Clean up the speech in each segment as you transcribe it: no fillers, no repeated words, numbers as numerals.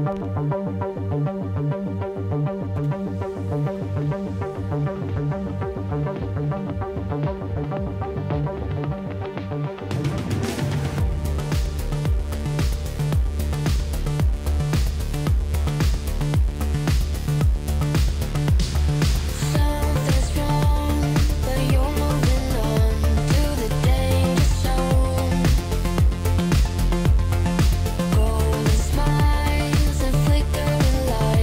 Golden smiles and flickering lights.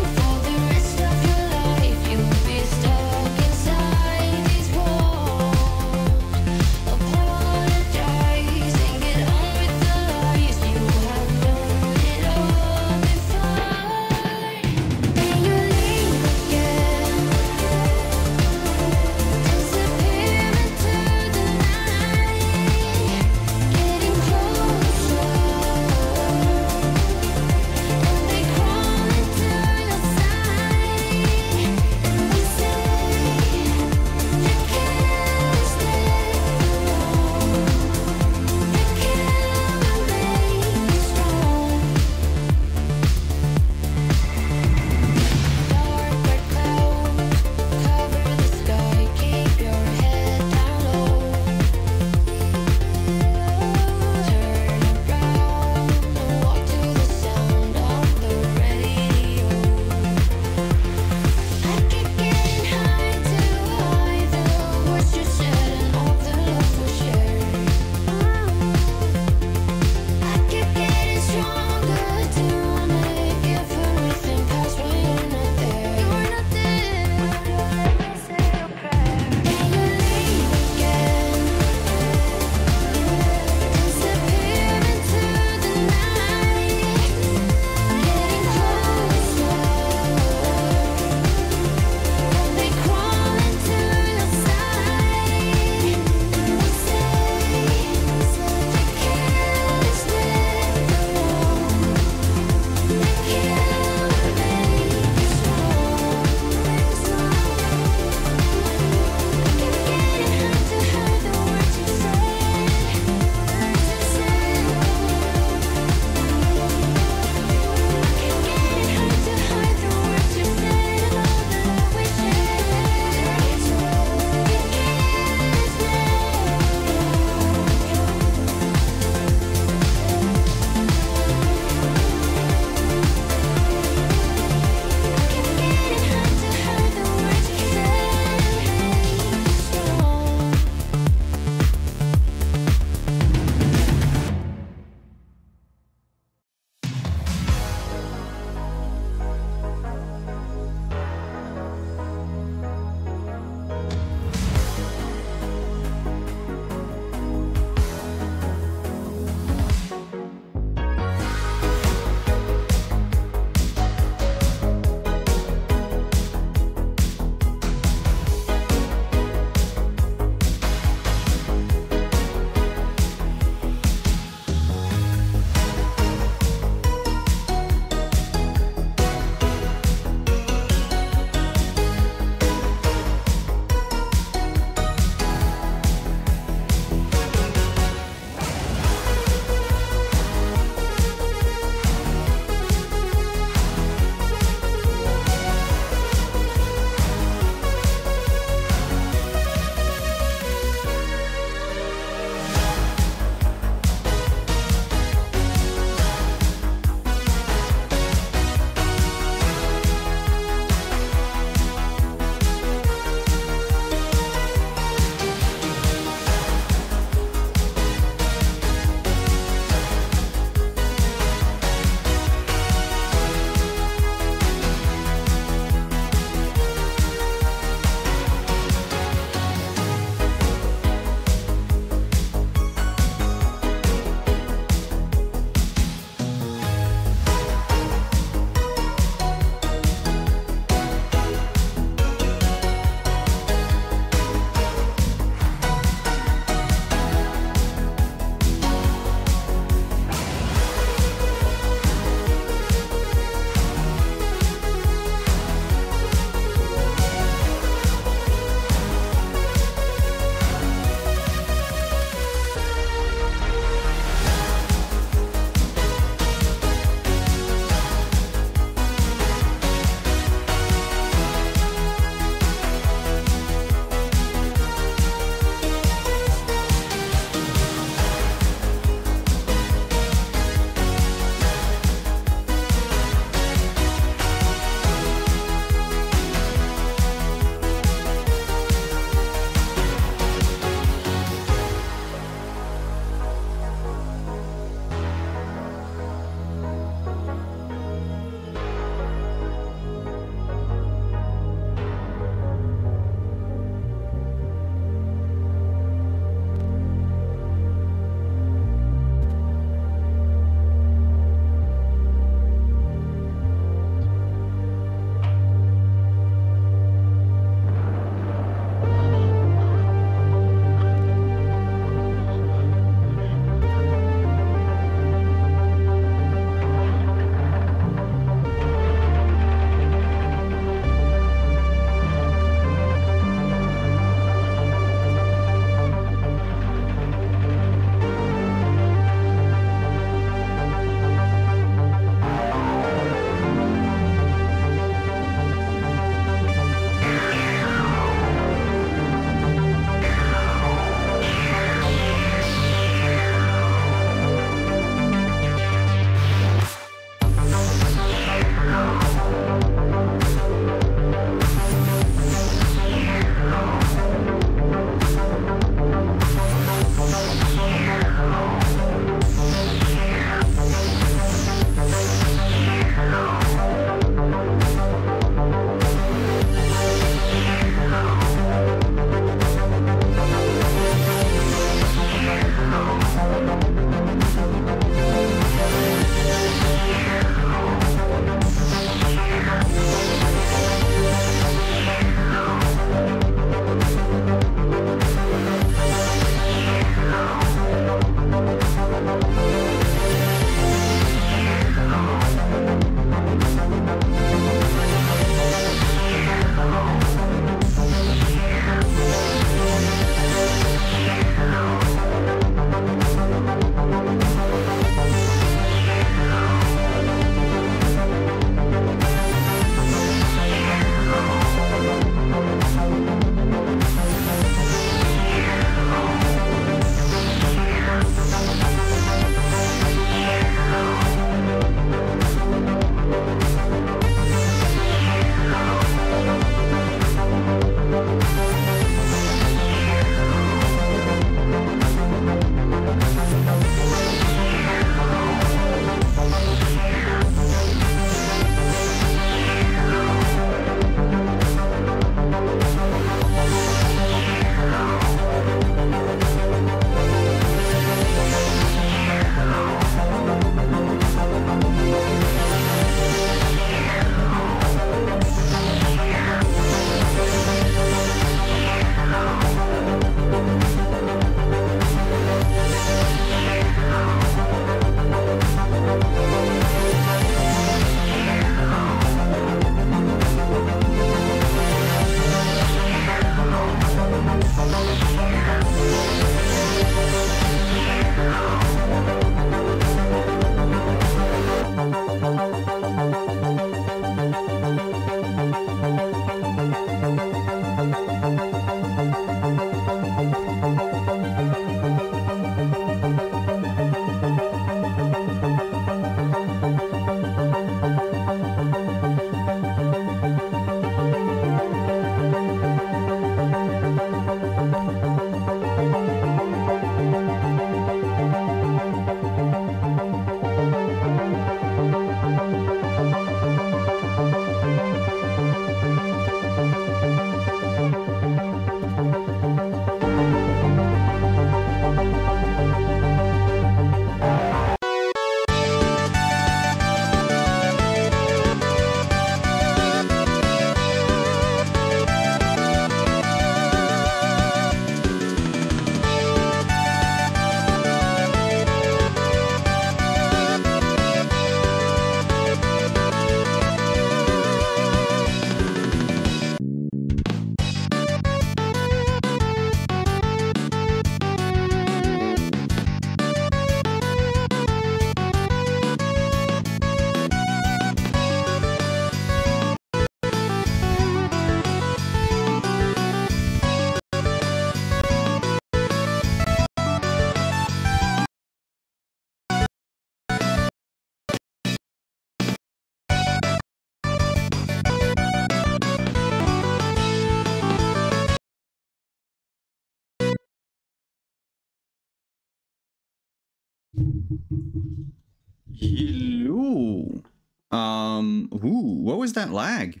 Hello. What was that lag?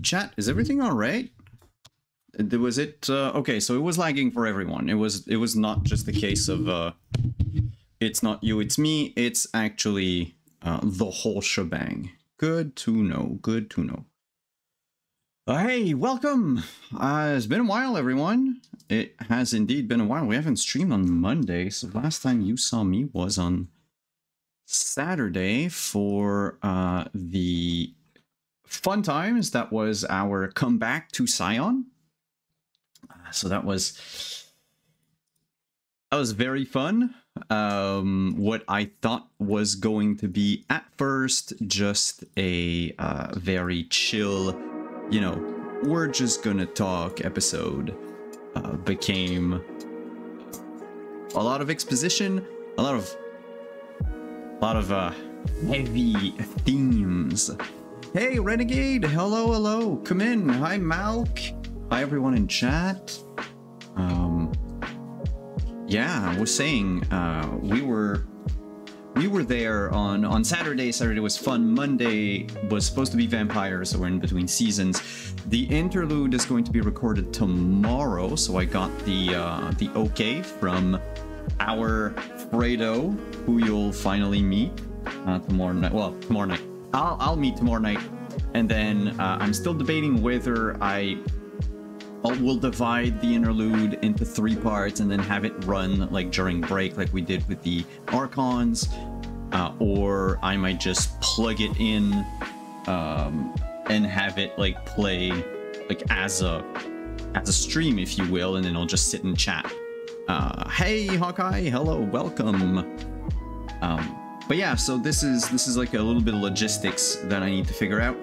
Chat, is everything all right? Was it okay? So it was lagging for everyone. It was not just the case of it's not you, it's me. It's actually the whole shebang. Good to know. Good to know. Hey, welcome. It's been a while, everyone. It has indeed been a while. We haven't streamed on Monday, so last time you saw me was on Saturday for the Fun Times. That was our comeback to Scion. So that was very fun. What I thought was going to be at first just a very chill, you know, we're just gonna talk episode, became a lot of exposition, a lot of heavy themes. Hey, Renegade! Hello! Come in! Hi, Malk! Hi, everyone in chat. Yeah, I was saying, we were there on Saturday. Saturday was fun. Monday was supposed to be vampires, so we're in between seasons. The interlude is going to be recorded tomorrow, so I got the okay from our Fredo, who you'll finally meet tomorrow night. Well, tomorrow night. I'll meet tomorrow night, and then I'm still debating whether I will divide the interlude into 3 parts and then have it run like during break, like we did with the Archons, or I might just plug it in and have it like play like as a stream, if you will, and then I'll just sit and chat. Hey, Hawkeye, hello, welcome. But yeah, so this is like a little bit of logistics that I need to figure out.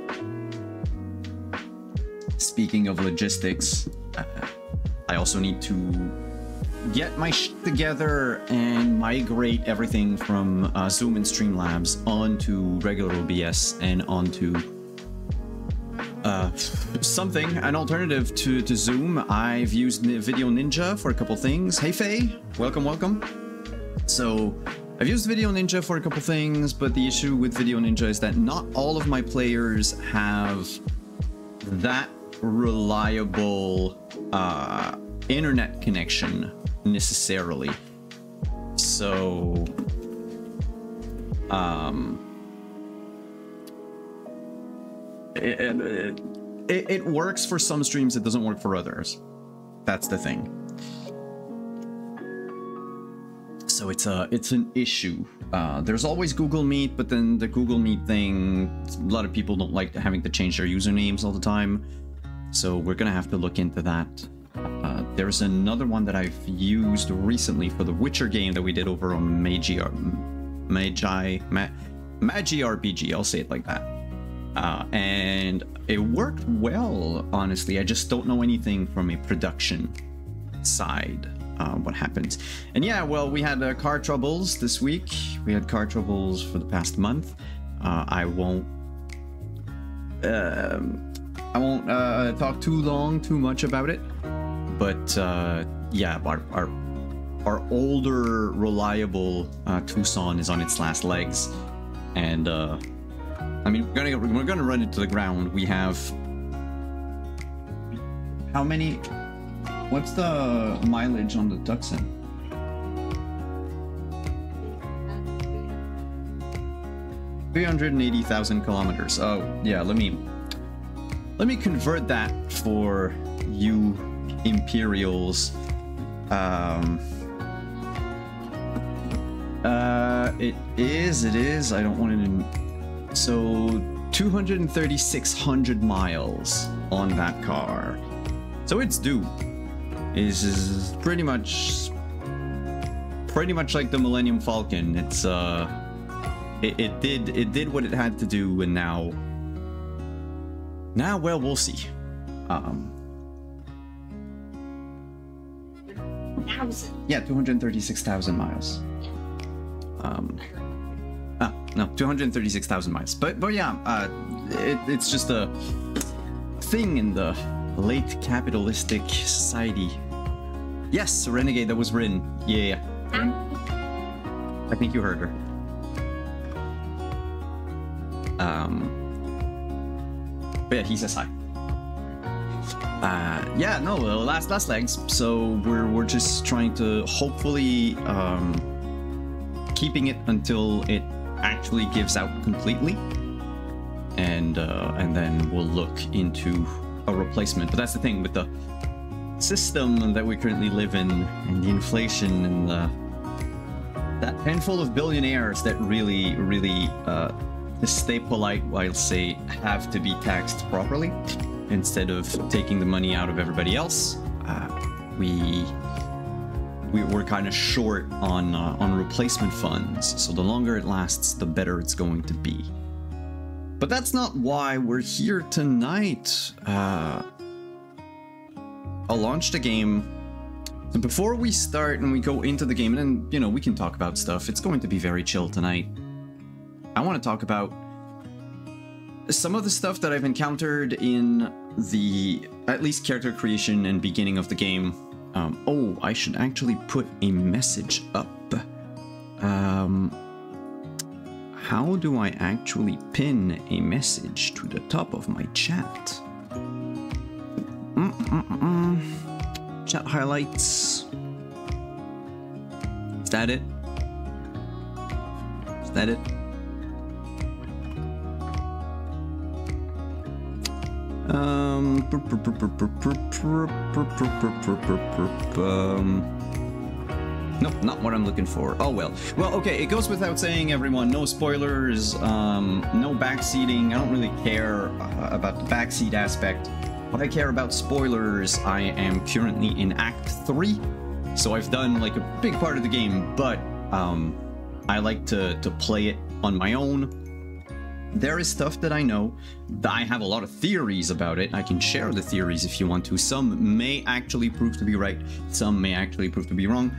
Speaking of logistics, I also need to get my shit together and migrate everything from Zoom and Streamlabs onto regular OBS and onto an alternative to Zoom. I've used Video Ninja for a couple things. Hey Faye, welcome. So I've used Video Ninja for a couple things, but the issue with Video Ninja is that not all of my players have that reliable internet connection necessarily. So it works for some streams, it doesn't work for others. That's the thing. So it's an issue. There's always Google Meet, but then the Google Meet thing, a lot of people don't like having to change their usernames all the time. So we're gonna have to look into that. There's another one that I've used recently for the Witcher game that we did over on Magi RPG. I'll say it like that. And it worked well, honestly. I just don't know anything from a production side. What happens. And yeah, well, we had car troubles this week. We had car troubles for the past month. I won't talk too much about it, but yeah, our older reliable Tucson is on its last legs, and I mean, we're gonna run it to the ground. We have how many? What's the mileage on the Tucson? 380,000 kilometers. Oh yeah, let me convert that for you Imperials. It is. I don't want it in. So 236,000 miles on that car. So it's due. Is pretty much like the Millennium Falcon. It's it did what it had to do, and now well, we'll see. Yeah, 236,000 miles. No, 236,000 miles. But yeah, it's just a thing in the late capitalistic society. Yes, Renegade, that was Rin. Yeah. I think you heard her. But yeah, he says hi. Yeah, no, last legs. So we're just trying to hopefully keeping it until it actually gives out completely, and then we'll look into a replacement. But that's the thing with the system that we currently live in, and the inflation, and that handful of billionaires that really, to stay polite, I'll say, have to be taxed properly instead of taking the money out of everybody else. We're kind of short on replacement funds, so the longer it lasts, the better it's going to be. But that's not why we're here tonight. I'll launch the game. So before we start and we go into the game, and then, you know, we can talk about stuff. It's going to be very chill tonight. I want to talk about some of the stuff that I've encountered in the, at least, character creation and beginning of the game. Oh, I should actually put a message up. How do I actually pin a message to the top of my chat? Chat highlights. Is that it? Is that it? Nope, not what I'm looking for. Oh well. Well, okay, it goes without saying, everyone, no spoilers, no backseating. I don't really care about the backseat aspect. What I care about spoilers, I am currently in Act 3, so I've done like a big part of the game, but I like to play it on my own. There is stuff that I know. I have a lot of theories about it. I can share the theories if you want to. Some may actually prove to be right. Some may actually prove to be wrong.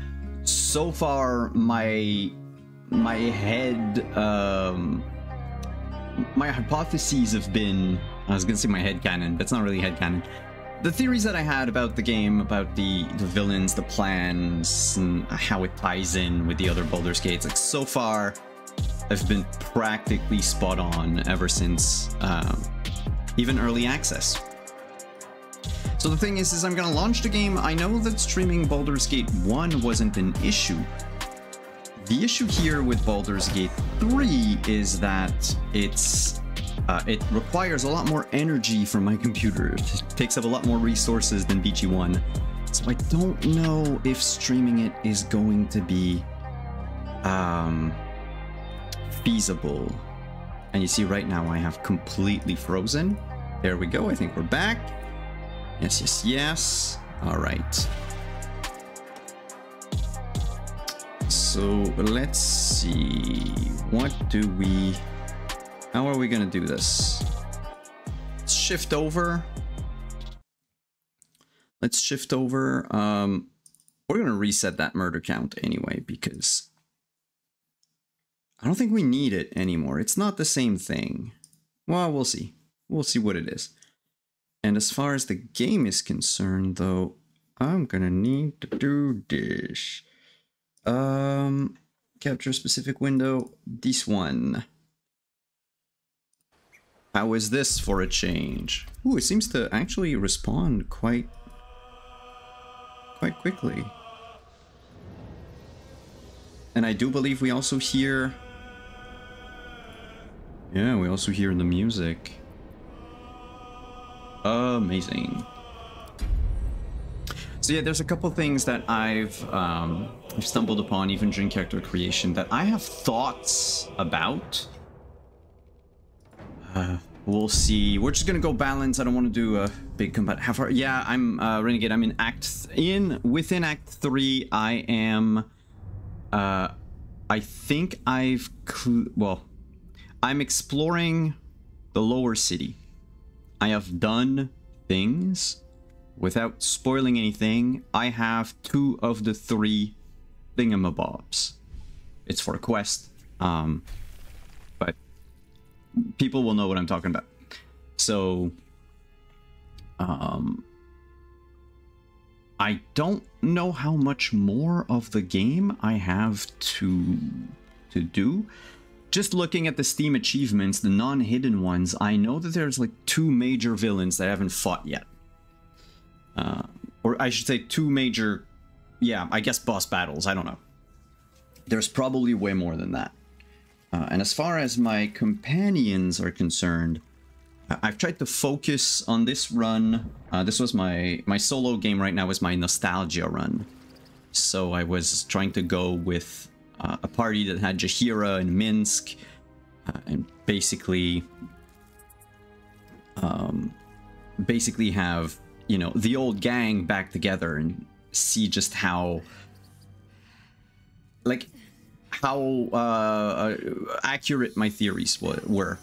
So far, my hypotheses have been, I was gonna say my headcanon, that's not really headcanon. The theories that I had about the game, about the villains, the plans, and how it ties in with the other Baldur's Gates, like, so far have been practically spot on ever since even early access. So the thing is I'm gonna launch the game. I know that streaming Baldur's Gate 1 wasn't an issue. The issue here with Baldur's Gate 3 is that it requires a lot more energy from my computer. It takes up a lot more resources than BG1. So I don't know if streaming it is going to be feasible. And you see right now I have completely frozen. There we go, I think we're back. Yes, yes, yes. All right. So let's see. How are we gonna do this? Let's shift over. We're gonna reset that murder count anyway, because I don't think we need it anymore. It's not the same thing. Well, we'll see. We'll see what it is. And as far as the game is concerned, though, I'm gonna need to do this. Capture a specific window. This one. How is this for a change? Ooh, it seems to actually respond quite quickly. And I do believe we also hear... Yeah, we also hear the music. Amazing. So yeah, there's a couple things that I've stumbled upon even during character creation that I have thoughts about. We'll see. We're just gonna go balance. I don't want to do a big combat. How far? Yeah, I'm Renegade. I'm within Act 3. I am. I think I'm exploring the lower city. I have done things without spoiling anything. I have 2 of the 3 thingamabobs. It's for a quest, but people will know what I'm talking about. I don't know how much more of the game I have to do. Just looking at the Steam achievements, the non-hidden ones, I know that there's like 2 major villains that I haven't fought yet. Or I should say 2 major, yeah, I guess boss battles, I don't know. There's probably way more than that. And as far as my companions are concerned, I've tried to focus on this run. This was my solo game right now is my nostalgia run. So I was trying to go with a party that had Jaheira and Minsc, and basically have, you know, the old gang back together and see just how, like, how accurate my theories were.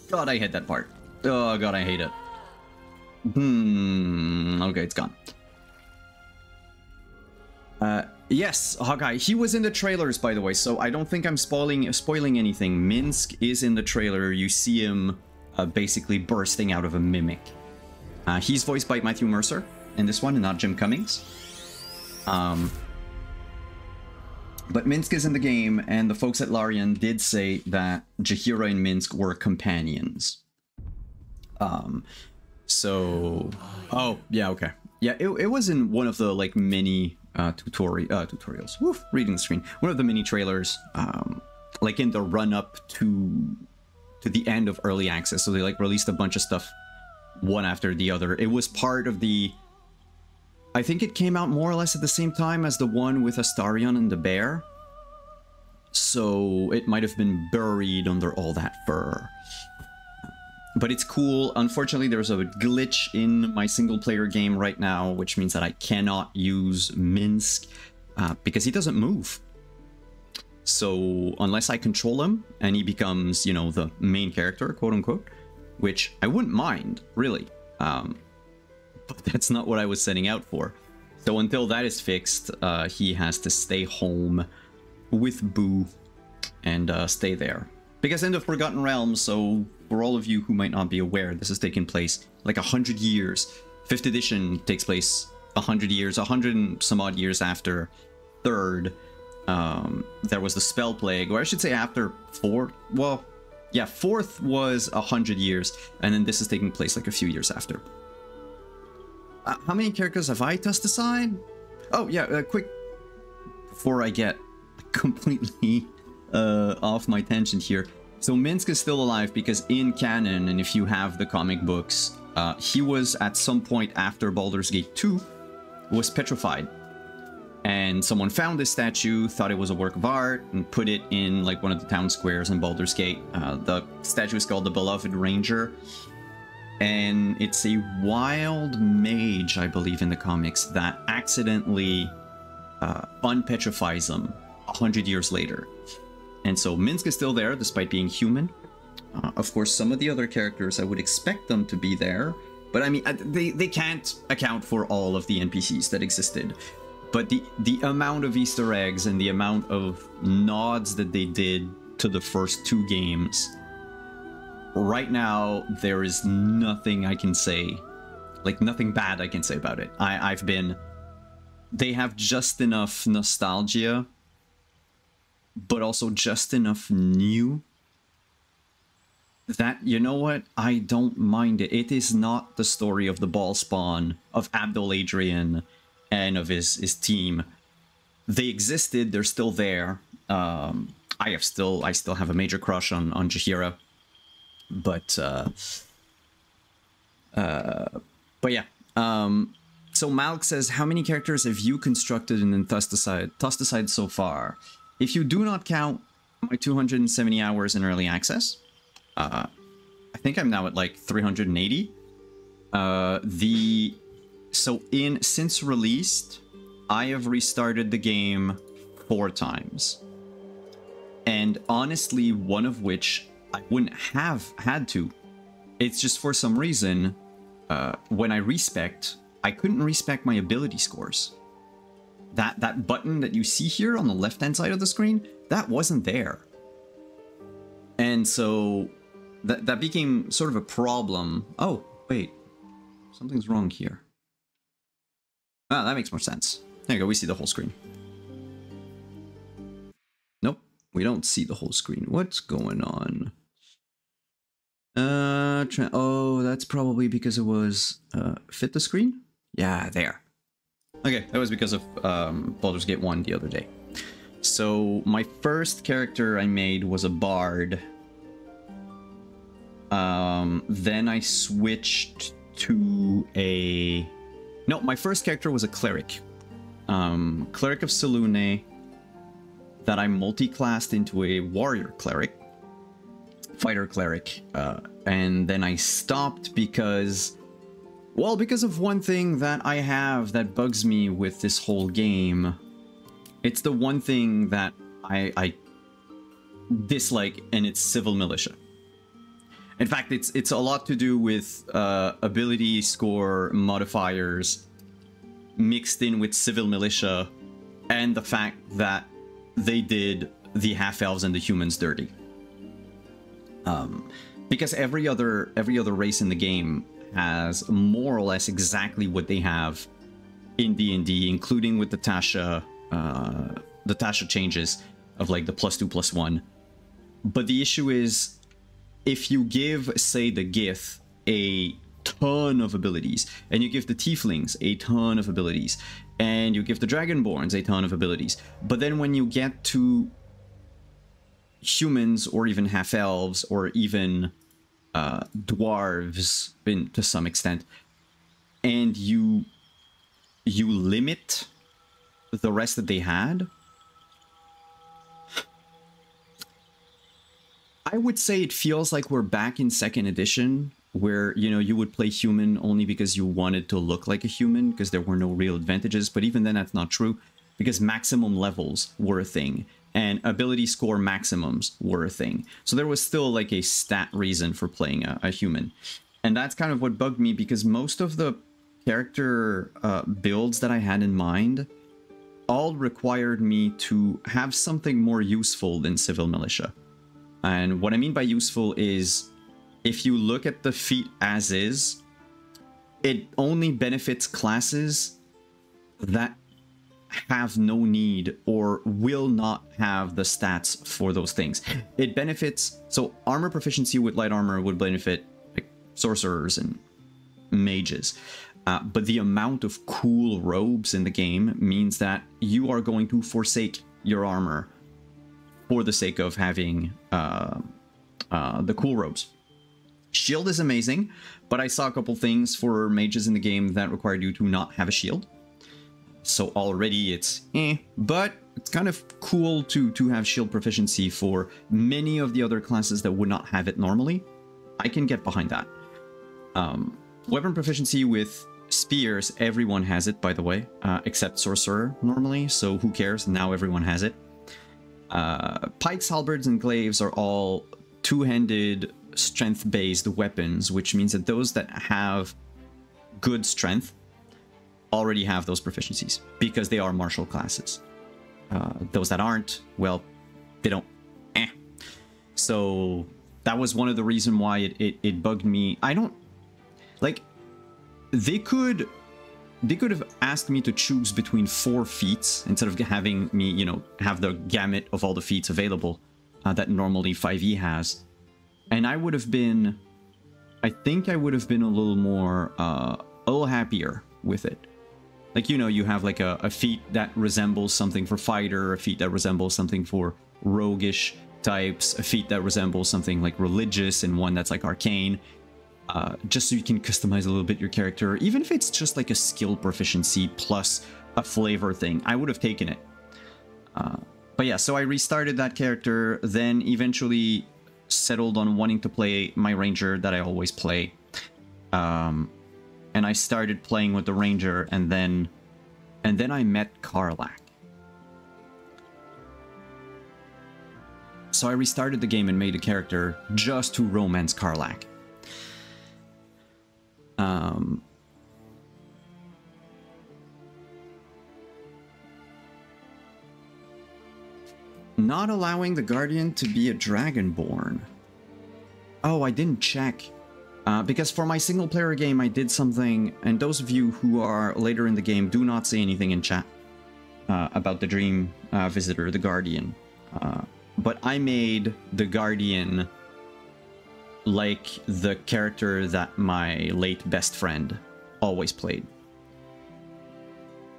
God, I hate that part. Oh god, I hate it. Okay, it's gone. Yes, Hawkeye. He was in the trailers, by the way, so I don't think I'm spoiling anything. Minsc is in the trailer. You see him basically bursting out of a mimic. He's voiced by Matthew Mercer in this one, and not Jim Cummings. But Minsc is in the game, and the folks at Larian did say that Jaheira and Minsc were companions. So... Oh, yeah, okay. Yeah, it was in one of the, like, mini tutorials. Woof, reading the screen. One of the mini trailers, like in the run-up to the end of Early Access. So they, like, released a bunch of stuff one after the other. It was part of the... I think it came out more or less at the same time as the one with Astarion and the bear. So it might have been buried under all that fur. But it's cool. Unfortunately, there's a glitch in my single-player game right now, which means that I cannot use Minsc because he doesn't move. So unless I control him and he becomes, you know, the main character, quote-unquote, which I wouldn't mind, really. But that's not what I was setting out for. So until that is fixed, he has to stay home with Boo and stay there. Because in the Forgotten Realms, so for all of you who might not be aware, this has taken place like 100 years. 5th edition takes place 100 years, 100 and some odd years after 3rd. There was the Spell Plague, or I should say after 4th. Well, yeah, 4th was 100 years, and then this is taking place like a few years after. How many characters have I tossed aside? Oh, yeah, quick, before I get completely off my tangent here. So Minsc is still alive because in canon, and if you have the comic books, he was at some point after Baldur's Gate 2 was petrified. And someone found this statue, thought it was a work of art, and put it in like one of the town squares in Baldur's Gate. The statue is called the Beloved Ranger. And it's a wild mage, I believe, in the comics that accidentally unpetrifies him 100 years later. And so Minsc is still there, despite being human. Of course, some of the other characters, I would expect them to be there. But I mean, they can't account for all of the NPCs that existed. But the amount of Easter eggs and the amount of nods that they did to the first 2 games... Right now, there is nothing I can say, like nothing bad I can say about it. They have just enough nostalgia, but also just enough new that, you know what, I don't mind it. It is not the story of the Ballspawn, of Abdul Adrian, and of his team. They existed, they're still there. I still have a major crush on Jaheira. But yeah. So Malk says, how many characters have you constructed in Thusticide so far? If you do not count my 270 hours in early access, I think I'm now at like 380. Since released, I have restarted the game 4 times. And honestly, one of which I wouldn't have had to. It's just for some reason, when I respect, I couldn't respect my ability scores. That button that you see here on the left-hand side of the screen, that wasn't there. And so that became sort of a problem. Oh, wait. Something's wrong here. Ah, that makes more sense. There you go, we see the whole screen. Nope, we don't see the whole screen. What's going on? Oh, that's probably because it was fit the screen? Yeah, there. Okay, that was because of Baldur's Gate 1 the other day. So my first character I made was a bard. Then I switched to a... No, my first character was a cleric. Cleric of Selûne that I multi-classed into a warrior cleric. Fighter cleric. And then I stopped because... Well, because of one thing that I have that bugs me with this whole game. It's the one thing that I dislike, and it's civil militia. In fact, it's a lot to do with ability score modifiers mixed in with civil militia, and the fact that they did the half-elves and the humans dirty. Because every other race in the game has more or less exactly what they have in D&D, including with the Tasha changes of like the +2/+1. But the issue is, if you give, say, the Gith a ton of abilities, and you give the Tieflings a ton of abilities, and you give the Dragonborns a ton of abilities, but then when you get to humans, or even half-elves, or even dwarves to some extent, and you limit the rest that they had, I would say it feels like we're back in 2nd edition, where, you know, you would play human only because you wanted to look like a human, because there were no real advantages. But even then, that's not true, because maximum levels were a thing, and ability score maximums were a thing. So there was still like a stat reason for playing a human. And that's kind of what bugged me, because most of the character builds that I had in mind all required me to have something more useful than civil militia. And what I mean by useful is, if you look at the feat as is, it only benefits classes that have no need or will not have the stats for those things. It benefits... So armor proficiency with light armor would benefit like sorcerers and mages. But the amount of cool robes in the game means that you are going to forsake your armor for the sake of having the cool robes. Shield is amazing, but I saw a couple things for mages in the game that required you to not have a shield. So already it's but it's kind of cool to have shield proficiency for many of the other classes that would not have it normally. I can get behind that. Weapon proficiency with spears, everyone has it, by the way, except sorcerer normally, so who cares? Now everyone has it. Pikes, halberds, and glaives are all two-handed strength-based weapons, which means that those that have good strength already have those proficiencies, because they are martial classes. Those that aren't, well, they don't. So that was one of the reasons why it bugged me. I don't... Like, they could have asked me to choose between 4 feats instead of having me, you know, have the gamut of all the feats available that normally 5e has. And I would have been... I think I would have been a little happier with it. Like, you know, you have like a feat that resembles something for fighter, a feat that resembles something for roguish types, a feat that resembles something like religious, and one that's like arcane. Just so you can customize a little bit your character, even if it's just like a skill proficiency plus a flavor thing. I would have taken it. But yeah, so I restarted that character, then eventually settled on wanting to play my ranger that I always play. And I started playing with the ranger, and then I met Karlach. So I restarted the game and made a character just to romance Karlach. Not allowing the Guardian to be a Dragonborn. Oh, I didn't check. Because for my single player game, I did something, and those of you who are later in the game, do not say anything in chat about the Dream Visitor, the Guardian. But I made the Guardian like the character that my late best friend always played.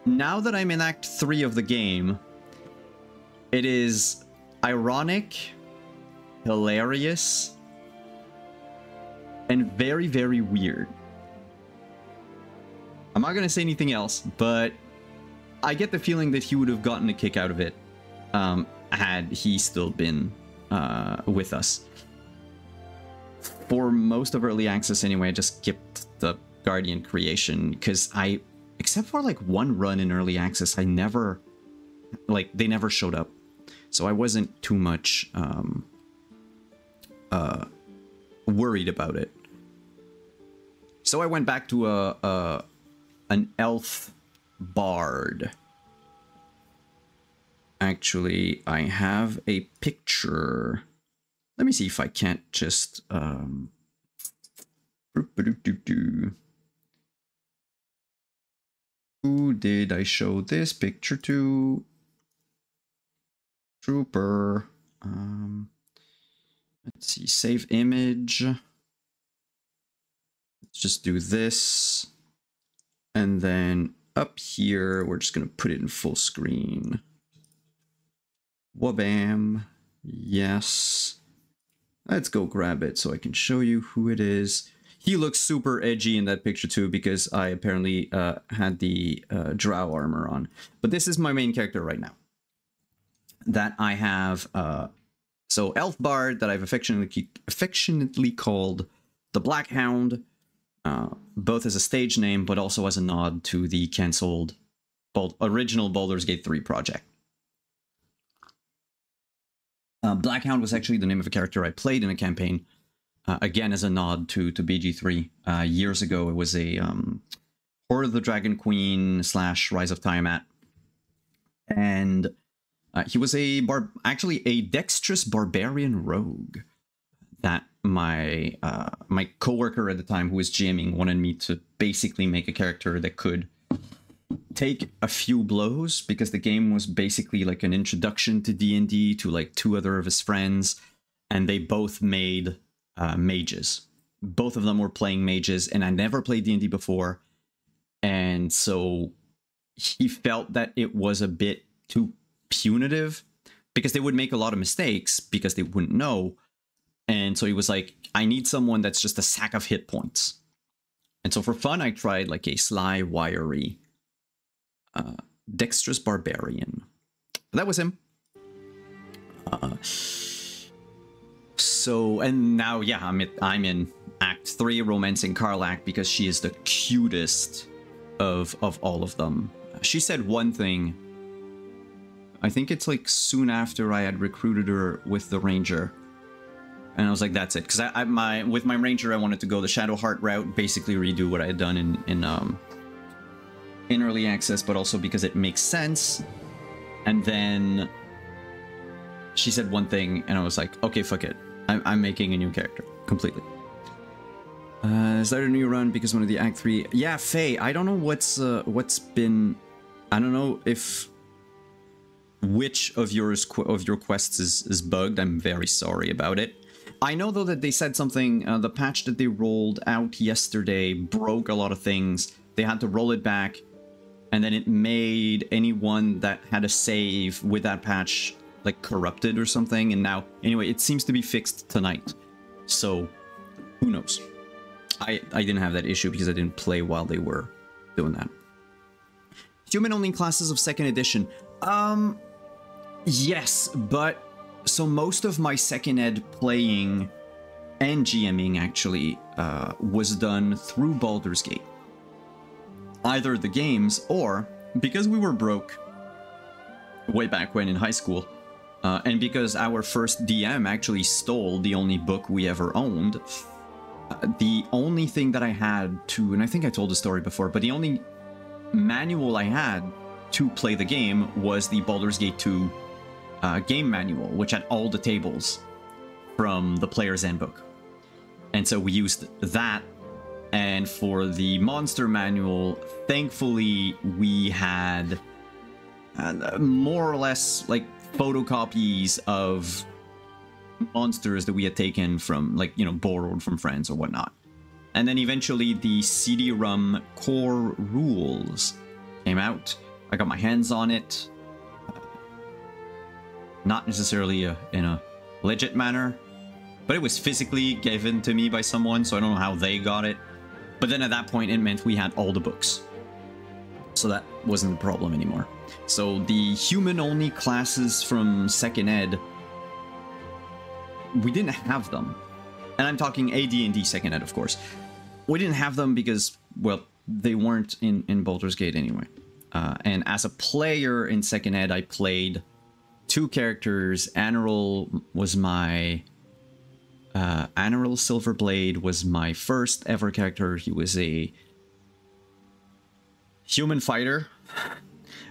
Now that I'm in Act 3 of the game, it is ironic, hilarious, and very, very weird. I'm not gonna say anything else, but I get the feeling that he would have gotten a kick out of it had he still been with us. For most of early access anyway, I just skipped the Guardian creation because except for like one run in early access, I never, like, they never showed up. So I wasn't too much worried about it. So I went back to an elf bard. Actually, I have a picture. Let me see if I can't just who did I show this picture to? Trooper. Let's see, save image. Let's just do this. And then up here, we're just gonna put it in full screen. Wabam. Yes. Let's go grab it so I can show you who it is. He looks super edgy in that picture too because I apparently had the drow armor on. But this is my main character right now. That I have, so Elf Bard that I've affectionately called the Black Hound, both as a stage name but also as a nod to the cancelled original Baldur's Gate 3 project. Black Hound was actually the name of a character I played in a campaign, again as a nod to BG3. Years ago, it was a Horror of the Dragon Queen / Rise of Tiamat, and he was actually a dexterous barbarian rogue that my my coworker at the time, who was GMing, wanted me to basically make a character that could take a few blows, because the game was basically like an introduction to D&D to like two other of his friends, and they both made mages. Both of them were playing mages, and I never played D&D before, and so he felt that it was a bit too punitive because they would make a lot of mistakes because they wouldn't know. And so he was like, I need someone that's just a sack of hit points. And so for fun, I tried like a sly, wiry, dexterous barbarian. That was him. So, and now, yeah, I'm in Act 3, romancing Karlach, because she is the cutest of all of them. She said one thing. I think it's like soon after I had recruited her with the Ranger. And I was like, that's it. Because with my Ranger, I wanted to go the Shadowheart route, basically redo what I had done in early access, but also because it makes sense. And then she said one thing, and I was like, okay, fuck it. I'm making a new character completely. Is that a new run because one of the Act 3? Yeah, Faye, I don't know what's been. I don't know if which of your quests is bugged. I'm very sorry about it. I know though that they said something. The patch that they rolled out yesterday broke a lot of things. They had to roll it back, and then it made anyone that had a save with that patch like corrupted or something. And now, anyway, it seems to be fixed tonight. So who knows? I didn't have that issue because I didn't play while they were doing that. Human-only classes of 2nd edition. Yes, but so most of my 2nd ed playing and GMing actually was done through Baldur's Gate. Either the games, or because we were broke way back when in high school, and because our first DM actually stole the only book we ever owned, the only thing that I had to, and I think I told the story before, but the only manual I had to play the game was the Baldur's Gate 2 game manual, which had all the tables from the player's handbook. And so we used that. And for the monster manual, thankfully, we had more or less like photocopies of monsters that we had taken from, like, you know, borrowed from friends or whatnot. And then eventually the CD-ROM core rules came out. I got my hands on it. Not necessarily in a legit manner, but it was physically given to me by someone, so I don't know how they got it. But then at that point, it meant we had all the books. So that wasn't a problem anymore. So the human-only classes from 2nd Ed, we didn't have them. And I'm talking AD&D 2nd Ed, of course. We didn't have them because, well, they weren't in Baldur's Gate anyway. And as a player in 2nd Ed, I played 2 characters. Anaril was my... Anaril Silverblade was my first ever character. He was a human fighter.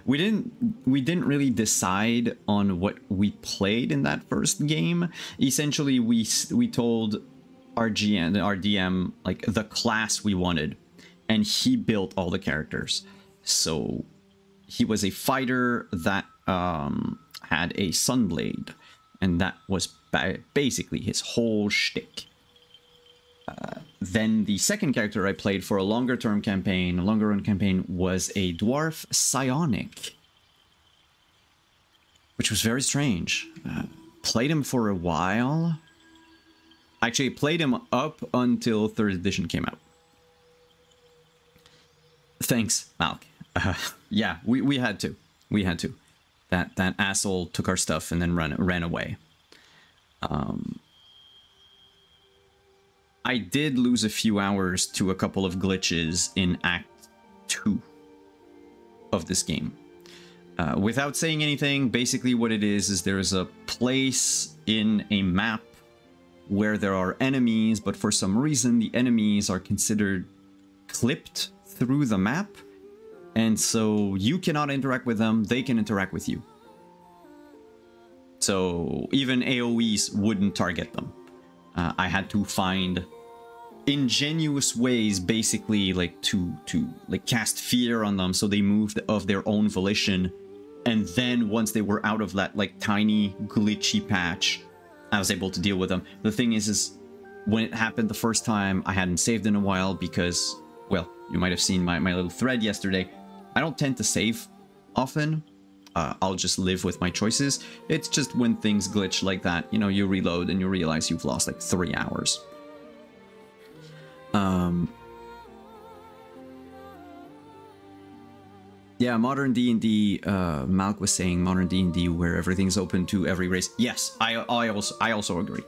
We didn't really decide on what we played in that first game. Essentially, we told our GM, our DM, like the class we wanted, and he built all the characters. So he was a fighter that had a Sunblade, and that was basically his whole shtick. Then the second character I played for a longer run campaign, was a dwarf psionic, which was very strange. Played him for a while. Actually, played him up until 3rd edition came out. Thanks, Malk. Yeah, we had to. We had to. That asshole took our stuff and then ran away. I did lose a few hours to a couple of glitches in Act 2 of this game. Without saying anything, basically what it is there's a place in a map where there are enemies, but for some reason the enemies are considered clipped through the map, and so you cannot interact with them, they can interact with you. So even AoEs wouldn't target them. I had to find ingenious ways, basically, like to like cast fear on them so they moved of their own volition, and then once they were out of that like tiny glitchy patch, I was able to deal with them. The thing is when it happened the first time, I hadn't saved in a while because, well, you might have seen my little thread yesterday. I don't tend to save often. I'll just live with my choices. It's just when things glitch like that, you know, you reload and you realize you've lost like 3 hours. Yeah, modern D&D, Malk was saying modern D&D where everything's open to every race. Yes, I also agree.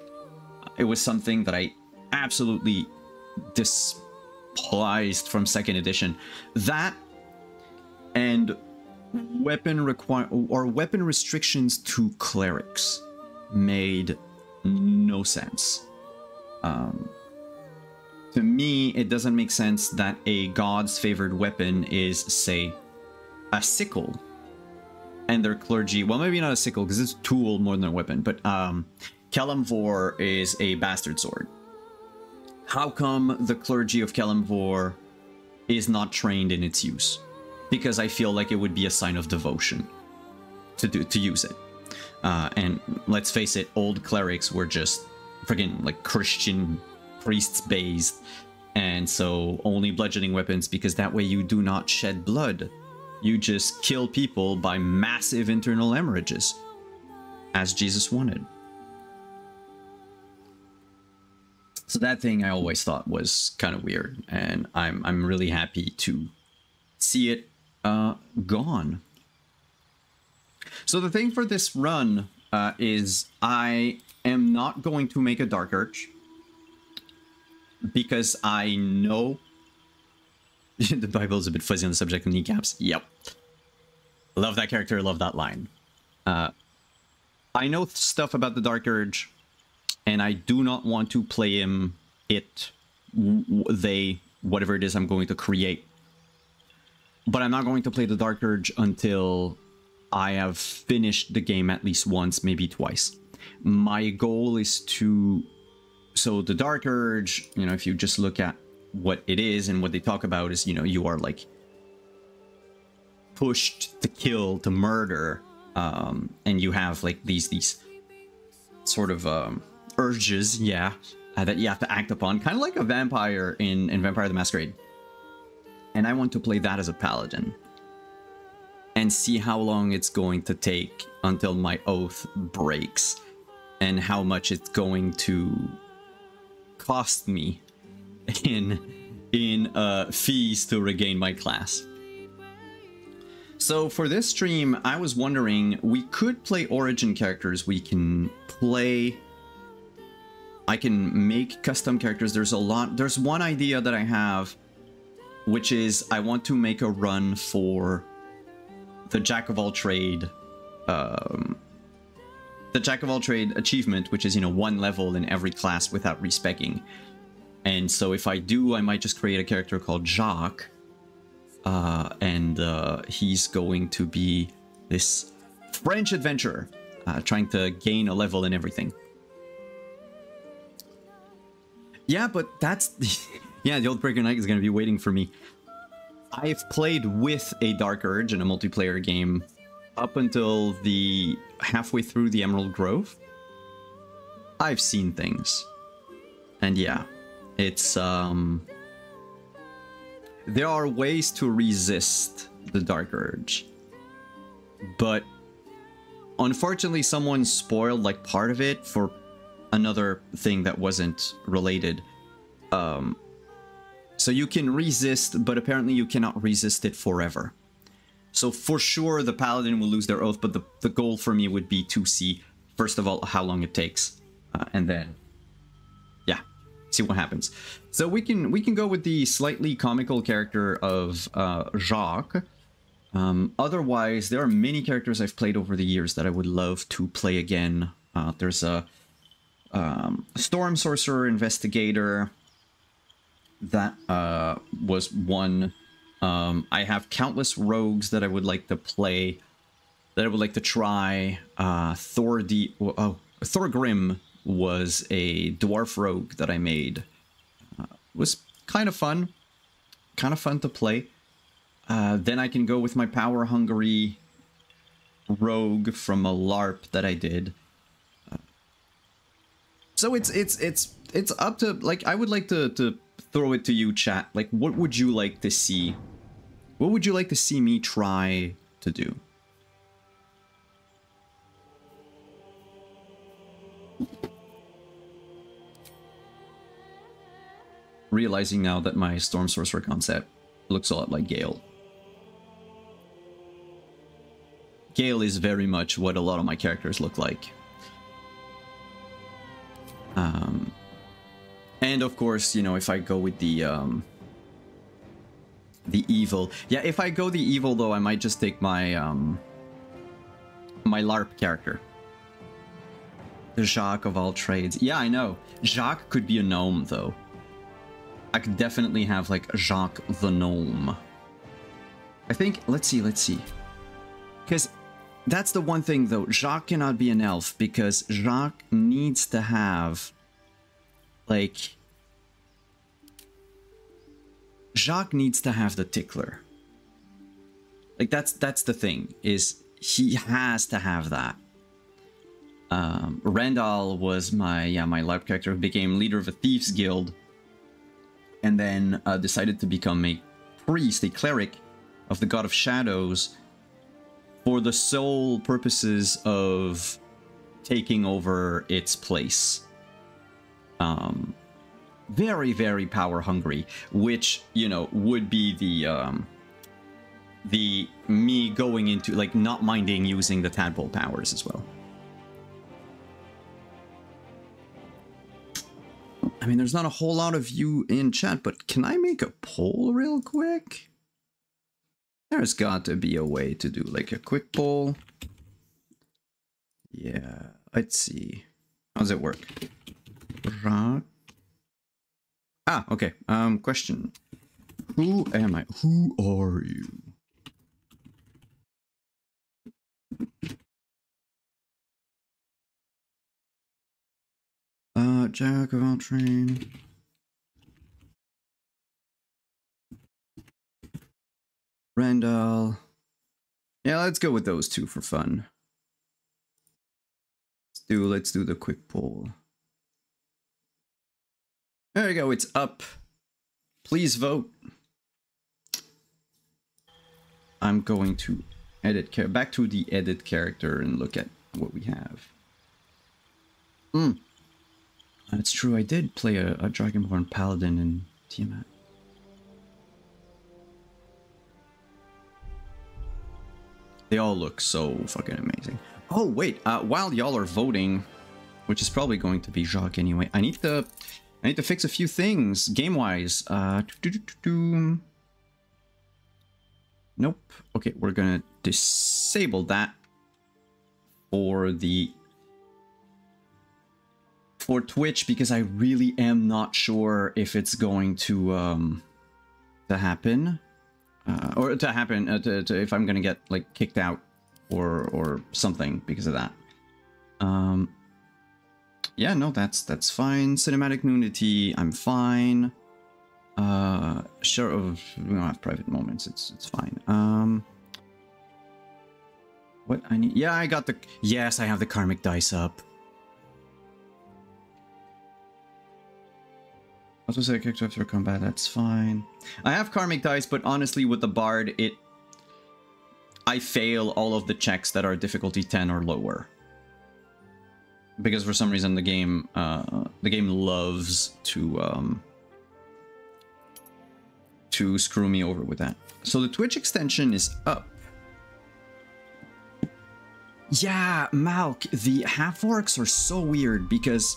It was something that I absolutely despised from 2nd edition. That and weapon restrictions to clerics made no sense. To me, it doesn't make sense that a god's favored weapon is, say, a sickle, and their clergy, well, maybe not a sickle because it's a tool more than a weapon, but Kelemvor is a bastard sword. How come the clergy of Kelemvor is not trained in its use? Because I feel like it would be a sign of devotion to use it. And let's face it, old clerics were just friggin' like Christian priests based, and so only bludgeoning weapons, because that way you do not shed blood. You just kill people by massive internal hemorrhages, as Jesus wanted. So that thing I always thought was kind of weird, and I'm really happy to see it gone. So the thing for this run is I am not going to make a Dark Urge, because I know the Bible is a bit fuzzy on the subject of kneecaps. Yep. Love that character, love that line. I know stuff about the Dark Urge, and I do not want to play him, whatever it is I'm going to create. But I'm not going to play the Dark Urge until I have finished the game at least once, maybe twice. My goal is to so the Dark Urge, you know, if you just look at what it is and what they talk about is, you know, you are like pushed to kill, to murder, and you have like these sort of urges, yeah, that you have to act upon, kind of like a vampire in Vampire the Masquerade. And I want to play that as a paladin and see how long it's going to take until my oath breaks and how much it's going to cost me in fees to regain my class. So for this stream, I was wondering, we could play origin characters. We can play... I can make custom characters. There's a lot. There's one idea that I have, which is I want to make a run for the Jack of all trade, the Jack of all trade achievement, which is, you know, 1 level in every class without respeccing. And so if I do, I might just create a character called Jacques, and he's going to be this French adventurer, trying to gain a level in everything. Yeah, but that's... yeah, the Old Breaker Knight is going to be waiting for me. I've played with a Dark Urge in a multiplayer game up until the halfway through the Emerald Grove. I've seen things. And yeah, it's... there are ways to resist the Dark Urge. But unfortunately, someone spoiled like part of it for another thing that wasn't related. So you can resist, but apparently you cannot resist it forever. So for sure the Paladin will lose their oath, but the goal for me would be to see, first of all, how long it takes. And then, yeah, see what happens. So we can go with the slightly comical character of Jacques. Otherwise, there are many characters I've played over the years that I would love to play again. There's a Storm Sorcerer Investigator. That was one. I have countless rogues that I would like to play, that I would like to try. Thorgrim was a dwarf rogue that I made. It was kind of fun to play. Then I can go with my power hungry rogue from a LARP that I did. So it's up to, like, I would like to throw it to you, chat. Like, what would you like to see? What would you like to see me try to do? Realizing now that my Storm Sorcerer concept looks a lot like Gale. Gale is very much what a lot of my characters look like. And of course, you know, if I go with the evil. Yeah, if I go the evil though, I might just take my my LARP character. The Jacques of all trades. Yeah, I know. Jacques could be a gnome though. I could definitely have like Jacques the gnome. I think, let's see. Because that's the one thing though, Jacques cannot be an elf because Jacques needs to have like, Jacques needs to have the tickler. Like that's the thing, is he has to have that. Randall was my LARP character who became leader of a thieves guild, and then decided to become a priest, a cleric of the God of Shadows, for the sole purposes of taking over its place. Very, very power hungry, which, you know, would be the me going into, like, not minding using the tadpole powers as well. I mean, there's not a whole lot of you in chat, but can I make a poll real quick? There's got to be a way to do, like, a quick poll. Yeah, let's see. How does it work? Ah, okay. Question. Who am I? Who are you? Jack of all trades. Randall. Yeah, let's go with those two for fun. Let's do the quick poll. There you go, it's up. Please vote. I'm going to edit back to the edit character and look at what we have. That's true, I did play a Dragonborn Paladin in Tiamat. They all look so fucking amazing. Oh wait, while y'all are voting, which is probably going to be Jacques anyway, I need to fix a few things game-wise. Nope. Okay, we're gonna disable that for Twitch because I really am not sure if it's going to happen. If I'm gonna get like kicked out or something because of that. Yeah, no, that's fine. Cinematic nudity, I'm fine. Sure, we don't have private moments. It's fine. What I need? Yeah, I got the. Yes, I have the karmic dice up. Also say character after combat, that's fine. I have karmic dice, but honestly with the bard, I fail all of the checks that are difficulty 10 or lower. Because for some reason the game loves to screw me over with that. So the Twitch extension is up. Yeah, Malk, the half-orcs are so weird because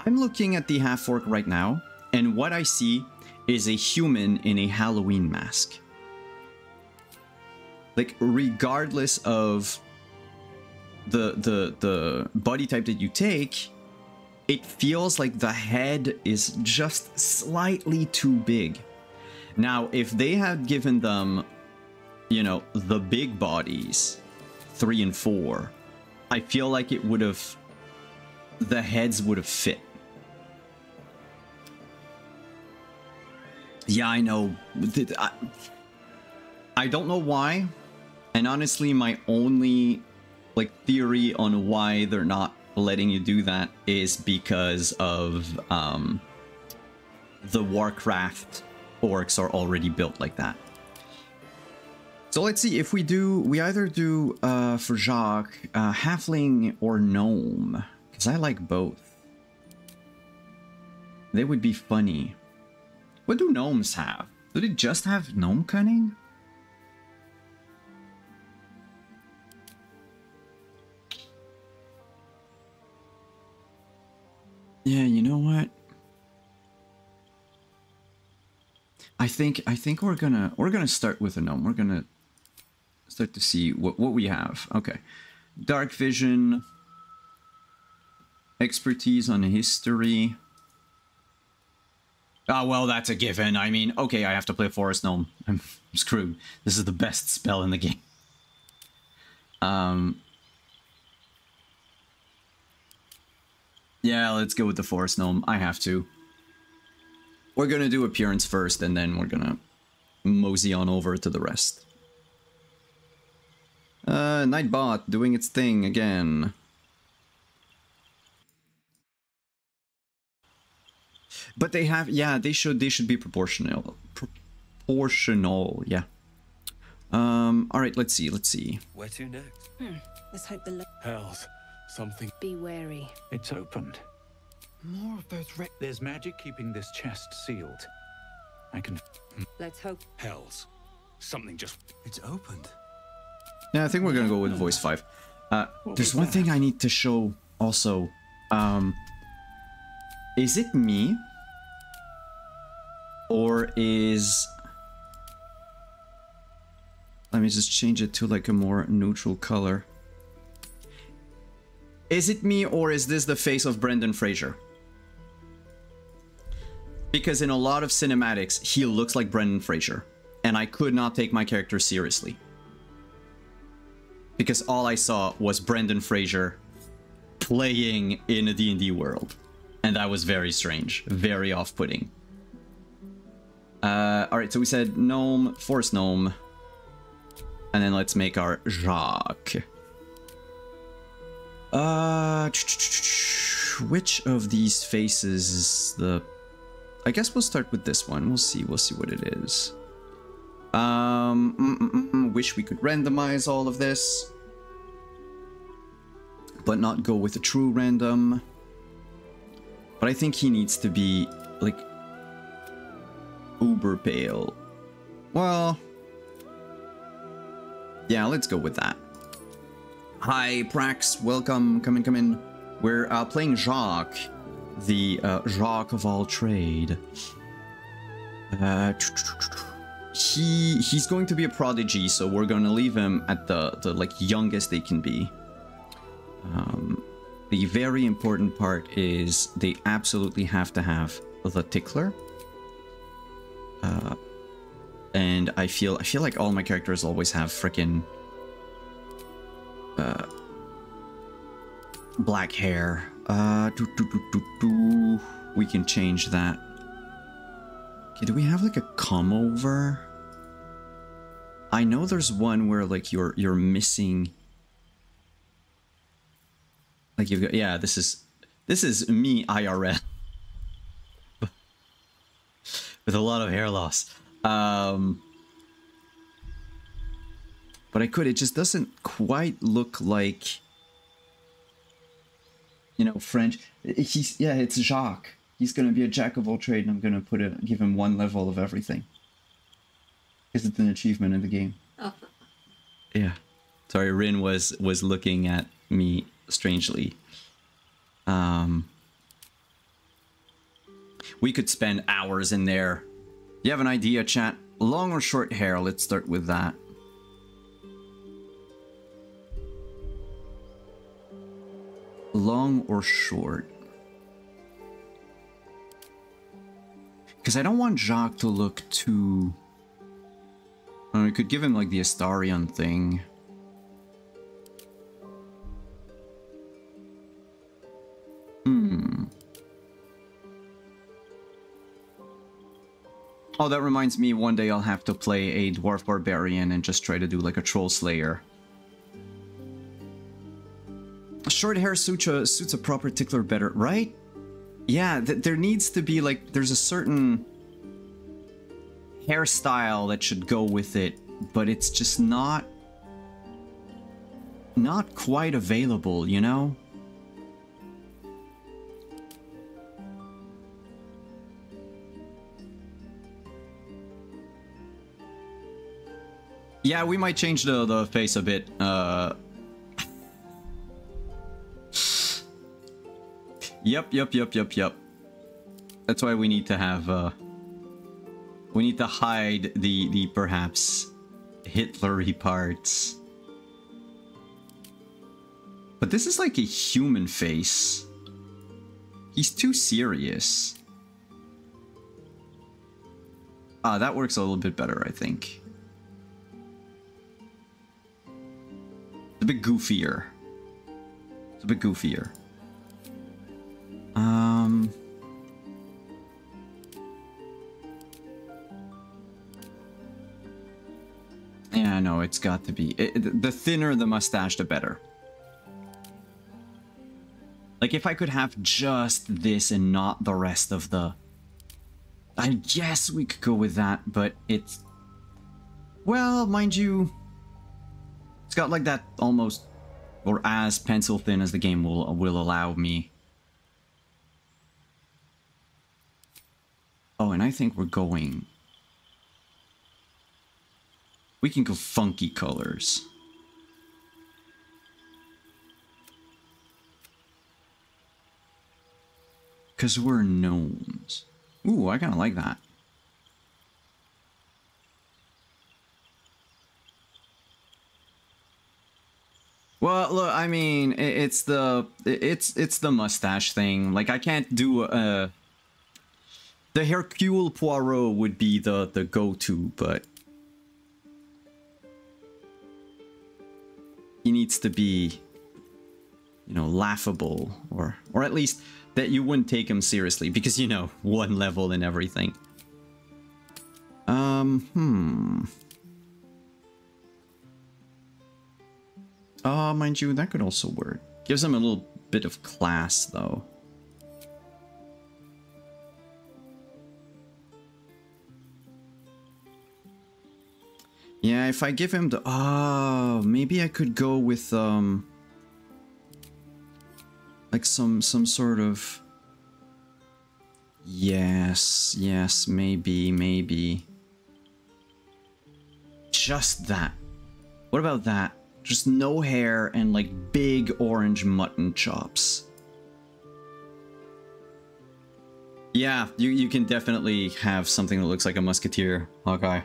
I'm looking at the half-orc right now, and what I see is a human in a Halloween mask. Like, regardless of the body type that you take, it feels like the head is just slightly too big. Now, if they had given them, you know, the big bodies, 3 and 4, I feel like it would have, the heads would have fit. Yeah, I know. I don't know why. And honestly, my only like theory on why they're not letting you do that is because of the Warcraft orcs are already built like that. So let's see if we either do for Jacques halfling or gnome, because I like both. They would be funny. What do gnomes have? Do they just have gnome cunning? Yeah, you know what? I think we're gonna start with a gnome. We're gonna start to see what we have. Okay. Dark vision, expertise on history. Ah, well, that's a given. I mean, okay, I have to play Forest Gnome. I'm screwed. This is the best spell in the game. Yeah, let's go with the Forest Gnome. I have to. We're gonna do appearance first, and then we're gonna mosey on over to the rest. Nightbot doing its thing again. But they have, yeah, they should be proportional. Proportional, yeah. All right, let's see. Where to next? Let's hope the Hells, something. be wary. It's opened. More of those There's magic keeping this chest sealed. I can... Let's hope. Hells, something just. It's opened. Yeah, I think we're gonna go with voice 5. There's one thing I need to show also. Is it me? Or is... Let me just change it to like a more neutral color. Is it me or is this the face of Brendan Fraser? Because in a lot of cinematics, he looks like Brendan Fraser. And I could not take my character seriously. Because all I saw was Brendan Fraser playing in a D&D world. And that was very strange, very off-putting. Alright, so we said gnome, forest gnome. And then let's make our Jacques. Which of these faces is the... I guess we'll start with this one. We'll see what it is. Wish we could randomize all of this, but not go with a true random. But I think he needs to be, like, uber pale. Well, yeah, let's go with that. Hi, Prax. Welcome. Come in. We're playing Jacques, the Jacques of all trade. He's going to be a prodigy, so we're going to leave him at the like youngest they can be. The very important part is they absolutely have to have the tickler. And I feel like all my characters always have frickin' black hair. We can change that. Okay, do we have like a come over? I know there's one where like you're missing, like you've got, yeah, this is me IRL with a lot of hair loss. But I could, it just doesn't quite look like, you know, French. Yeah, it's Jacques. He's gonna be a jack of all trade, and I'm gonna give him one level of everything. Is it an achievement in the game? Oh. Yeah. Sorry, Rin was looking at me strangely. We could spend hours in there. You have an idea, chat? Long or short hair? Let's start with that. Long or short? Because I don't want Jacques to look too... we could give him like the Astarion thing. Oh, that reminds me, one day I'll have to play a Dwarf Barbarian and just try to do like a Troll Slayer. Short hair suits a proper tickler better, right? Yeah, there needs to be like, there's a certain hairstyle that should go with it, but it's just not quite available, you know? Yeah, we might change the face a bit. Yep. That's why we need to have we need to hide the perhaps Hitler-y parts. But this is like a human face. He's too serious. Ah, that works a little bit better, I think. It's a bit goofier. It's a bit goofier. Yeah, no, it's got to be. The thinner the mustache, the better. Like, if I could have just this and not the rest of the... I guess we could go with that, but it's... Well, mind you... It's got like that almost... Or as pencil thin as the game will allow me. Oh, and I think we're going... We can go funky colors. Because we're gnomes. Ooh, I kind of like that. Well, look, I mean, it's the mustache thing. Like, I can't do the Hercule Poirot would be the go-to, but he needs to be you know, laughable, or at least that you wouldn't take him seriously because, you know, one level and everything. Mind you, that could also work. Gives him a little bit of class, though. Yeah, if I give him the... Oh, maybe I could go with, like some sort of... Yes, maybe. Just that. What about that? Just no hair and like big orange mutton chops. Yeah, you can definitely have something that looks like a musketeer, Hawkeye.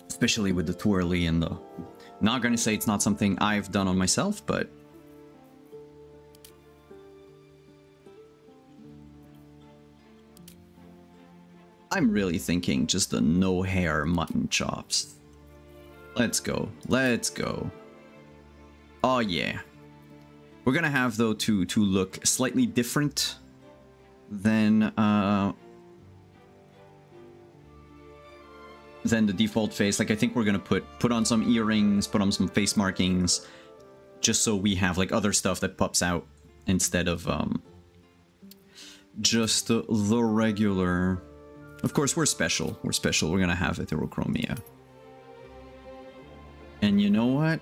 Especially with the twirly and the... Not gonna say it's not something I've done on myself, but... I'm really thinking just the no hair mutton chops. Let's go. Oh yeah. We're gonna have though to look slightly different than the default face. Like I think we're gonna put on some earrings, put on some face markings, just so we have like other stuff that pops out instead of just the regular. Of course, we're special. We're gonna have heterochromia. And you know what?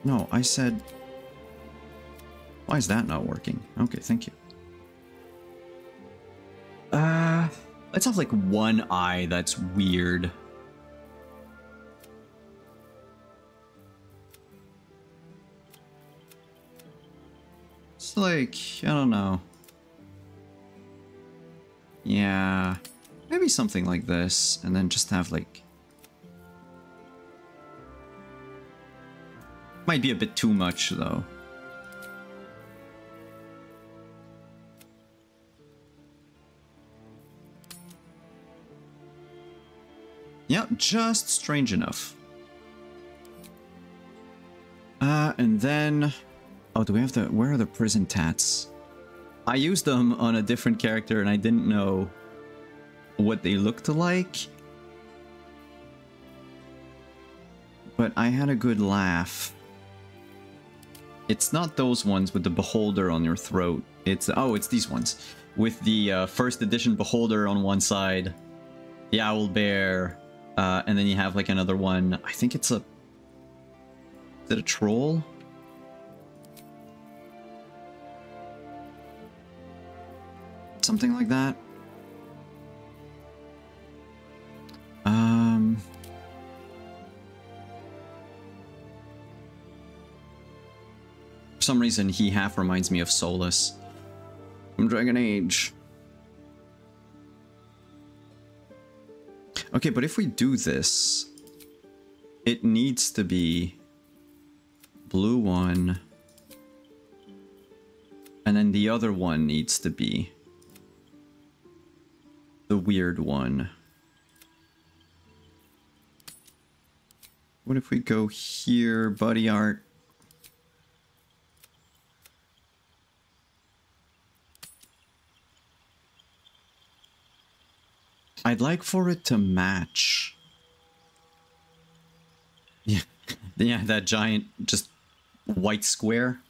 No, I said... Why is that not working? Okay, thank you. Let's have like one eye that's weird. It's like, I don't know. Yeah, maybe something like this, and then just have like... Might be a bit too much, though. Yep, just strange enough. And then... Oh, do we have the... Where are the prison tats? I used them on a different character and I didn't know what they looked like. But I had a good laugh. It's not those ones with the beholder on your throat. It's... Oh, it's these ones. With the first edition beholder on one side. The owl bear. And then you have like another one. I think it's a... Is it a troll? Something like that. For some reason, he half reminds me of Solus from Dragon Age. Okay, but if we do this, it needs to be blue one, and then the other one needs to be the weird one. What if we go here, buddy art? I'd like for it to match. Yeah, yeah, that giant, just white square.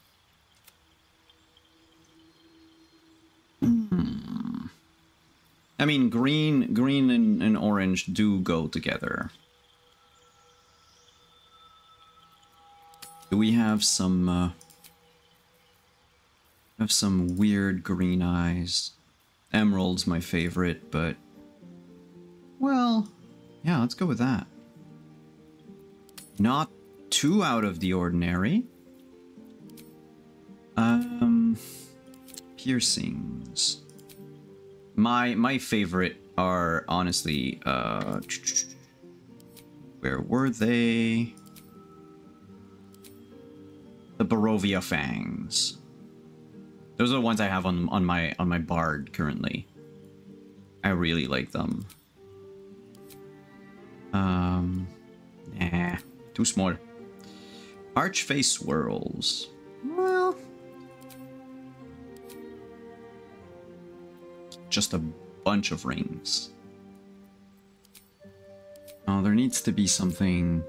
I mean, green and orange do go together. Do we have some weird green eyes? Emerald's my favorite, but... Well, yeah, let's go with that. Not too out of the ordinary. Piercings. My favorite are honestly, where were they? The Barovia fangs. Those are the ones I have on my bard currently. I really like them. Nah, too small. Archfey swirls. Well, just a bunch of rings. Oh, there needs to be something.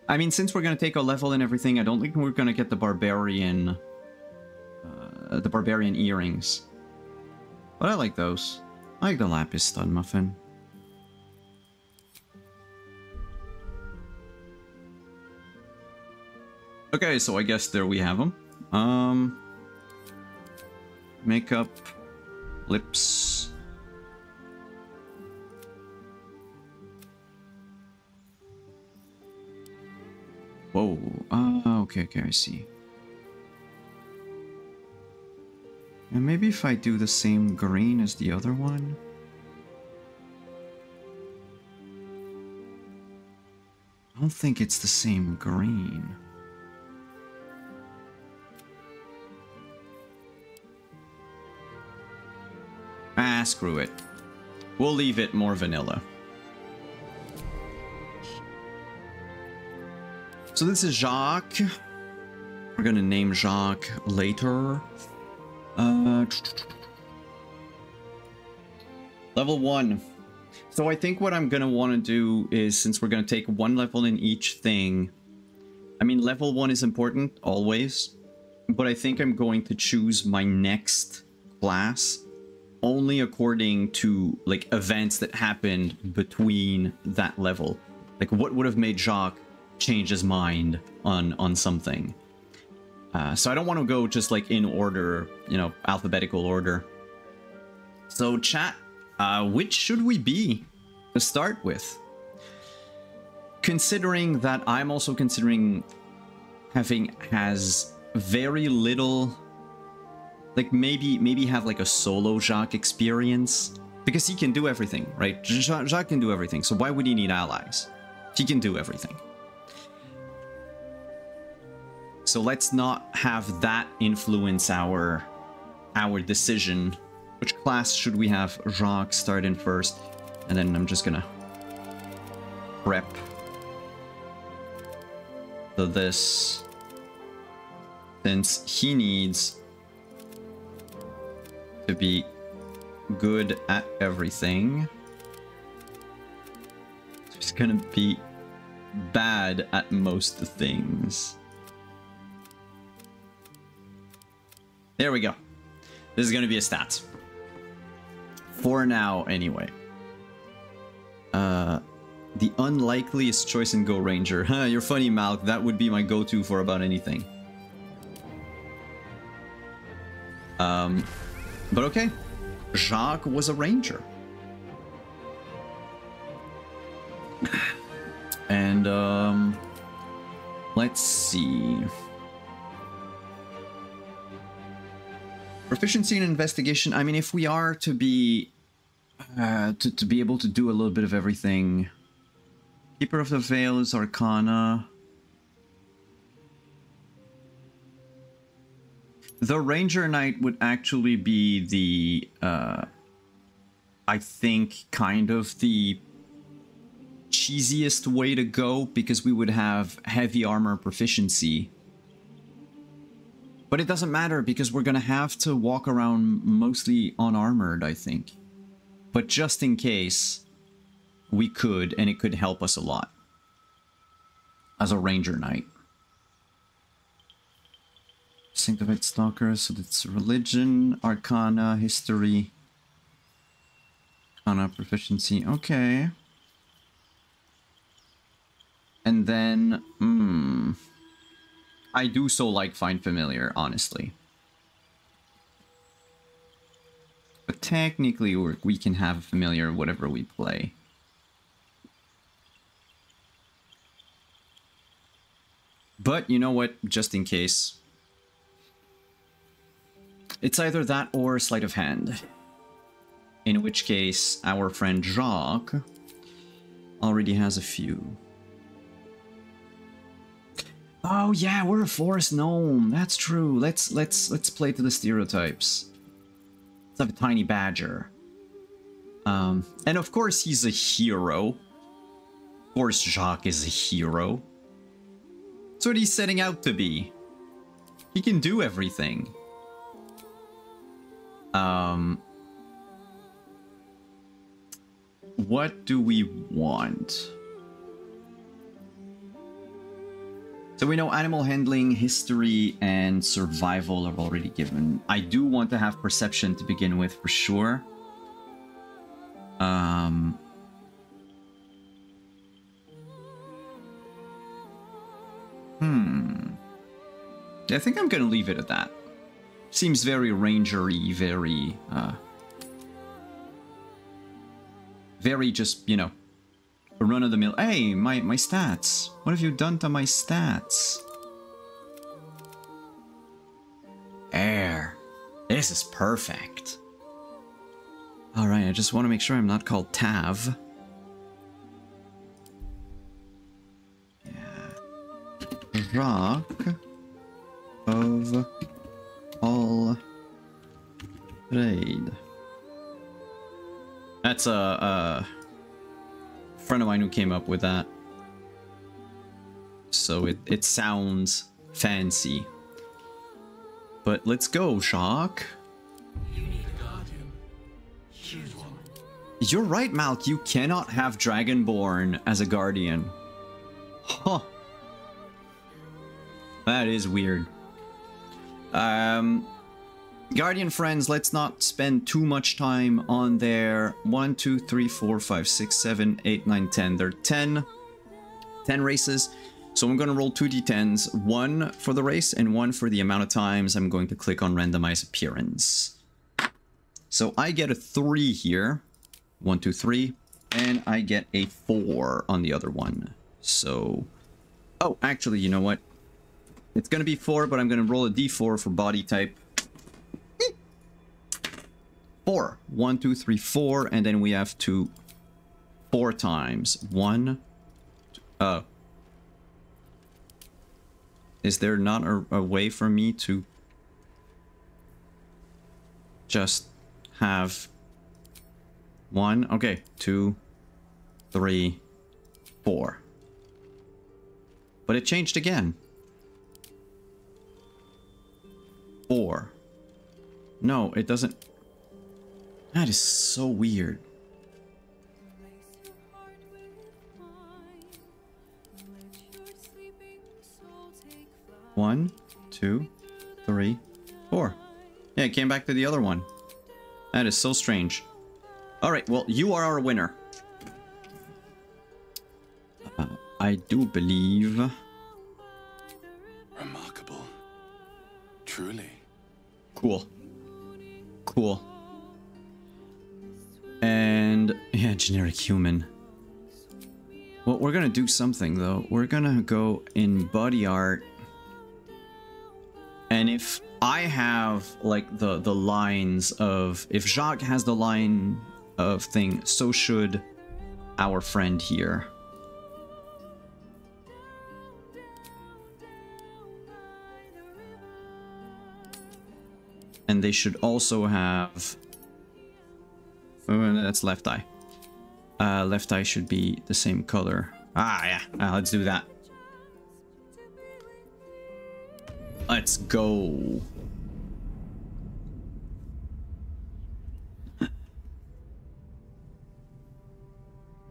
I mean, since we're gonna take a level and everything, I don't think we're gonna get the barbarian earrings. But I like those. I like the lapis stud muffin. Okay, so I guess there we have them. Makeup, lips. Whoa. Okay, I see. And maybe if I do the same green as the other one. I don't think it's the same green. Ah, screw it. We'll leave it more vanilla. So this is Jacques. We're gonna name Jacques later. Level 1. So I think what I'm gonna want to do is, since we're gonna take one level in each thing, I mean, level 1 is important, always, but I think I'm going to choose my next class only according to, like, events that happened between that level. Like, what would have made Jacques change his mind on something. So I don't want to go just, like, in order, you know, alphabetical order. So, chat, which should we be to start with? Considering that I'm also considering has very little, like, maybe have like a solo Jacques experience, because he can do everything, right? Jacques can do everything, so why would he need allies? He can do everything. So let's not have that influence our decision. Which class should we have Jacques start in first? And then I'm just gonna prep this, since he needs to be good at everything. So he's gonna be bad at most things. There we go. This is gonna be a stat. For now, anyway. The unlikeliest choice in Go Ranger. Huh, you're funny, Malk. That would be my go-to for about anything. But okay. Jacques was a ranger. And, let's see. Proficiency in investigation. I mean, if we are to be to be able to do a little bit of everything. Keeper of the Veil is Arcana. The Ranger Knight would actually be the I think kind of the cheesiest way to go, because we would have heavy armor proficiency. But it doesn't matter, because we're gonna have to walk around mostly unarmored, I think. But just in case, we could, and it could help us a lot. As a Ranger Knight. Sanctified Stalker, so that's religion, Arcana, history. Arcana, proficiency, okay. And then, I do so like Find Familiar, honestly. But technically, we can have a familiar whatever we play. But you know what? Just in case. It's either that or Sleight of Hand. In which case, our friend Jacques already has a few. Oh yeah, we're a forest gnome. That's true. Let's play to the stereotypes. Let's have a tiny badger. And of course he's a hero. Of course Jacques is a hero. That's what he's setting out to be. He can do everything. What do we want? So we know animal handling, history, and survival are already given. I do want to have perception to begin with for sure. I think I'm gonna leave it at that. Seems very rangery, very just, you know, run of the mill. Hey, my stats. What have you done to my stats? Air. This is perfect. Alright, I just want to make sure I'm not called Tav. Yeah. Rock of all trade. That's a friend of mine who came up with that. So it sounds fancy. But let's go, Jacques. You need a guardian. Choose one. You're right, Malk. You cannot have Dragonborn as a guardian. Huh. That is weird. Guardian friends, let's not spend too much time on their 1, 2, 3, 4, 5, 6, 7, 8, 9, 10. There are 10 races. So I'm going to roll 2d10s, 1 for the race and 1 for the amount of times I'm going to click on randomize appearance. So I get a 3 here. 1, 2, 3. And I get a 4 on the other one. So... oh, actually, you know what? It's going to be 4, but I'm going to roll a d4 for body type. 4. 1, 2, 3, 4. And then we have to 4 times. 1. Is there not a way for me to just have 1? Okay. 2, 3, 4. But it changed again. 4. No, it doesn't. That is so weird. 1, 2, 3, 4. Yeah, it came back to the other one. That is so strange. Alright, well, you are our winner. I do believe... Remarkable. Truly. Cool. Cool. And... yeah, generic human. Well, we're gonna do something, though. We're gonna go in body art. And if I have, like, the lines of... if Jacques has the line of thing, so should our friend here. And they should also have... oh, that's left eye. Left eye should be the same color. Ah, yeah. Let's do that. Let's go.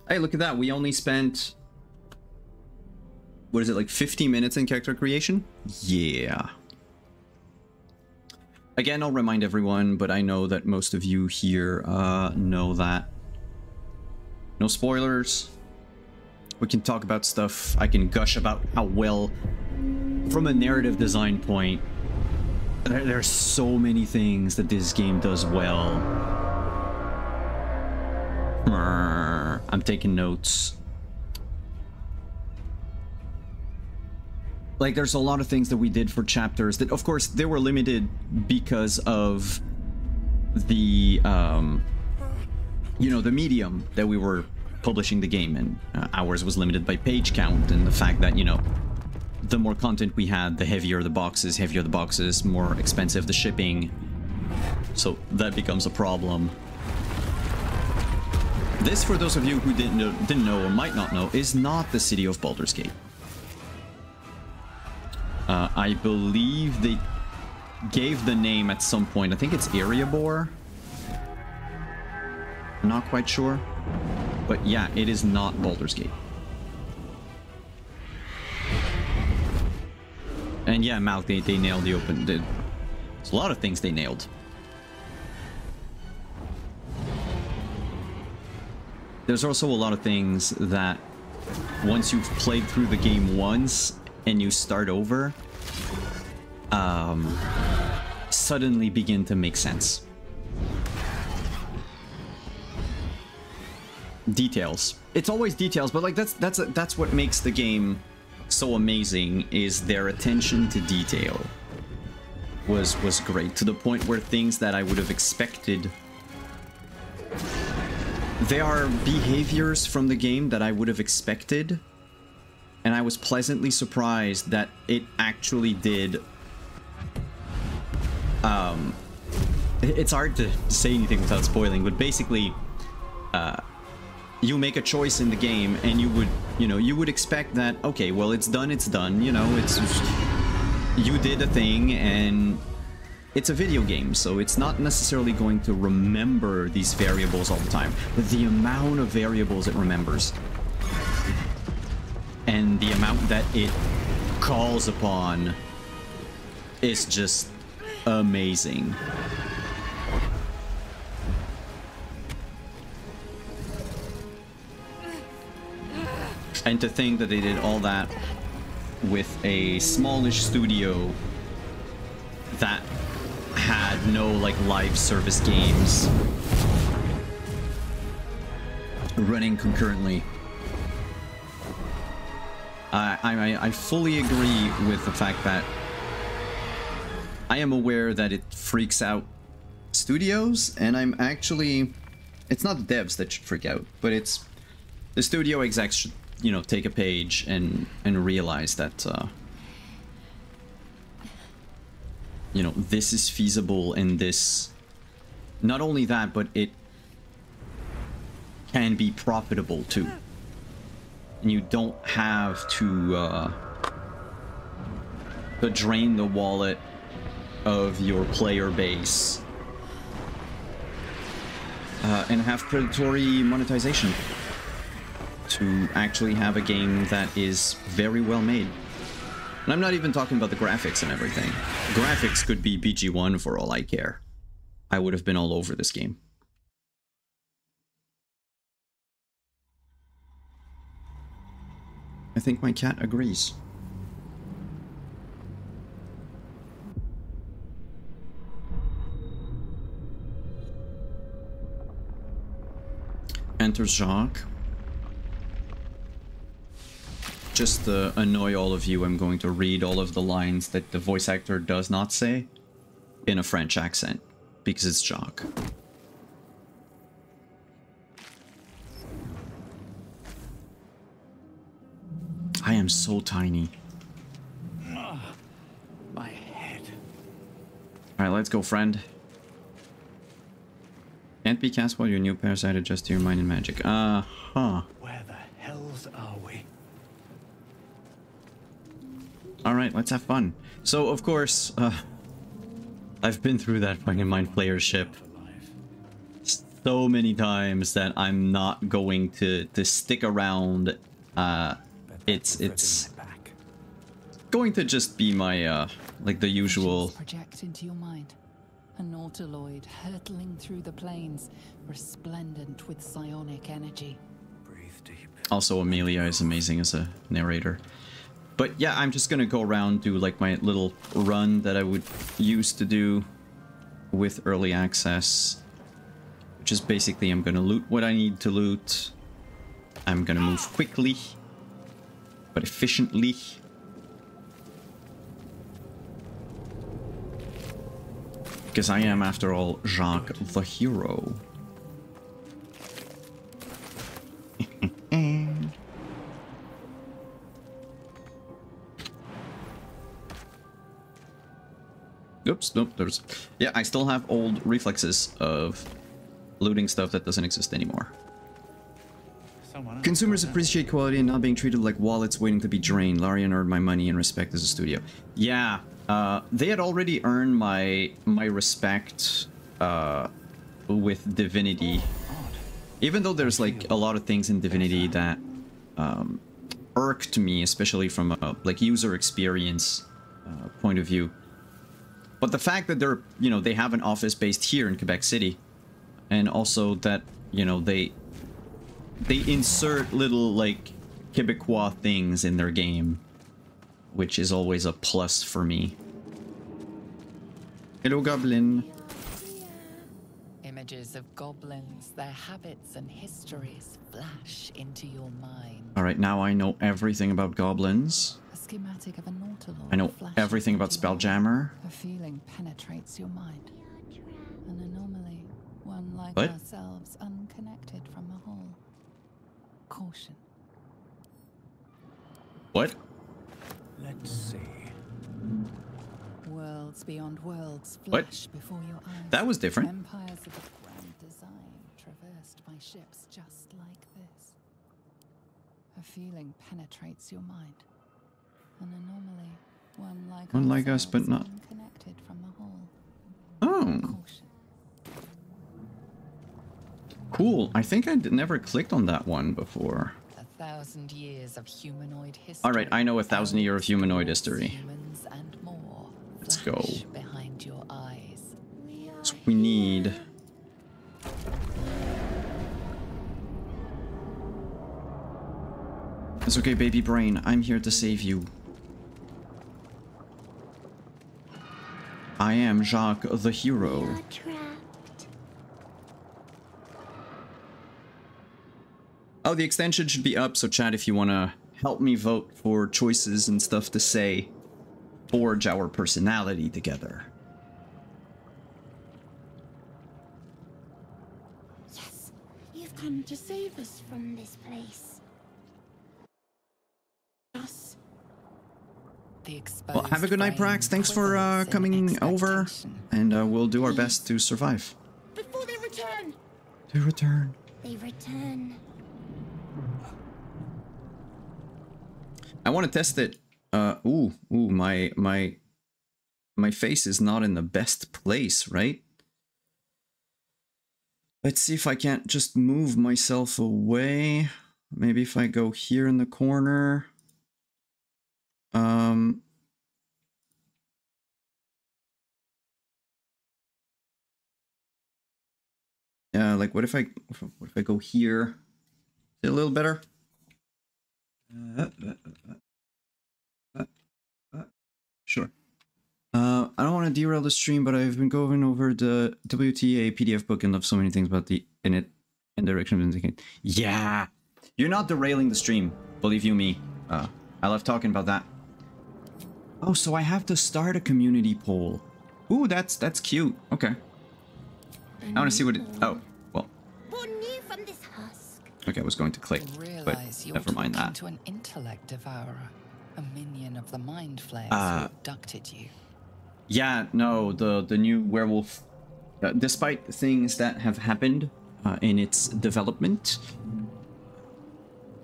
Hey, look at that. We only spent... what is it, like 50 minutes in character creation? Yeah. Again, I'll remind everyone, but I know that most of you here know that. No spoilers. We can talk about stuff. I can gush about how well, from a narrative design point, there's so many things that this game does well. I'm taking notes. Like, there's a lot of things that we did for chapters that, of course, they were limited because of the, you know, the medium that we were publishing the game in. Ours was limited by page count and the fact that, you know, the more content we had, the heavier the boxes, more expensive the shipping. So that becomes a problem. This, for those of you who didn't know or might not know, is not the city of Baldur's Gate. I believe they gave the name at some point. I think it's Erebor. I'm not quite sure. But yeah, it is not Baldur's Gate. And yeah, Malk, they nailed the open. There's a lot of things they nailed. There's also a lot of things that once you've played through the game once and you start over, suddenly begin to make sense. Details. It's always details, but like that's what makes the game so amazing, is their attention to detail was great, to the point where things that I would have expected, there are behaviors from the game that I would have expected, and I was pleasantly surprised that it actually did. It's hard to say anything without spoiling, but basically you make a choice in the game and you would expect that, okay, well, it's done, you know, it's you did a thing, and it's a video game, so it's not necessarily going to remember these variables all the time. But the amount of variables it remembers and the amount that it calls upon is just amazing. And to think that they did all that with a smallish studio that had no like live service games running concurrently. I fully agree with the fact that I am aware that it freaks out studios, and I'm actually, it's not the devs that should freak out, but it's the studio execs should, you know, take a page and realize that you know, this is feasible, and this, not only that, but it can be profitable too. And you don't have to drain the wallet of your player base and have predatory monetization to actually have a game that is very well made. And I'm not even talking about the graphics and everything. Graphics could be BG1 for all I care. I would have been all over this game. I think my cat agrees. Enters Jacques. Just to annoy all of you, I'm going to read all of the lines that the voice actor does not say in a French accent, because it's Jacques. I am so tiny. My head. Alright, let's go, friend. Can't be cast while your new parasite adjusts to your mind and magic. Uh-huh. Where the hells are we? Alright, let's have fun. So, of course, I've been through that fucking Mind Flayer ship so many times that I'm not going to stick around. It's going to just be my, like the usual... Project into your mind. A nautiloid hurtling through the plains, resplendent with psionic energy. Breathe deep. Also, Amelia is amazing as a narrator. But yeah, I'm just gonna go around, do like my little run that I would used to do with early access. Which is basically, I'm gonna loot what I need to loot. I'm gonna move quickly, but efficiently. Because I am, after all, Jacques the hero. Oops, nope, there's... Yeah, I still have old reflexes of looting stuff that doesn't exist anymore. So Consumers appreciate quality and not being treated like wallets waiting to be drained. Larian earned my money and respect as a studio. Yeah, they had already earned my respect with Divinity. Even though there's like a lot of things in Divinity that irked me, especially from a like user experience point of view. But the fact that they're, you know, they have an office based here in Quebec City, and also that, you know, they insert little like Quebecois things in their game, which is always a plus for me. Hello, Goblin. Images of goblins, their habits and histories flash into your mind. Alright, now I know everything about goblins. A schematic of a Nautiloid. I know flashes everything about into your Spelljammer. A feeling penetrates your mind. An anomaly, one like What? ourselves, unconnected from the whole. Caution. What? Let's see. Worlds beyond worlds What? flash before your eyes. That was different. Empires of a grand design, traversed by ships just like this. A feeling penetrates your mind. An anomaly, one like us, but not. unconnected from the whole. Oh, Caution. cool. I think I never clicked on that one before. 1,000 years of humanoid history. Alright, I know 1,000 years of humanoid history. Humans and more. Let's go. Flash behind your eyes. So we need... It's okay, baby brain. I'm here to save you. I am Jacques the hero. Oh, the extension should be up, so chat, if you want to help me vote for choices and stuff to say, forge our personality together. Yes, you've come to save us from this place. Us. Well, have a good night, Prax. Thanks for coming over, and we'll do our best to survive. Before they return! To return. They return. I want to test it. My face is not in the best place, right? Let's see if I can't just move myself away. Maybe if I go here in the corner. Yeah, like what if I go here? Is it a little better? Sure. I don't want to derail the stream, but I've been going over the WTA PDF book and love so many things about the in direction of indicate. Yeah, you're not derailing the stream, believe you me. I love talking about that. Oh, so I have to start a community poll. Ooh, that's cute. Okay. I want to see what it. Oh, well. Born new from this husk. Okay, I was going to click, but never mind that. To an intellect devourer, a minion of the mind flayers who abducted you. Yeah, no, the new werewolf, despite things that have happened in its development,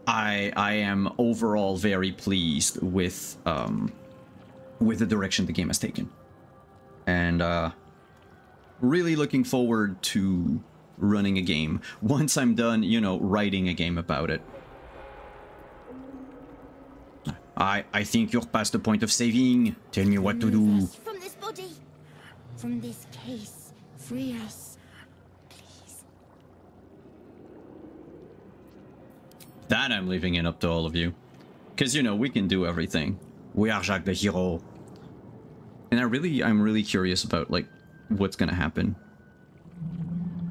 I am overall very pleased with the direction the game has taken, and really looking forward to running a game once I'm done, you know, writing a game about it. I think you're past the point of saving. Tell me what to Remove do. us from this body. From this case. Free us. Please. That I'm leaving it up to all of you. Because, you know, we can do everything. We are Jacques the hero. And I'm really curious about, like, what's gonna happen.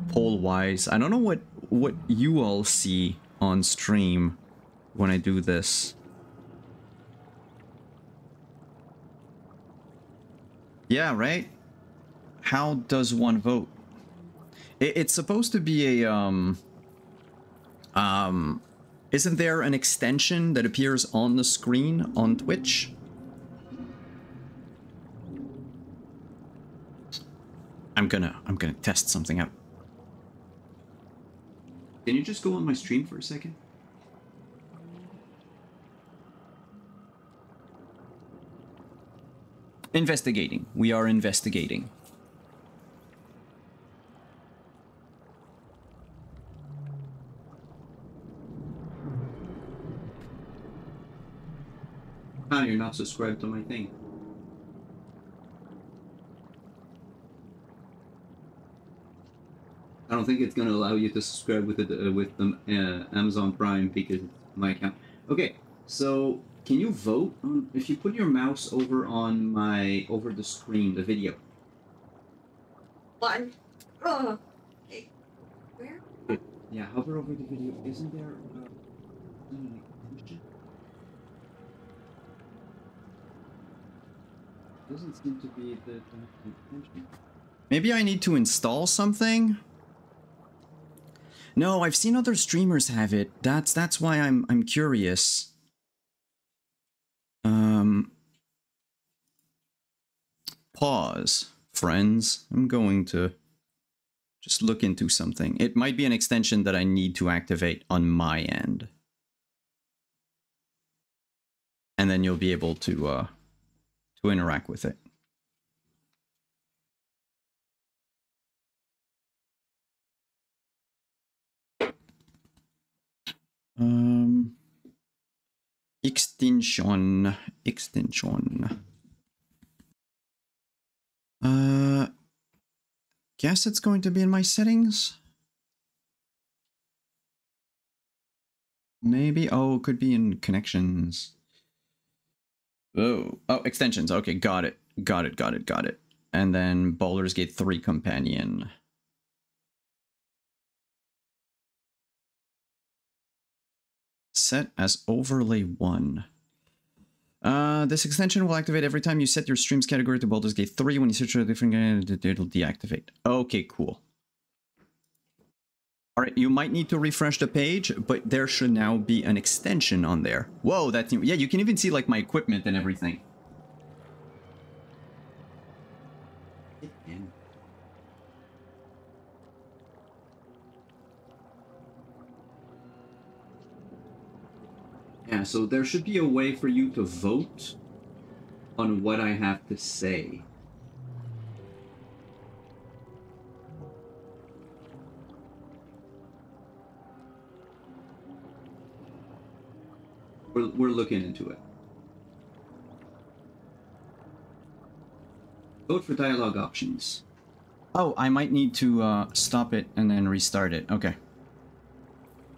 Poll-wise. I don't know what you all see on stream when I do this. Yeah, right? How does one vote? It's supposed to be a, isn't there an extension that appears on the screen on Twitch? I'm gonna test something out. Can you just go on my stream for a second? Investigating. We are investigating. Ah, you're not subscribed to my thing. I don't think it's gonna allow you to subscribe with the Amazon Prime because it's my account. Okay, so can you vote on if you put your mouse over the screen, the video? One. Oh. Hey. Where? Yeah, hover over the video. Isn't there an extension? Doesn't seem to be the extension. Maybe I need to install something. No, I've seen other streamers have it. That's why I'm curious. Pause, friends. I'm going to just look into something. It might be an extension that I need to activate on my end. And then you'll be able to interact with it. Extension. Guess it's going to be in my settings. Maybe. Oh, it could be in connections. Oh, extensions. Okay, got it. And then Baldur's Gate 3 companion. Set as overlay 1. This extension will activate every time you set your streams category to Baldur's Gate 3. When you search for a different game, it'll deactivate. Okay, cool. Alright, you might need to refresh the page, but there should now be an extension on there. Whoa, that's new. Yeah, you can even see like my equipment and everything. Yeah, so there should be a way for you to vote on what I have to say. We're looking into it. Vote for dialogue options. Oh, I might need to stop it and then restart it. Okay.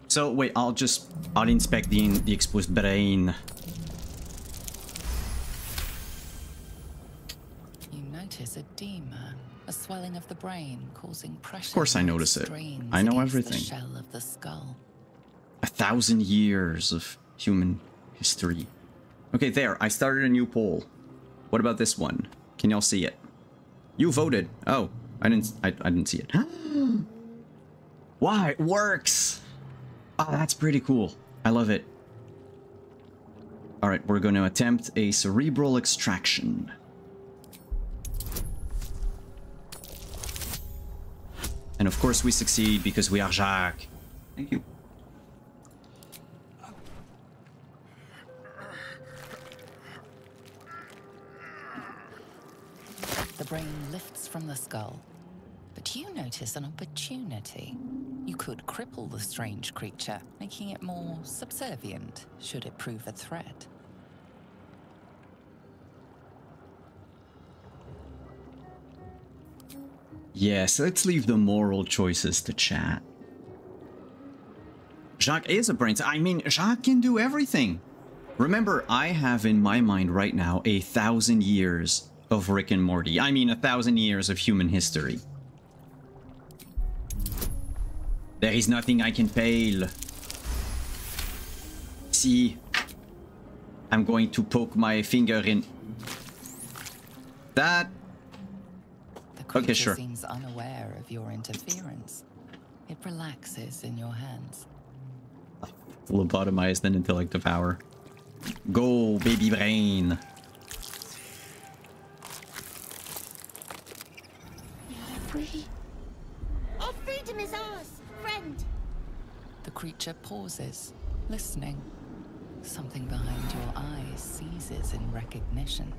So wait, I'll inspect the exposed brain. You notice edema, a swelling of the brain causing pressure. Of course I notice it. I know everything. The shell of the skull. 1,000 years of human history. Okay, there. I started a new poll. What about this one? Can y'all see it? You voted. Oh, I didn't see it. Why? It works. Oh, that's pretty cool. I love it. All right, we're going to attempt a cerebral extraction. And of course we succeed because we are Jacques. Thank you. The brain lifts from the skull. But you notice an opportunity. You could cripple the strange creature, making it more subservient, should it prove a threat. Yes, let's leave the moral choices to chat. Jacques is a brain. I mean, Jacques can do everything. Remember, I have in my mind right now 1,000 years of Rick and Morty. I mean, 1,000 years of human history. There is nothing I can fail. See, I'm going to poke my finger in that. The creature Okay, sure. seems unaware of your interference. It relaxes in your hands. Lobotomized and intellect devour. Go, baby brain. You're free. Our freedom is ours, friend. The creature pauses, listening. Something behind your eyes seizes in recognition.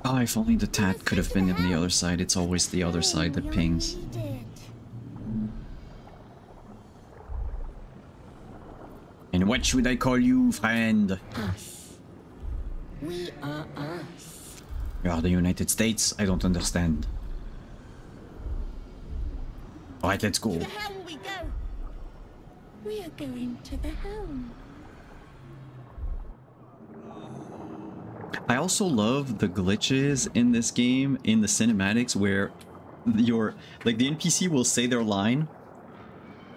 Oh, if only the tat could have been on the other side. It's always the other side that pings. And what should I call you, friend? Us. We are us. You are the United States? I don't understand. Alright, let's go. To the helm we go. We are going to the helm. I also love the glitches in this game, in the cinematics, where your the NPC will say their line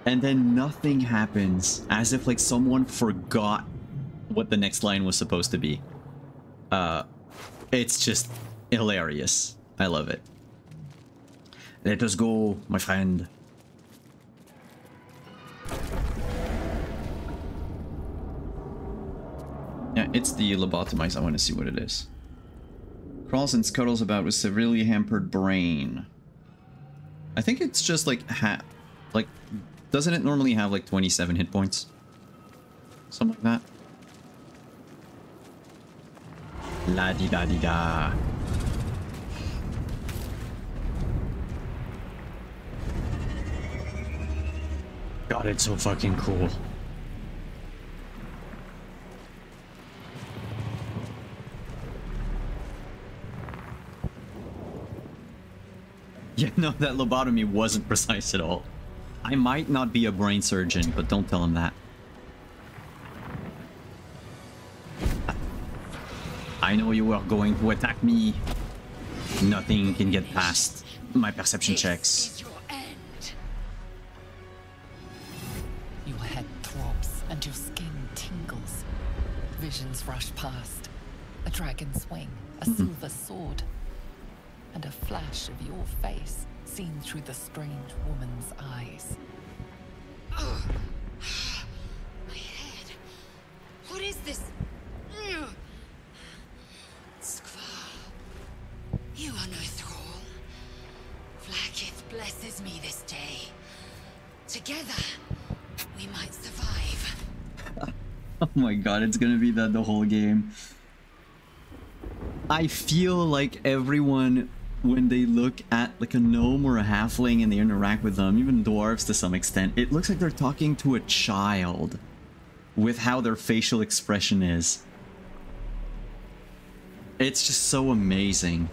and then nothing happens, as if like someone forgot what the next line was supposed to be. It's just hilarious. I love it. Let us go, my friend. Yeah, it's the lobotomized. I want to see what it is. Crawls and scuttles about with severely hampered brain. I think it's just like doesn't it normally have like 27 hit points? Something like that. La di da di da. God, it's so fucking cool. Yeah, no, that lobotomy wasn't precise at all. I might not be a brain surgeon, but don't tell him that. I know you are going to attack me. Nothing can get past my perception checks. This is your end. Your head throbs and your skin tingles. Visions rush past. A dragon's wing, a silver sword, and a flash of your face seen through the strange woman's eyes. Oh. My head. What is this? Skvar. You are no thrall. Vlaakith blesses me this day. Together, we might survive. Oh my god, it's gonna be that the whole game. I feel like everyone, when they look at like a gnome or a halfling and they interact with them, even dwarves to some extent, it looks like they're talking to a child with how their facial expression is. It's just so amazing.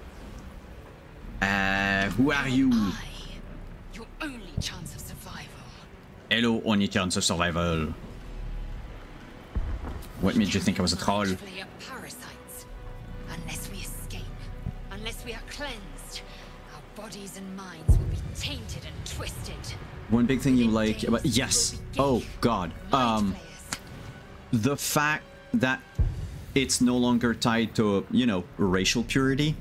Who are you? Your only chance of survival. Hello, only chance of survival. What made you think I was a troll? We are parasites. Unless we escape, unless we are cleansed, our bodies and minds will be tainted and twisted. One big thing you like about... Yes. Oh, God. The fact that it's no longer tied to, you know, racial purity.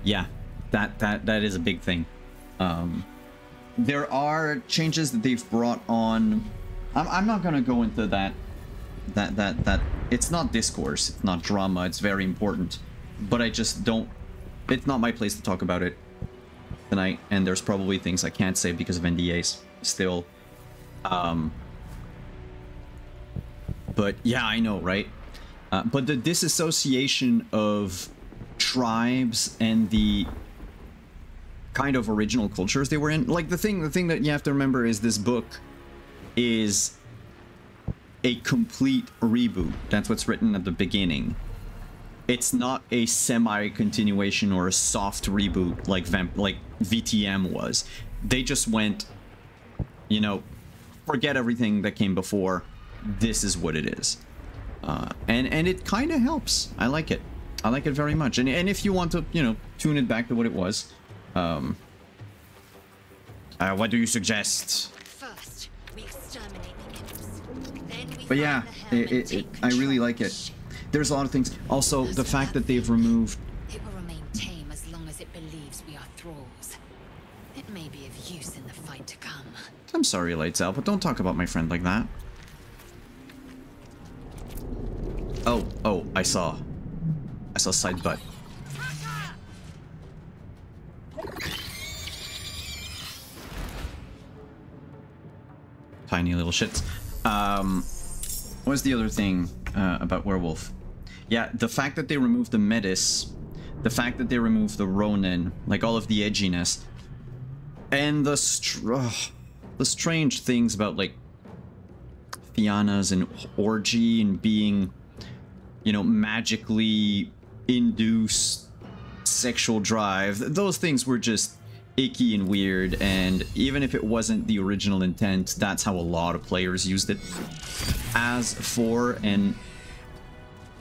Yeah, that is a big thing. There are changes that they've brought on. I'm not gonna go into that it's not discourse, it's not drama, it's very important, but I just don't, it's not my place to talk about it tonight, and there's probably things I can't say because of NDAs still. But yeah, I know, right? But the disassociation of tribes and the kind of original cultures they were in, like the thing that you have to remember is this book is a complete reboot. That's what's written at the beginning. It's not a semi-continuation or a soft reboot like VTM was. They just went, you know, forget everything that came before. This is what it is. And it kind of helps. I like it. I like it very much. And if you want to, you know, tune it back to what it was, what do you suggest? First, we exterminate the imps. Then we But yeah, find the helm and take I really control. like it. There's a lot of things. Also, the fact that they've removed... It will remain tame as long as it believes we are thralls. It may be of use in the fight to come. I'm sorry, Lights Out, but don't talk about my friend like that. Oh, I saw side butt. Tiny little shits. What's the other thing about Werewolf? Yeah, the fact that they removed the Metis The fact that they removed the Ronin, like all of the edginess, and the strange things about like Fianna's and Orgy and being, you know, magically induced sexual drive. Those things were just icky and weird, and even if it wasn't the original intent, that's how a lot of players used it as for, and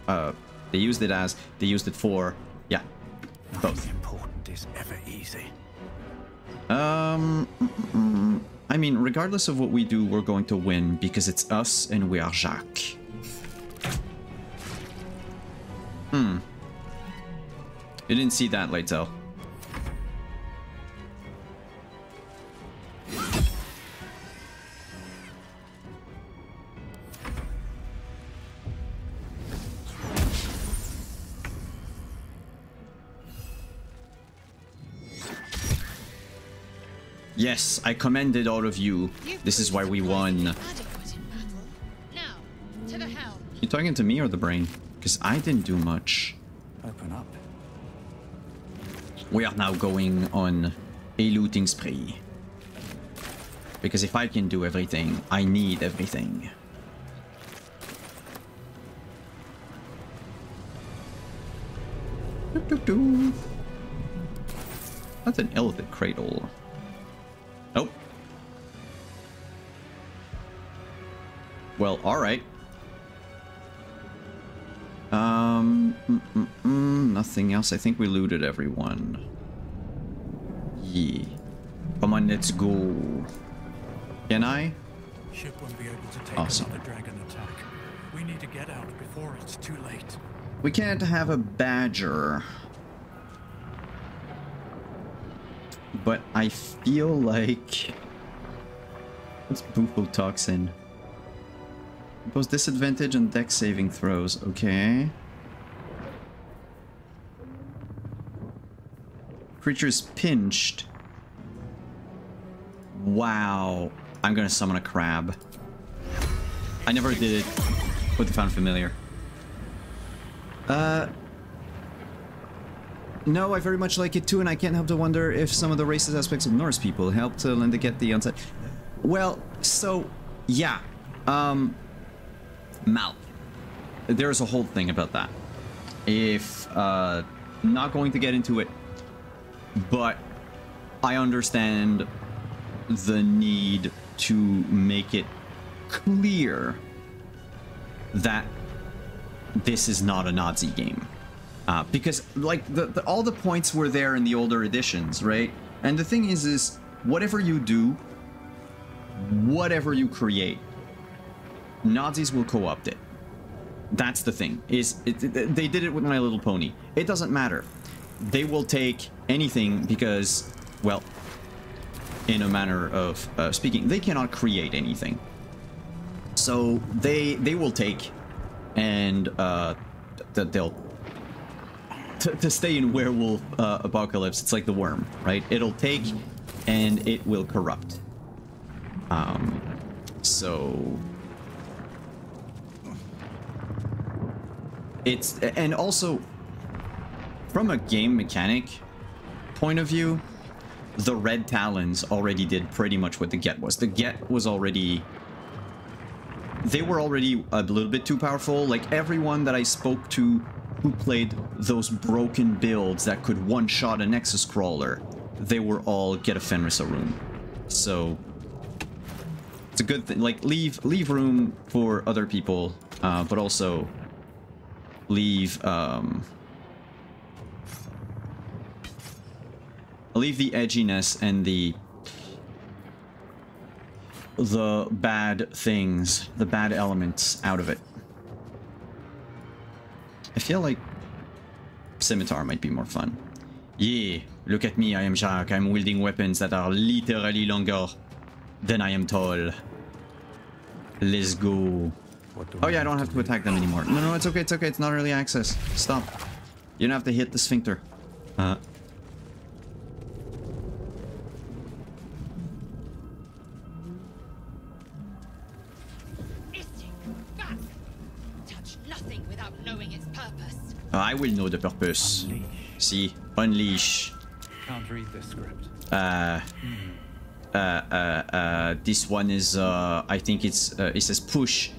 they used it for, yeah, both. Important is ever easy. I mean, regardless of what we do, we're going to win because it's us and we are Jacques. You didn't see that, Leitel. Yes, I commended all of you. This is why we won. Now, to the helm. You talking to me or the brain? Because I didn't do much. Open up. We are now going on a looting spree. Because if I can do everything, I need everything. That's an elephant cradle. Oh. Well, alright. Nothing else. I think we looted everyone. Yeah. Come on, let's go. Can I? Ship won't be able to take Awesome. another dragon attack. We need to get out before it's too late. We can't have a badger. But I feel like... What's Bufotoxin? Impose disadvantage on dex saving throws. Okay. Creature is pinched. Wow. I'm gonna summon a crab. I never did it with the Found Familiar. No, I very much like it too, and I can't help to wonder if some of the racist aspects of Norse people helped to lend to get the onset. Well, so, yeah. Mal. There's a whole thing about that. If, not going to get into it, but I understand the need to make it clear that this is not a Nazi game. Because, like, all the points were there in the older editions, right? And the thing is whatever you do, whatever you create, Nazis will co-opt it. That's the thing. They did it with My Little Pony. It doesn't matter. They will take anything because, well, in a manner of speaking, they cannot create anything. So they will take and they'll... To stay in werewolf apocalypse, it's like the worm, right? It'll take and it will corrupt. So it's, and also from a game mechanic point of view, the Red Talons already did pretty much what the Get was. The Get was already, they were already a little bit too powerful. Like everyone that I spoke to who played those broken builds that could one-shot a Nexus Crawler, they were all get a Fenris rune. So it's a good thing. Like leave room for other people, but also leave the edginess and the bad things, the bad elements out of it. I feel like Scimitar might be more fun. Yeah, look at me, I am Jacques. I'm wielding weapons that are literally longer than I am tall. Let's go. Oh yeah, I don't have to attack them anymore. No, it's okay, it's okay. It's not early access. Stop. You don't have to hit the sphincter. I will know the purpose. See, unleash. Can't read this script. This one is I think it's it says push,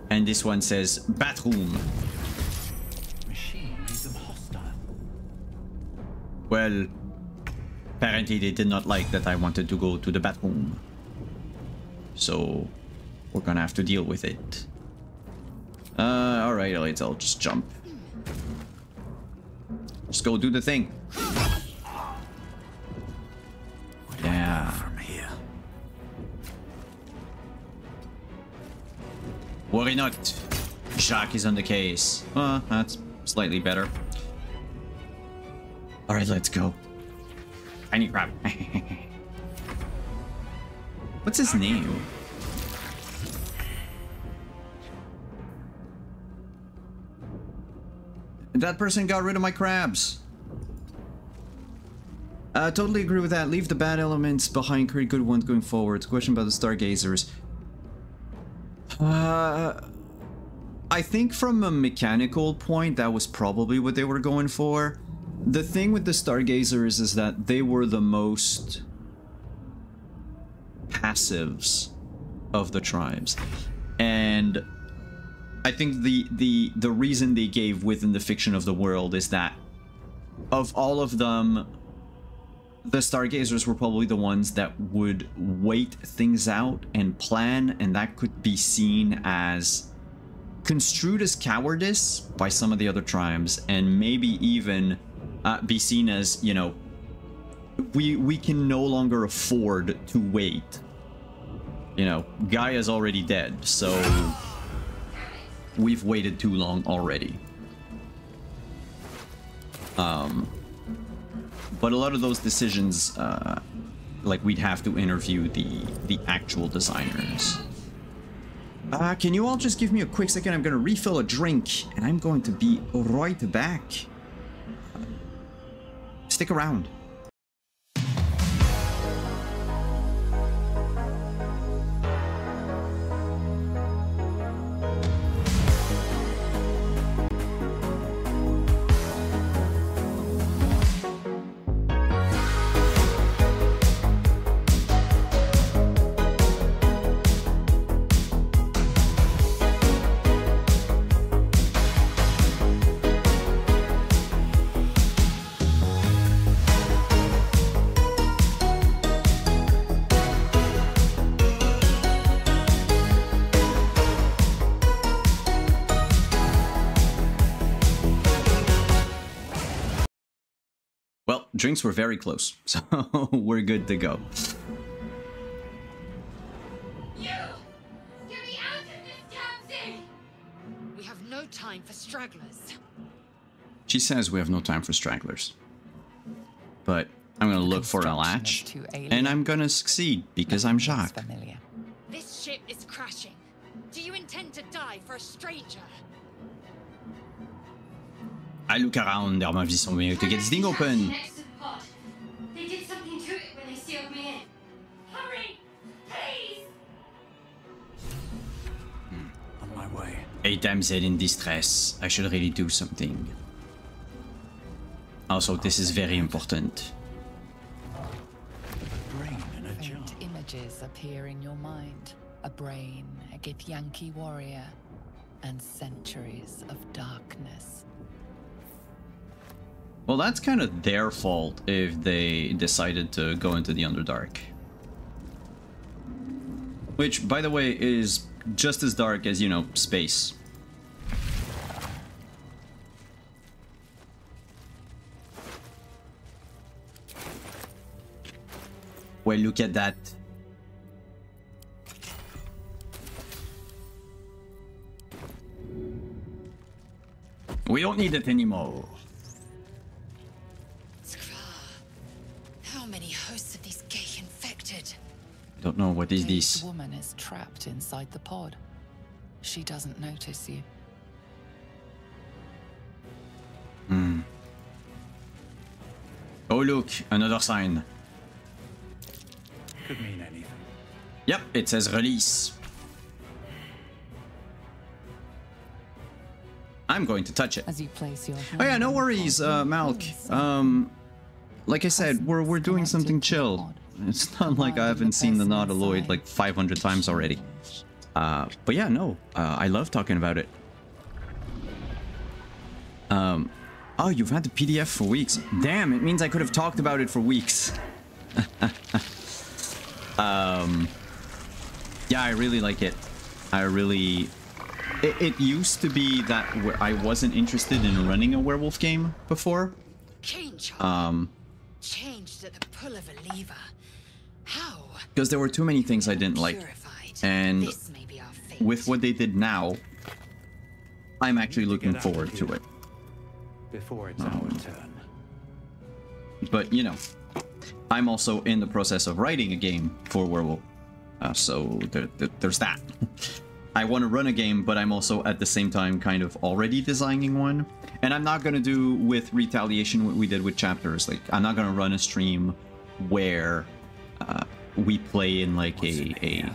and this one says bathroom. Machine made them hostile. Well, apparently they did not like that I wanted to go to the bathroom, so we're gonna have to deal with it. All right, I'll just jump. Just go do the thing. Yeah. From here. Worry not. Jacques is on the case. That's slightly better. All right, let's go. Tiny crab. What's his name? That person got rid of my crabs. Totally agree with that. Leave the bad elements behind, create good ones going forward. Question about the Stargazers. I think from a mechanical point, that was probably what they were going for. The thing with the Stargazers is that they were the most passives of the tribes. And I think the reason they gave within the fiction of the world is that of all of them, the Stargazers were probably the ones that would wait things out and plan, and that could be seen as construed as cowardice by some of the other tribes, and maybe even be seen as, you know, we can no longer afford to wait. You know, Gaia's already dead, so we've waited too long already. But a lot of those decisions, like, we'd have to interview the actual designers. Can you all just give me a quick second? I'm gonna refill a drink, and I'm going to be right back. Stick around. Drinks were very close, so we're good to go. You! Get me out of this damn thing! We have no time for stragglers. She says we have no time for stragglers. But I'm gonna look for a latch, and I'm gonna succeed because I'm Jacques. This ship is crashing. Do you intend to die for a stranger? I look around, there might be something to get this thing open. Next to the pod. They did something to it when they sealed me in. Hurry! Please! On my way. A damsel in distress. I should really do something. Also, this is very important. Brain in a jar. Faint images appear in your mind. A brain, a Githyanki warrior, and centuries of darkness. Well, that's kind of their fault if they decided to go into the Underdark. Which, by the way, is just as dark as, you know, space. Well, look at that. We don't need it anymore. How many hosts of these gay infected? I don't know, what is this? This woman is trapped inside the pod. She doesn't notice you. Oh look, another sign. Could mean anything. Yep, it says release. I'm going to touch it. As you place your Oh yeah, hand no on worries, the Malk. pod, Like I said, we're doing something chill. It's not like I haven't seen the Nautiloid like 500 times already. But yeah, no, I love talking about it. Oh, you've had the PDF for weeks. Damn, it means I could have talked about it for weeks. Yeah, I really like it. It used to be that I wasn't interested in running a werewolf game before. Change. Changed at the pull of a lever. How? Because there were too many things I didn't like. Purified. And This may be our fate. with what they did now, I'm actually looking forward to it. Before it's our turn. But, you know, I'm also in the process of writing a game for Werewolf. So there's that. I want to run a game, but I'm also at the same time kind of already designing one. And I'm not going to do with Retaliation what we did with Chapters. Like, I'm not going to run a stream where we play in like a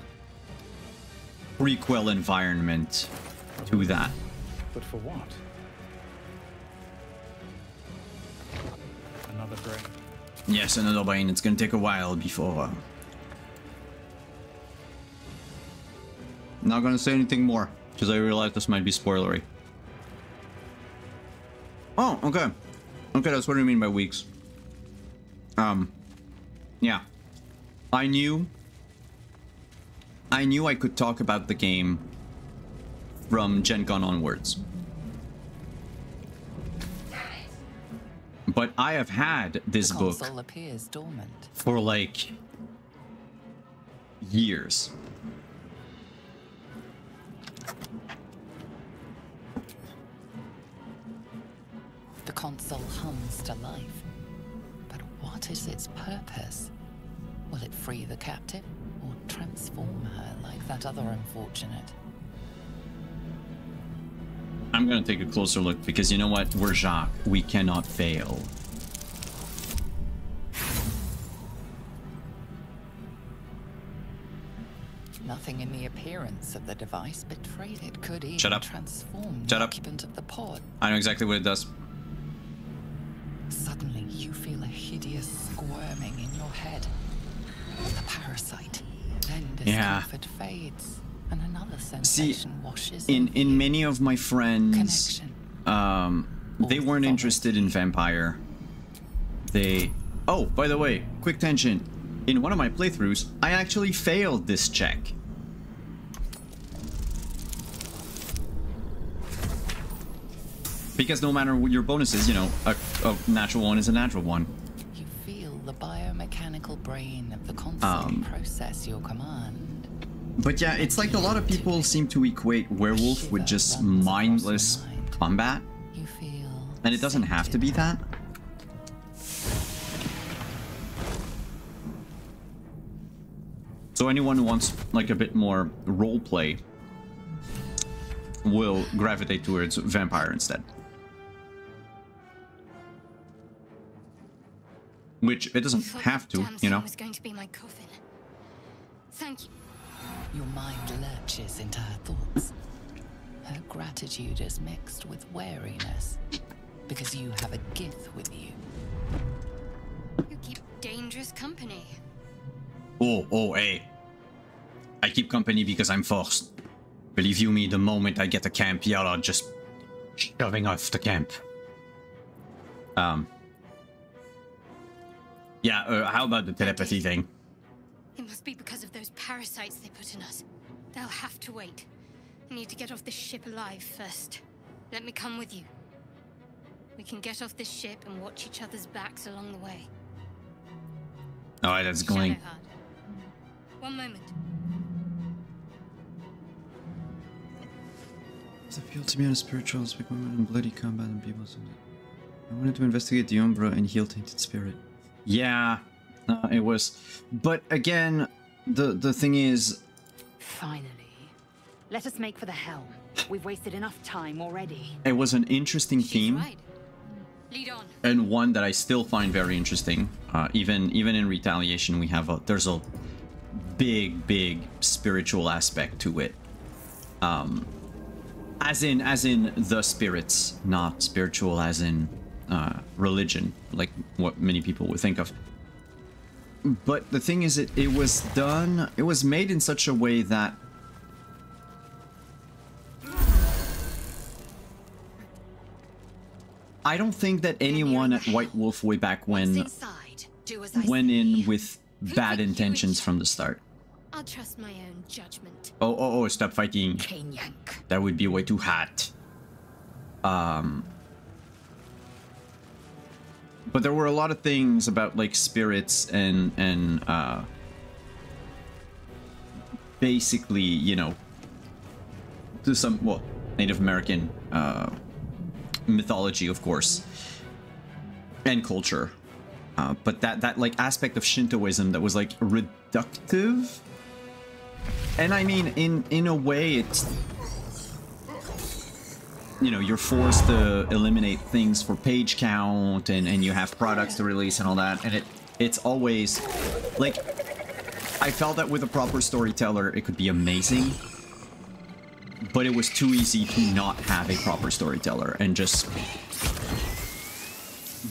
prequel environment to that. But for what? Another brain. Yes, another brain. It's going to take a while before... Not going to say anything more, because I realize this might be spoilery. Oh, okay. Okay, that's what I mean by weeks. Yeah. I knew I could talk about the game from Gen Con onwards. But I have had this the book console appears dormant. for like years. The console hums to life. But what is its purpose? Will it free the captive or transform her like that other unfortunate? I'm gonna take a closer look because you know what? We're Jacques. We cannot fail. Nothing in the appearance of the device betrayed it could even Shut up. transform Shut the up. occupant of the pod. I know exactly what it does. Suddenly, you feel a hideous squirming in your head. The parasite. Then Yeah. discomfort fades, and another See, sensation washes in many of my friends, Connection. they weren't interested in vampire. They... Oh, by the way, quick tangent. In one of my playthroughs, I actually failed this check. Because no matter what your bonus is, you know, a natural one is a natural one. You feel the biomechanical brain of the console process your command. But yeah, it's like a lot of people seem to equate werewolf with just mindless combat. You feel And it doesn't have to be that. So anyone who wants like a bit more roleplay will gravitate towards vampire instead. Which it doesn't have to, you know. Was going to be my coffin. Thank you. Your mind lurches into her thoughts. Her gratitude is mixed with wariness, because you have a gift with you. You keep dangerous company. Oh, hey. I keep company because I'm forced. Believe you me, the moment I get a camp, y'all are just shoving off the camp. Yeah, how about the telepathy thing? It must be because of those parasites they put in us. They'll have to wait. I need to get off this ship alive first. Let me come with you. We can get off this ship and watch each other's backs along the way. Alright, that's going. Shadowheart. One moment. It appealed to me on a spiritual aspect and bloody combat and people. I wanted to investigate the Umbra and heal tainted spirit. Yeah, it was. But again, the thing is... Finally. Let us make for the helm. We've wasted enough time already. It was an interesting She's theme. right. Lead on. And one that I still find very interesting. Even in Retaliation, we have there's a big spiritual aspect to it. As in the spirits, not spiritual as in religion, like what many people would think of. But the thing is, it was made in such a way that I don't think that anyone at White Wolf way back when went in with bad intentions from the start. I'll trust my own judgment. Oh, stop fighting. Cane yank. That would be way too hot. But there were a lot of things about like spirits and basically, you know, to some, well, Native American mythology, of course, and culture. But that like aspect of Shintoism that was like reductive. And I mean, in a way, it's, you know, you're forced to eliminate things for page count, and you have products to release and all that, and it's always like, I felt that with a proper storyteller it could be amazing, but it was too easy to not have a proper storyteller and just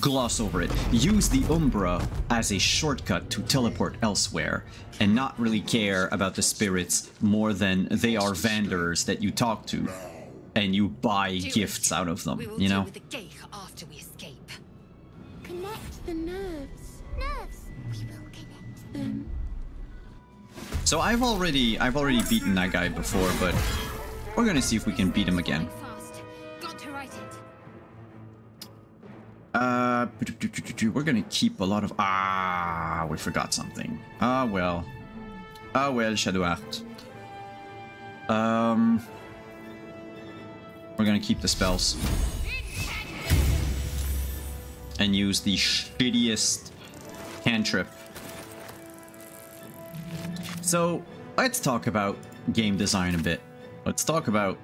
gloss over it. Use the Umbra as a shortcut to teleport elsewhere and not really care about the spirits more than they are vendors that you talk to and you buy gifts out of them, you know? With the Geich after we escape. Connect the nerves. Nerves. We will connect them. So I've already beaten that guy before, but we're gonna see if we can beat him again. Fast. Got to write it. We're gonna keep a lot of... we forgot something. Well, Shadowheart. We're gonna keep the spells. And use the shittiest cantrip. So, let's talk about game design a bit. Let's talk about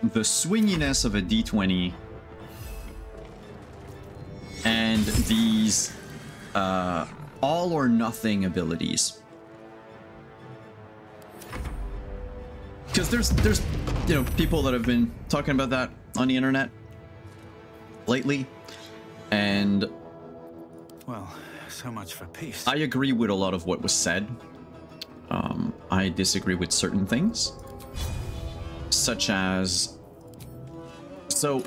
the swinginess of a D20 and these all or nothing abilities. Because there's you know, people that have been talking about that on the internet lately, and Well, so much for peace. I agree with a lot of what was said. I disagree with certain things, such as, so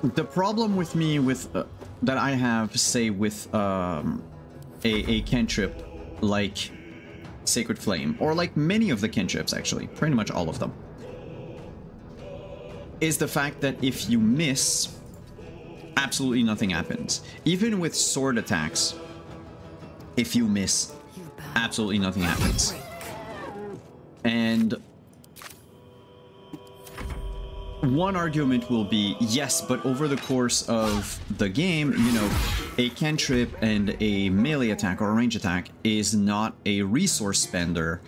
the problem with me with that I have, say, with a cantrip like Sacred Flame, or like many of the cantrips, actually, pretty much all of them, is the fact that if you miss, absolutely nothing happens. Even with sword attacks, if you miss, absolutely nothing happens. And one argument will be, yes, but over the course of the game, you know, a cantrip and a melee attack or a range attack is not a resource spender,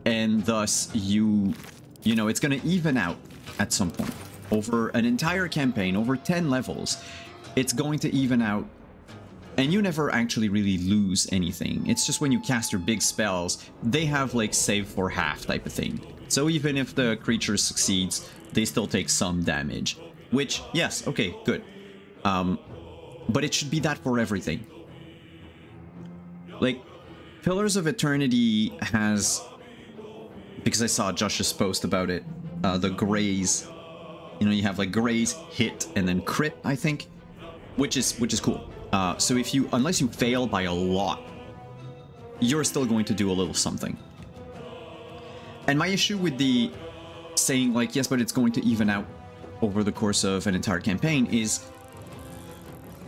and thus you know, it's going to even out at some point. Over an entire campaign, over 10 levels, it's going to even out, and you never actually really lose anything. It's just when you cast your big spells, they have like save for half type of thing. So even if the creature succeeds, they still take some damage, which, yes, okay, good. But it should be that for everything. Like, Pillars of Eternity has, because I saw Josh's post about it, the Graze, you know, you have like Graze, hit, and then crit, I think, which is cool. So if you, unless you fail by a lot, you're still going to do a little something. And my issue with the saying like, yes, but it's going to even out over the course of an entire campaign is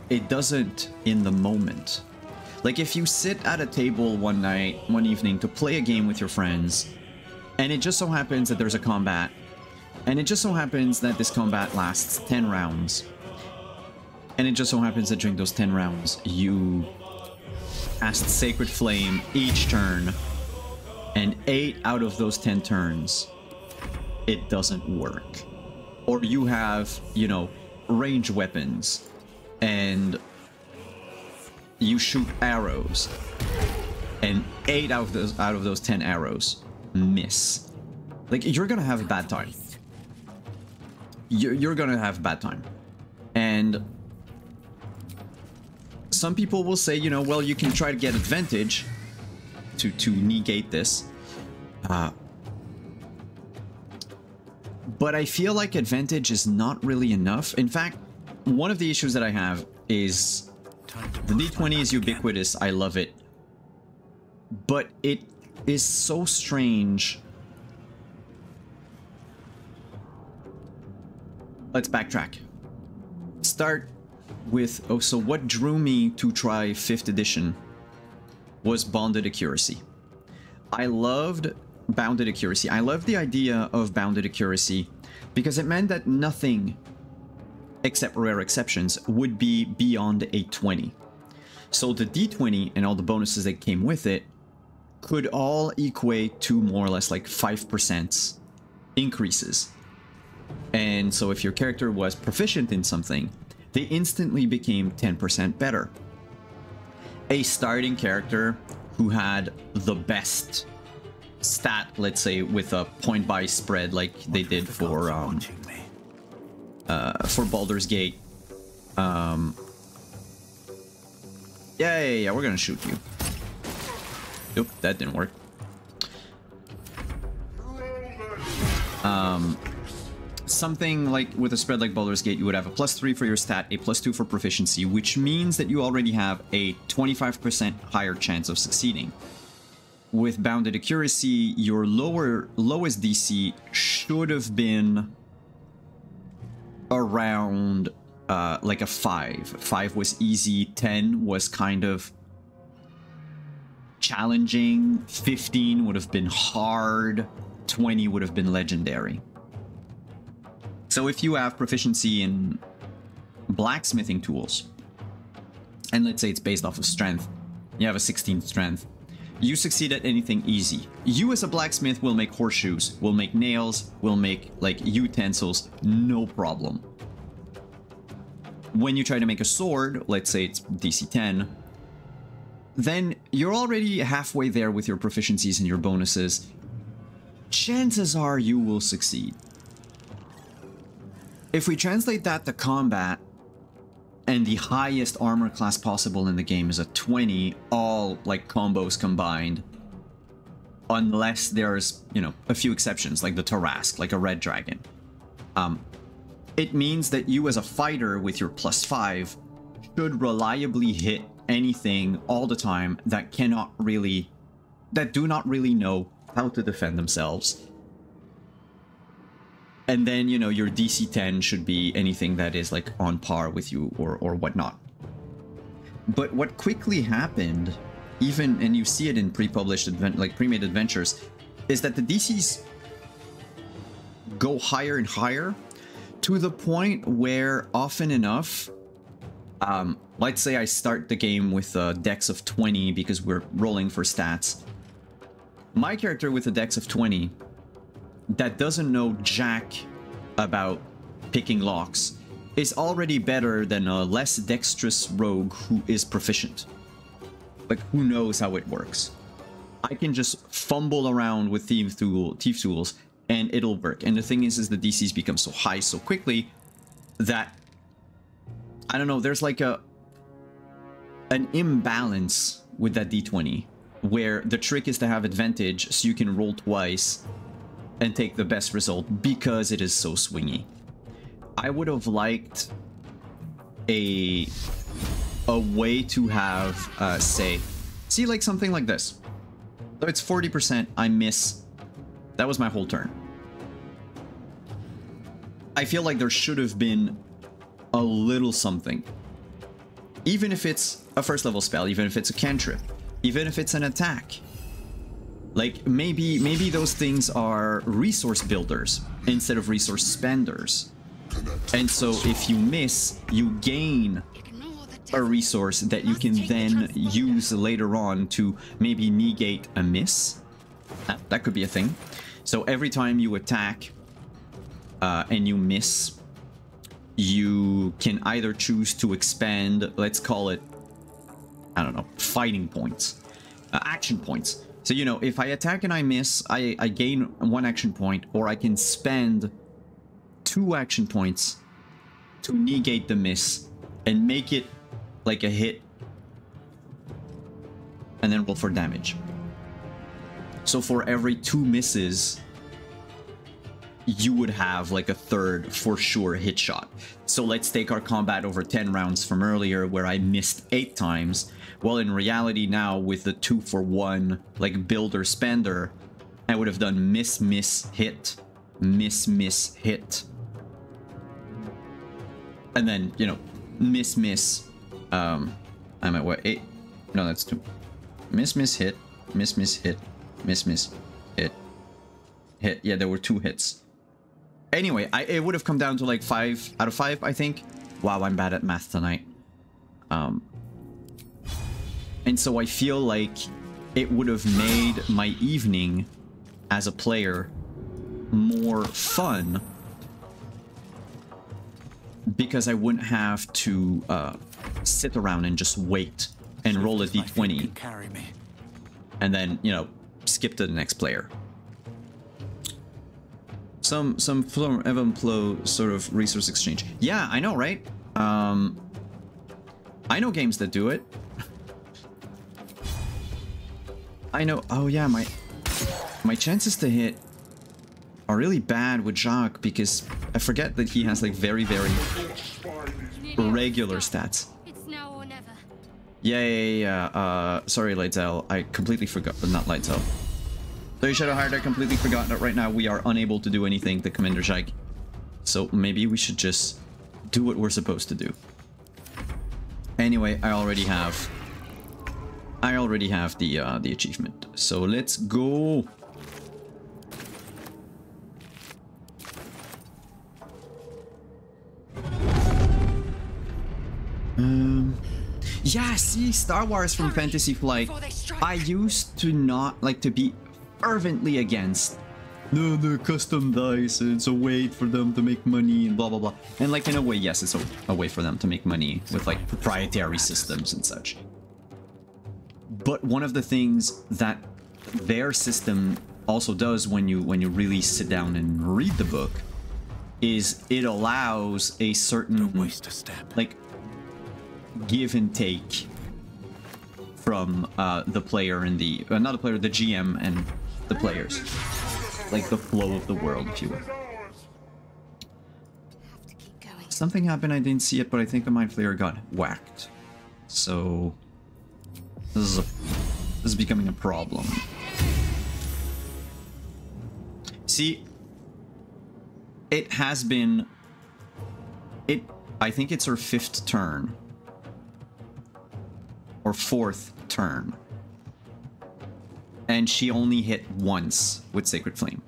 it doesn't in the moment. Like, if you sit at a table one evening to play a game with your friends, and it just so happens that there's a combat, and it just so happens that this combat lasts 10 rounds, and it just so happens that during those 10 rounds you cast Sacred Flame each turn, and 8 out of those 10 turns it doesn't work. Or you have, you know, range weapons, and you shoot arrows, and 8 out of those 10 arrows miss, like, you're gonna have a bad time. You're gonna have a bad time. And some people will say, you know, well, you can try to get advantage to negate this. But I feel like advantage is not really enough. In fact, one of the issues that I have is the D20 is ubiquitous. I love it. But it is so strange. Let's backtrack. Start with, oh, so what drew me to try 5th edition was Bonded Accuracy. I loved Bounded Accuracy. I loved the idea of Bounded Accuracy because it meant that nothing, except rare exceptions, would be beyond a 20. So the D20 and all the bonuses that came with it could all equate to more or less like 5% increases. And so if your character was proficient in something, they instantly became 10% better. A starting character who had the best stat, let's say, with a point buy spread like they did for Baldur's Gate. Yeah, we're gonna shoot you. Oop, that didn't work. Something like with a spread like Baldur's Gate, you would have a +3 for your stat, a +2 for proficiency, which means that you already have a 25% higher chance of succeeding. With Bounded Accuracy, your lowest DC should have been around like a 5. 5 was easy, 10 was kind of challenging, 15 would have been hard, 20 would have been legendary. So if you have proficiency in blacksmithing tools, and let's say it's based off of strength, you have a 16 strength, you succeed at anything easy. You as a blacksmith will make horseshoes, will make nails, will make like utensils, no problem. When you try to make a sword, let's say it's DC 10, then you're already halfway there with your proficiencies and your bonuses. Chances are you will succeed. If we translate that to combat, and the highest armor class possible in the game is a 20, all like combos combined, unless there's, you know, a few exceptions like the Tarrasque, like a red dragon. It means that you as a fighter with your +5 should reliably hit anything all the time that do not really know how to defend themselves. And then, you know, your DC 10 should be anything that is like on par with you or whatnot. But what quickly happened, even, and you see it in pre-published, like pre-made adventures, is that the DCs go higher and higher to the point where often enough, let's say I start the game with a dex of 20 because we're rolling for stats. My character with a dex of 20 that doesn't know jack about picking locks is already better than a less dexterous rogue who is proficient. Like, who knows how it works. I can just fumble around with thief tools and it'll work. And the thing is the DCs become so high so quickly that, I don't know, there's like an imbalance with that D20 where the trick is to have advantage so you can roll twice and take the best result because it is so swingy. I would have liked a way to have, see like something like this. So it's 40%, I miss. That was my whole turn. I feel like there should have been a little something. Even if it's a first level spell, even if it's a cantrip, even if it's an attack. Like, maybe those things are resource builders instead of resource spenders. And so if you miss, you gain a resource that you can then use later on to maybe negate a miss. That could be a thing. So every time you attack and you miss, you can either choose to expend, let's call it, I don't know, fighting points, action points. So, you know, if I attack and I miss, I gain 1 action point, or I can spend 2 action points to negate the miss and make it like a hit, and then roll for damage. So for every 2 misses, you would have like a 3rd for sure hit shot. So let's take our combat over 10 rounds from earlier where I missed 8 times. Well, in reality now with the 2 for 1 like builder spender, I would have done miss, miss, hit, miss, miss, hit. And then, you know, miss, miss, I'm at what, 8? No, that's 2. Miss, miss, hit, miss, miss, hit, miss, miss, hit, hit. Yeah, there were 2 hits. Anyway, it would have come down to like 5 out of 5, I think. Wow, I'm bad at math tonight. And so I feel like it would have made my evening as a player more fun, because I wouldn't have to sit around and just wait and roll a d20 and then, you know, skip to the next player. Some ebb and flow sort of resource exchange. Yeah, I know, right? I know games that do it. I know. Oh yeah, my chances to hit are really bad with Jacques, because I forget that he has like very regular stats. It's now or never. Yeah. Sorry, Lightzel. I completely forgot. Not Lightzel. Sorry, Shadowheart. I completely forgot that right now we are unable to do anything to Commander Jacques. So maybe we should just do what we're supposed to do. Anyway, I already have the achievement. So let's go. Yeah, see, Star Wars from Fantasy Flight. I used to not like to be fervently against. No, they're custom dice, it's a way for them to make money and blah blah blah. And like in a way, yes, it's a way for them to make money with like proprietary systems and such. But one of the things that their system also does when you really sit down and read the book is it allows a certain like give and take from the player and the not the player, the GM and the players, like the flow of the world, if you will. Something happened, I didn't see it, but I think the Mind Flayer got whacked. So this is becoming a problem. See, it has been I think it's her 5th turn or 4th turn, and she only hit once with Sacred Flame.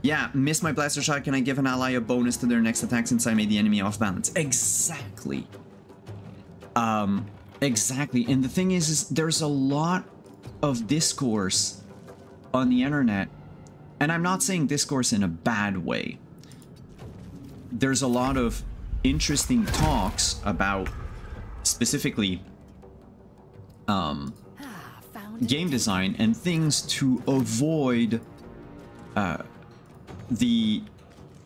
Yeah, miss my blaster shot. Can I give an ally a bonus to their next attack since I made the enemy off balance? Exactly. Exactly. And the thing is there's a lot of discourse on the internet, and I'm not saying discourse in a bad way. There's a lot of interesting talks about specifically game design and things to avoid the,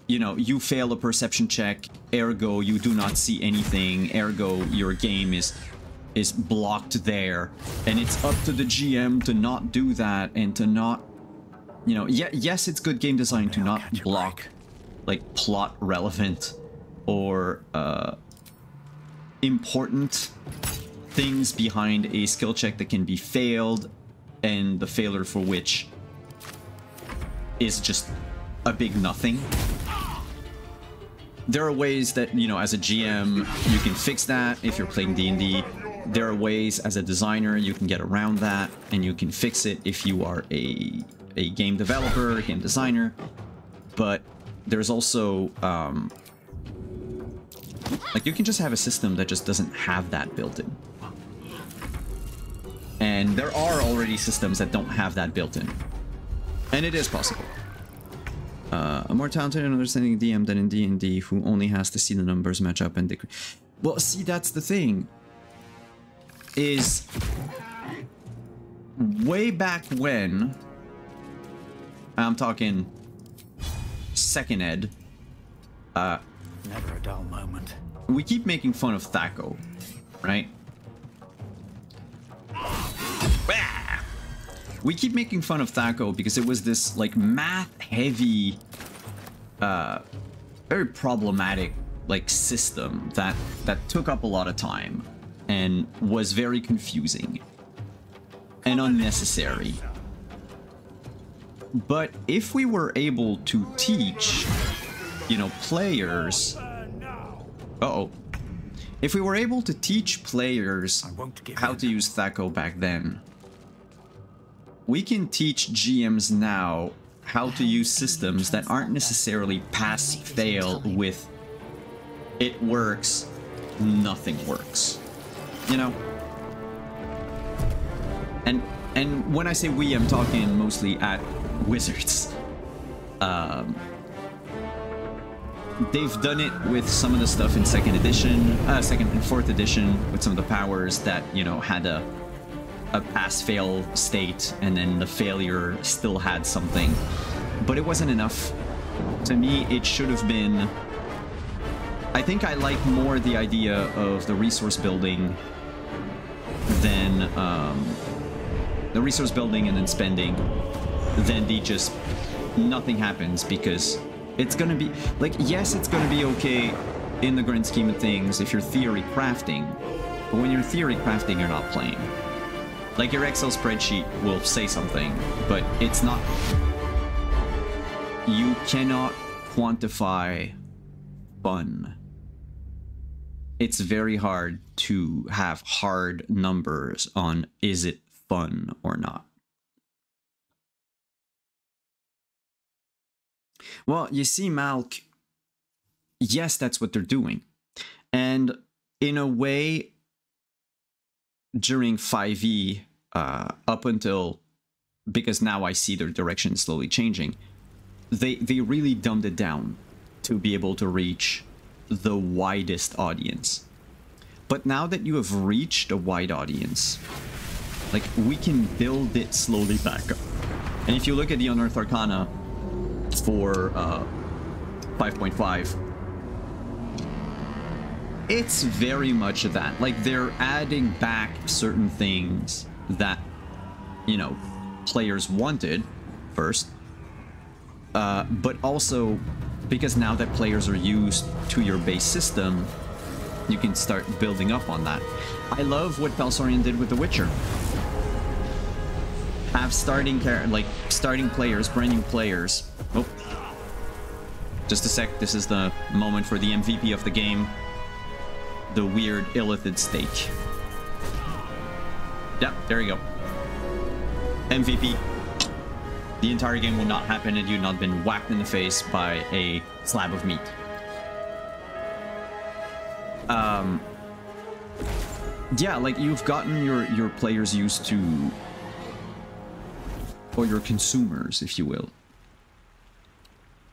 you know, you fail a perception check, ergo you do not see anything, ergo your game is blocked there, and it's up to the GM to not do that and to not, you know, yes, it's good game design to not block like plot relevant or important things behind a skill check that can be failed, and the failure for which is just a big nothing. There are ways that, you know, as a GM you can fix that if you're playing D&D. There are ways as a designer you can get around that, and you can fix it if you are a game developer, a game designer. But there's also like you can just have a system that just doesn't have that built in. And there are already systems that don't have that built in. And it is possible. A more talented and understanding DM than in D&D who only has to see the numbers match up and decrease. Well, see, that's the thing. Is way back when, I'm talking second ed, Never a dull moment. we keep making fun of Thaco, right? We keep making fun of Thaco because it was this like math-heavy, very problematic like system that took up a lot of time and was very confusing and unnecessary. But if we were able to teach, you know, players... If we were able to teach players how to use Thaco back then, we can teach GMs now how to use systems that aren't necessarily pass-fail with it works, nothing works. You know? And when I say we, I'm talking mostly at Wizards. They've done it with some of the stuff in second and fourth edition, with some of the powers that, you know, had a pass-fail state, and then the failure still had something. But it wasn't enough. To me, it should have been... I think I like more the idea of the resource building than... the resource building and then spending, than the just nothing happens, because it's gonna be... Like, yes, it's gonna be okay in the grand scheme of things if you're theory crafting, but when you're theory crafting, you're not playing. Like, your Excel spreadsheet will say something, but it's not... You cannot quantify fun. It's very hard to have hard numbers on is it fun or not. Well, you see, Malk, yes, that's what they're doing. And in a way, during 5e, up until, because now I see their direction slowly changing, they really dumbed it down to be able to reach the widest audience. But now that you have reached a wide audience, like, we can build it slowly back up. And if you look at the Unearthed Arcana for 5.5, it's very much of that. Like, they're adding back certain things that, you know, players wanted first, but also because now that players are used to your base system, you can start building up on that. I love what Palsorian did with The Witcher. Have starting players, brand new players. Oh, just a sec. This is the moment for the MVP of the game. The weird illithid steak. Yep, there you go. MVP. The entire game will not happen had you not been whacked in the face by a slab of meat. Yeah, like, you've gotten your players used to, or your consumers, if you will,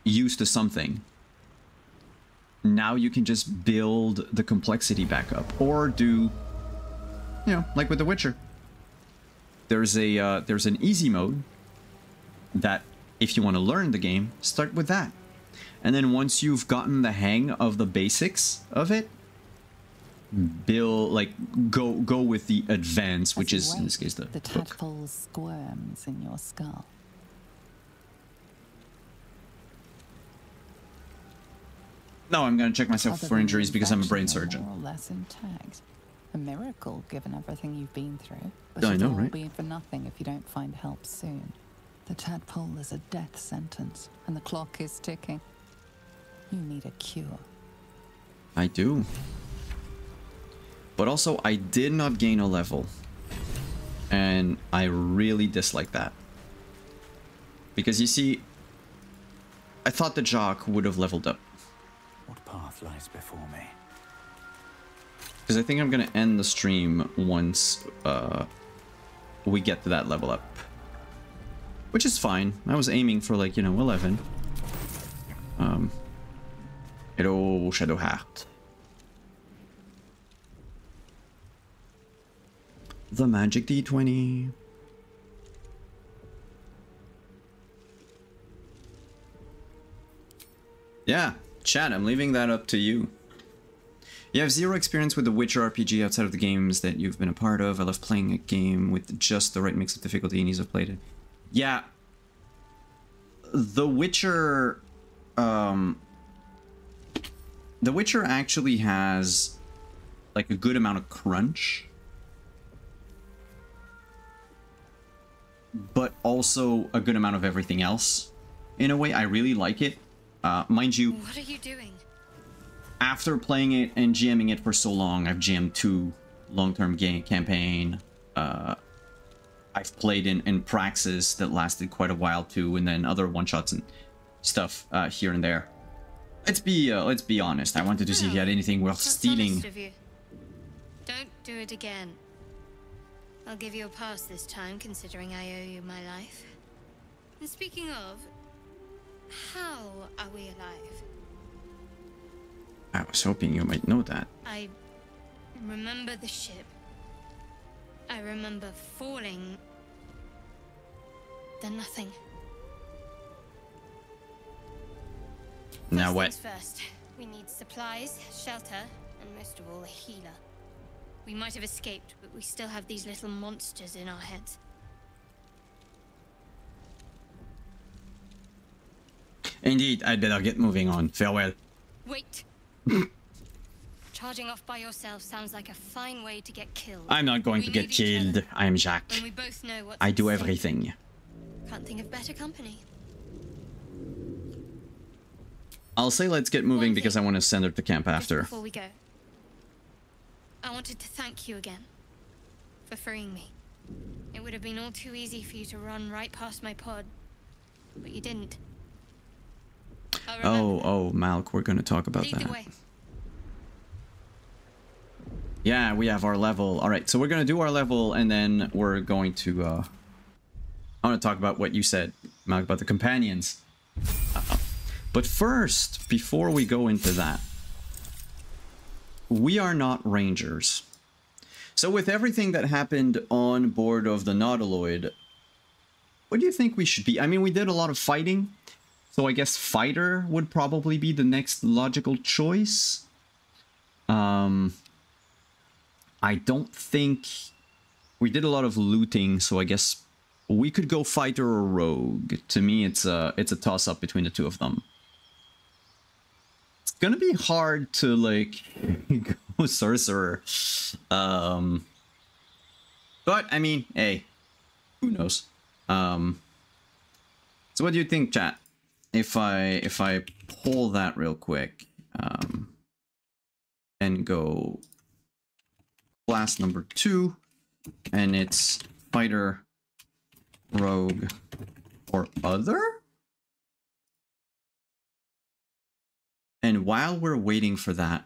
used to something. Now you can just build the complexity back up, or do, you know, like with The Witcher. There's an easy mode that, if you want to learn the game, start with that. And then once you've gotten the hang of the basics of it, build, like, go with the advance, which is, in this case, the tadpole squirms in your skull. No, I'm gonna check myself for injuries because I'm a brain surgeon. More or less intact. A miracle, given everything you've been through. But I know, it'll all right? be for nothing if you don't find help soon. The tadpole is a death sentence, and the clock is ticking. You need a cure. I do. But also, I did not gain a level. And I really dislike that. Because, you see, I thought the Jock would have leveled up. What path lies before me? Because I think I'm going to end the stream once we get to that level up. Which is fine. I was aiming for, like, you know, 11. Hello, Shadowheart. The magic D20. Yeah, chat, I'm leaving that up to you. You have zero experience with the Witcher RPG outside of the games that you've been a part of. I love playing a game with just the right mix of difficulty and ease of play. Yeah. The Witcher... The Witcher actually has like a good amount of crunch. But also a good amount of everything else. In a way, I really like it. Mind you... What are you doing? After playing it and GMing it for so long, I've GM'd 2 long-term game campaign. I've played in Praxis that lasted quite a while too, and then other one-shots and stuff here and there. Let's be honest. I wanted to see if you had anything worth stealing. Honest of you. Don't do it again. I'll give you a pass this time, considering I owe you my life. And speaking of, how are we alive? I was hoping you might know that. I remember the ship. I remember falling. Then nothing. Now what? First things first. We need supplies, shelter, and most of all, a healer. We might have escaped, but we still have these little monsters in our heads. Indeed, I'd better get moving on. Farewell. Wait! Charging off by yourself sounds like a fine way to get killed. I'm not going to get killed. I am Jacques. When we both know what's I do at stake. everything. Can't think of better company. I'll say let's get moving because I want to send her to camp Just after. before we go, I wanted to thank you again for freeing me. It would have been all too easy for you to run right past my pod, but you didn't. Oh, Malk, we're going to talk about Lead the that. way. Yeah, we have our level. All right, so we're going to do our level, and then we're going to... I want to talk about what you said, Malk, about the companions. But first, before we go into that, we are not rangers. So with everything that happened on board of the Nautiloid, what do you think we should be? I mean, we did a lot of fighting, so I guess fighter would probably be the next logical choice. I don't think... We did a lot of looting, so I guess we could go fighter or rogue. To me, it's a toss-up between the two of them. It's gonna be hard to, like, go sorcerer. But, I mean, hey, who knows? So what do you think, chat? If I pull that real quick, and go class number 2, and it's fighter, rogue, or other? And while we're waiting for that,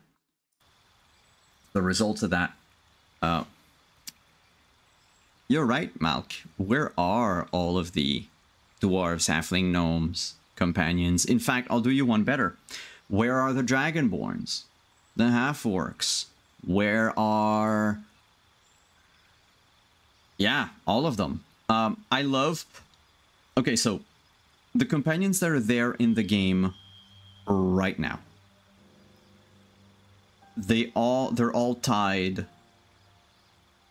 the results of that, you're right, Malk. Where are all of the dwarves, halfling, gnomes, companions? In fact, I'll do you one better. Where are the dragonborns? The half-orcs? Where are... Yeah, all of them. I love... Okay, so the companions that are there in the game right now, they're all tied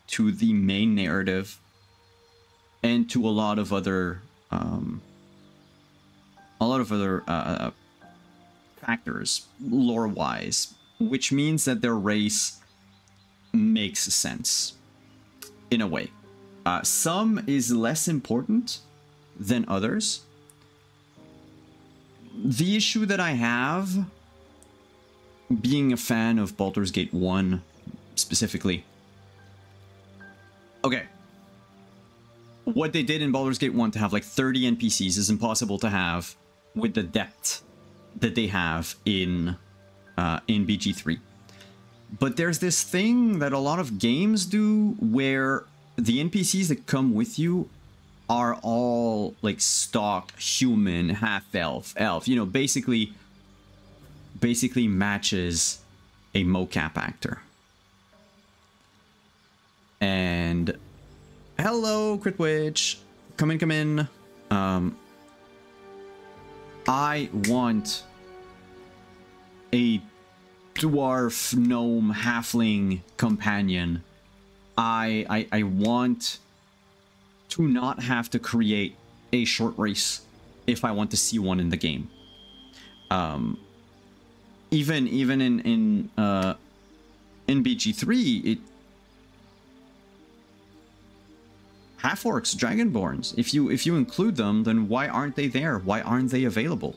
to the main narrative and to a lot of other factors lore-wise, which means that their race makes sense in a way. Some is less important than others. The issue that I have, being a fan of Baldur's Gate 1 specifically, okay, what they did in Baldur's Gate 1 to have like 30 NPCs is impossible to have with the depth that they have in BG3. But there's this thing that a lot of games do where the NPCs that come with you are all like stock human, half-elf, elf, you know, basically matches a mocap actor. And hello, Critwitch. Come in. I want a dwarf, gnome, halfling companion, I want to not have to create a short race if I want to see one in the game. Even in BG3, it half-orcs, dragonborns. If you include them, then why aren't they there? Why aren't they available?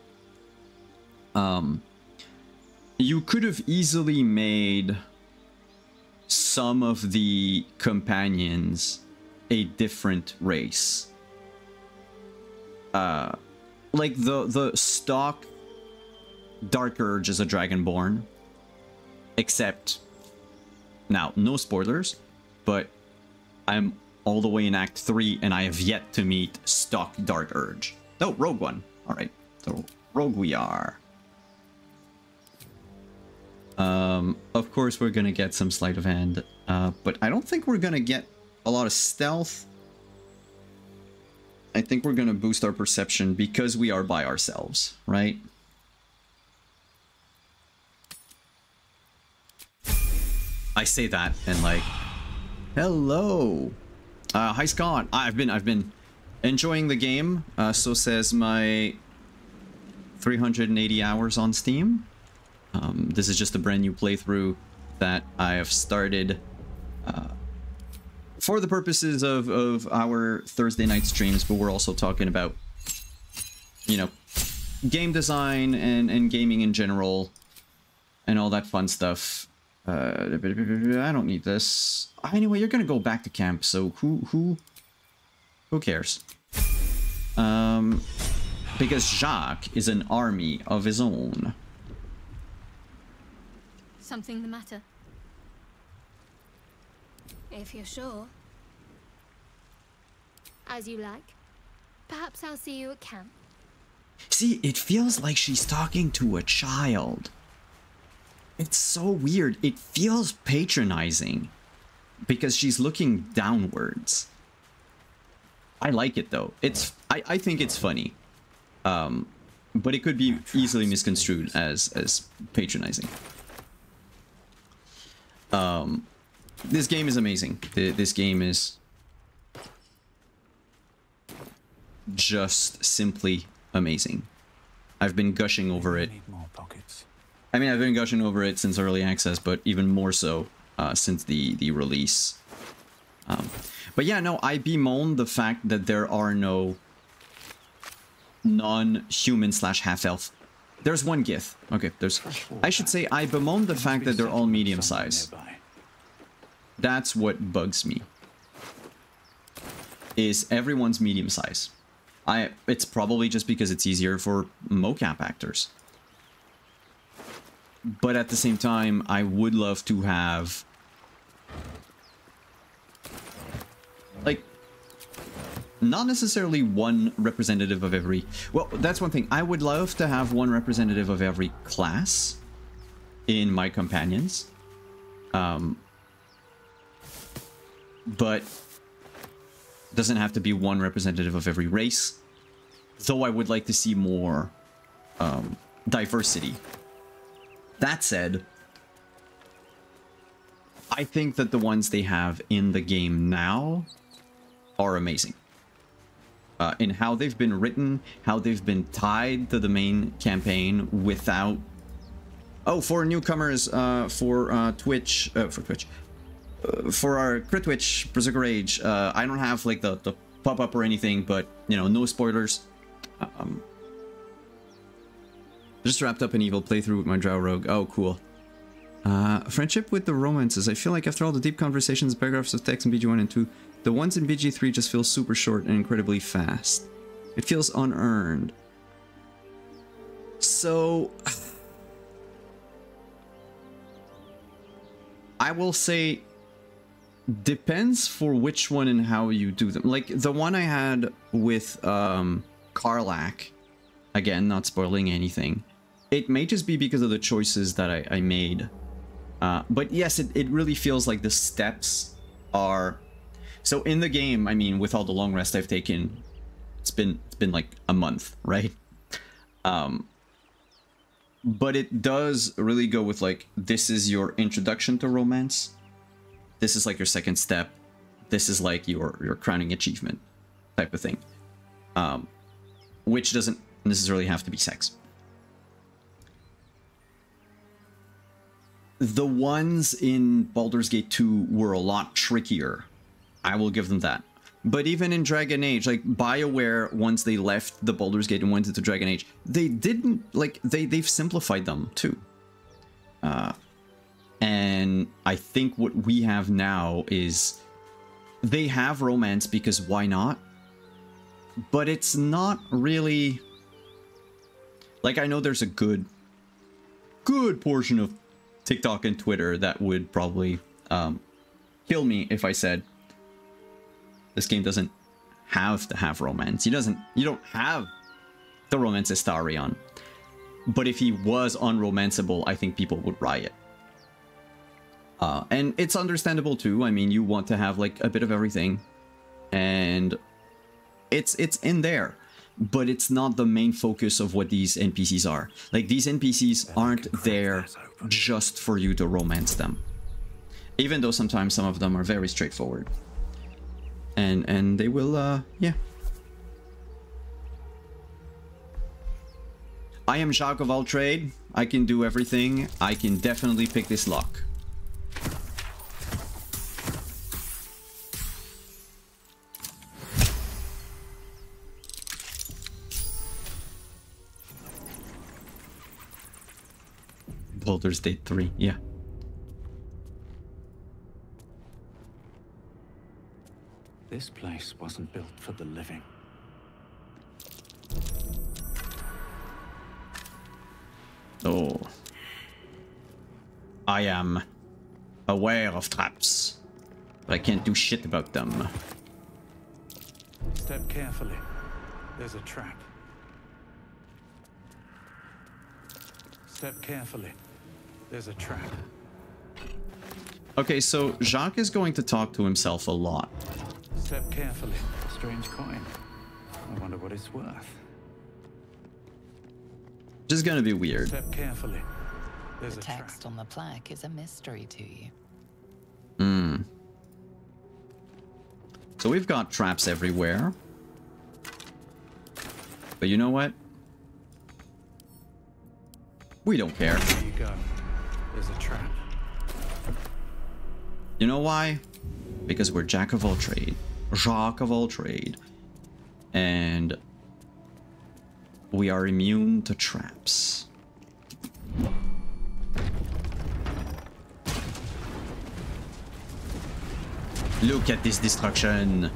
You could have easily made some of the companions a different race. Like the stock Dark Urge is a dragonborn, except now no spoilers, but I'm all the way in Act 3 and I have yet to meet stock Dark Urge. Oh, Rogue One. All right, so Rogue we are. Of course we're gonna get some sleight of hand, but I don't think we're gonna get a lot of stealth. I think we're gonna boost our perception because we are by ourselves, right? I say that and like, hello. Hi Scott. I've been enjoying the game. So says my 380 hours on Steam. This is just a brand new playthrough that I have started for the purposes of our Thursday night streams, but we're also talking about, you know, game design and gaming in general and all that fun stuff. I don't need this. Anyway, you're gonna go back to camp, so who cares? Because Jacques is an army of his own. Something the matter? If you're sure. As you like. Perhaps I'll see you at camp. See, it feels like she's talking to a child. It's so weird. It feels patronizing because she's looking downwards. I like it though. I think it's funny. But it could be easily misconstrued as patronizing. This game is amazing. This game is just simply amazing. I've been gushing over it. I mean, I've been gushing over it since early access, but even more so since the release. But yeah, no, I bemoan the fact that there are no non-human / half-elf. There's one Gith. Okay, there's... I should say I bemoan the fact that they're all medium size. That's what bugs me. Is everyone's medium size. It's probably just because it's easier for mocap actors. But at the same time, I would love to have... like... not necessarily one representative of every... well, that's one thing. I would love to have one representative of every class in my companions. But doesn't have to be one representative of every race. Though I would like to see more diversity. That said, I think that the ones they have in the game now are amazing. In how they've been written, how they've been tied to the main campaign without... oh, for newcomers, for Twitch... for our Crit Twitch, Berserker Rage, I don't have like the pop-up or anything, but, you know, no spoilers. Just wrapped up an evil playthrough with my Drow Rogue. Oh, cool. Friendship with the romances. I feel like after all the deep conversations, paragraphs of text in BG1 and 2, the ones in BG3 just feel super short and incredibly fast. It feels unearned. So... I will say... depends for which one and how you do them. Like, the one I had with Karlach, again, not spoiling anything, it may just be because of the choices that I made. But yes, it really feels like the steps are... so in the game, I mean, with all the long rest I've taken, it's been like a month, right? But it does really go with like, this is your introduction to romance. This is like your second step. This is like your crowning achievement type of thing. Which doesn't necessarily have to be sex. The ones in Baldur's Gate 2 were a lot trickier. I will give them that. But even in Dragon Age, like BioWare, once they left the Baldur's Gate and went into Dragon Age, they didn't, like, they've simplified them too. And I think what we have now is they have romance because why not? But it's not really, like, I know there's a good portion of TikTok and Twitter that would probably kill me if I said this game doesn't have to have romance. You don't have the romance Astarion. But if he was unromanceable, I think people would riot. And it's understandable too. I mean, you want to have like a bit of everything, and it's in there, but it's not the main focus of what these NPCs are. Like, these NPCs aren't there just for you to romance them, even though sometimes some of them are very straightforward. And they will, yeah. I am Jacques of all trade. I can do everything. I can definitely pick this lock. Baldur's Gate 3, yeah. This place wasn't built for the living. Oh. I am aware of traps, but I can't do shit about them. Step carefully. There's a trap. Step carefully. There's a trap. Okay, so Jacques is going to talk to himself a lot. Step carefully. Strange coin. I wonder what it's worth. Just gonna be weird. Step carefully. There's The a trap. text on the plaque is a mystery to you. Hmm. So we've got traps everywhere. But you know what? We don't care. There you go. There's a trap. You know why? Because we're Jack of all trade. Jacques of all trade. And we are immune to traps. Look at this destruction.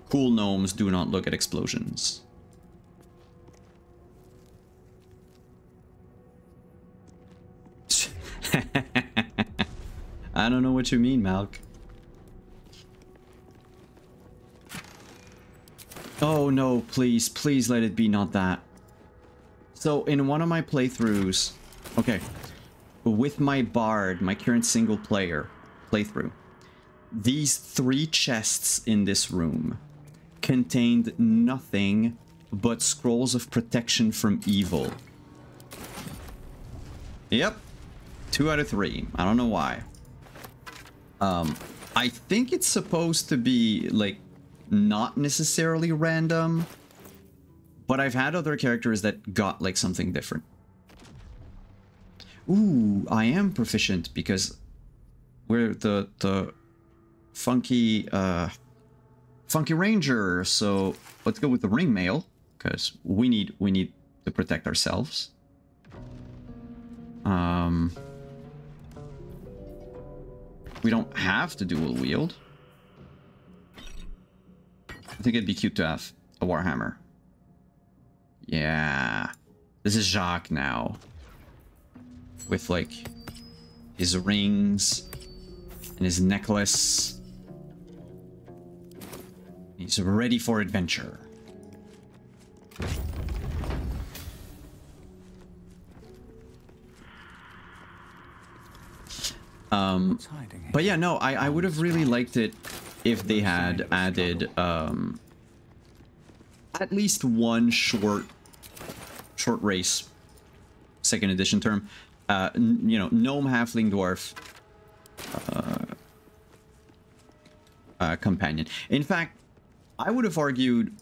Cool gnomes do not look at explosions. I don't know what you mean, Malk. Oh no, please, please let it be not that. So in one of my playthroughs, okay, with my Bard, my current single player playthrough, these 3 chests in this room contained nothing but scrolls of protection from evil. Yep. 2 out of 3. I don't know why. I think it's supposed to be, like, not necessarily random, but I've had other characters that got, like, something different. Ooh, I am proficient because we're the funky, funky ranger, so let's go with the ring mail, because we need to protect ourselves. We don't have to dual wield. I think it'd be cute to have a Warhammer. Yeah. This is Jacques now. With, like, his rings and his necklace. He's ready for adventure. But yeah, no, I would have really liked it if they had added at least one short short race, 2nd edition term. You know, gnome, halfling, dwarf, companion. In fact, I would have argued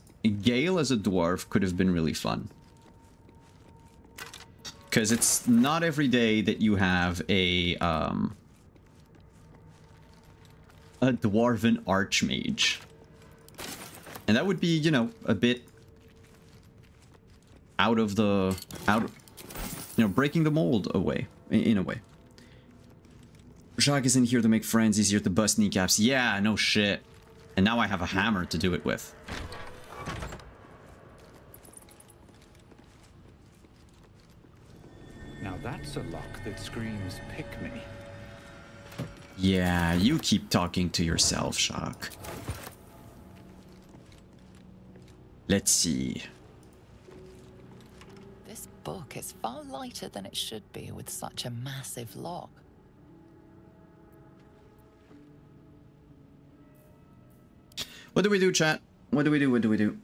Gale as a dwarf could have been really fun. Because it's not every day that you have a dwarven archmage. And that would be, you know, a bit you know, breaking the mold away, in a way. Jacques isn't here to make friends, he's here to bust kneecaps. Yeah, no shit. And now I have a hammer to do it with. Now that's a lock that screams, pick me. Yeah, you keep talking to yourself, Jacques. Let's see. This book is far lighter than it should be with such a massive lock. What do we do, chat? What do we do? What do we do?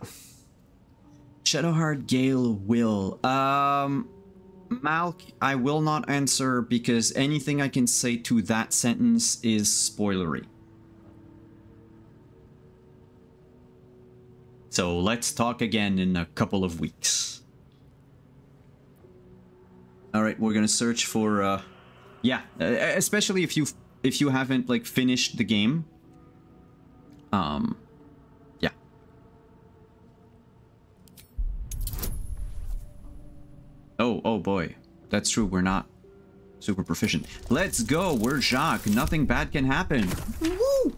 Shadowheart Gale will. Malk, I will not answer because anything I can say to that sentence is spoilery. So let's talk again in a couple of weeks. All right, we're gonna search for. Yeah, especially if you haven't like finished the game. Yeah. Oh boy, that's true. We're not super proficient. Let's go. We're Jacques. Nothing bad can happen. Woo!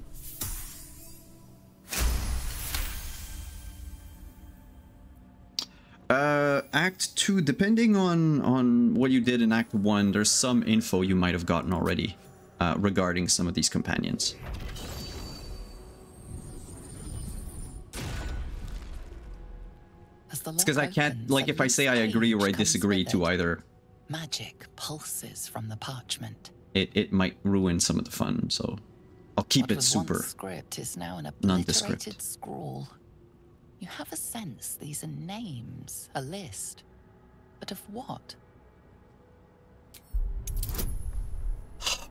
Act 2, depending on what you did in Act 1, there's some info you might have gotten already regarding some of these companions. It's because I can't, like, if I say I agree or I disagree to either, magic pulses from the parchment. It might ruin some of the fun, so I'll keep it super script is now an obliterated scrawl. You have a sense these are names, a list, but of what?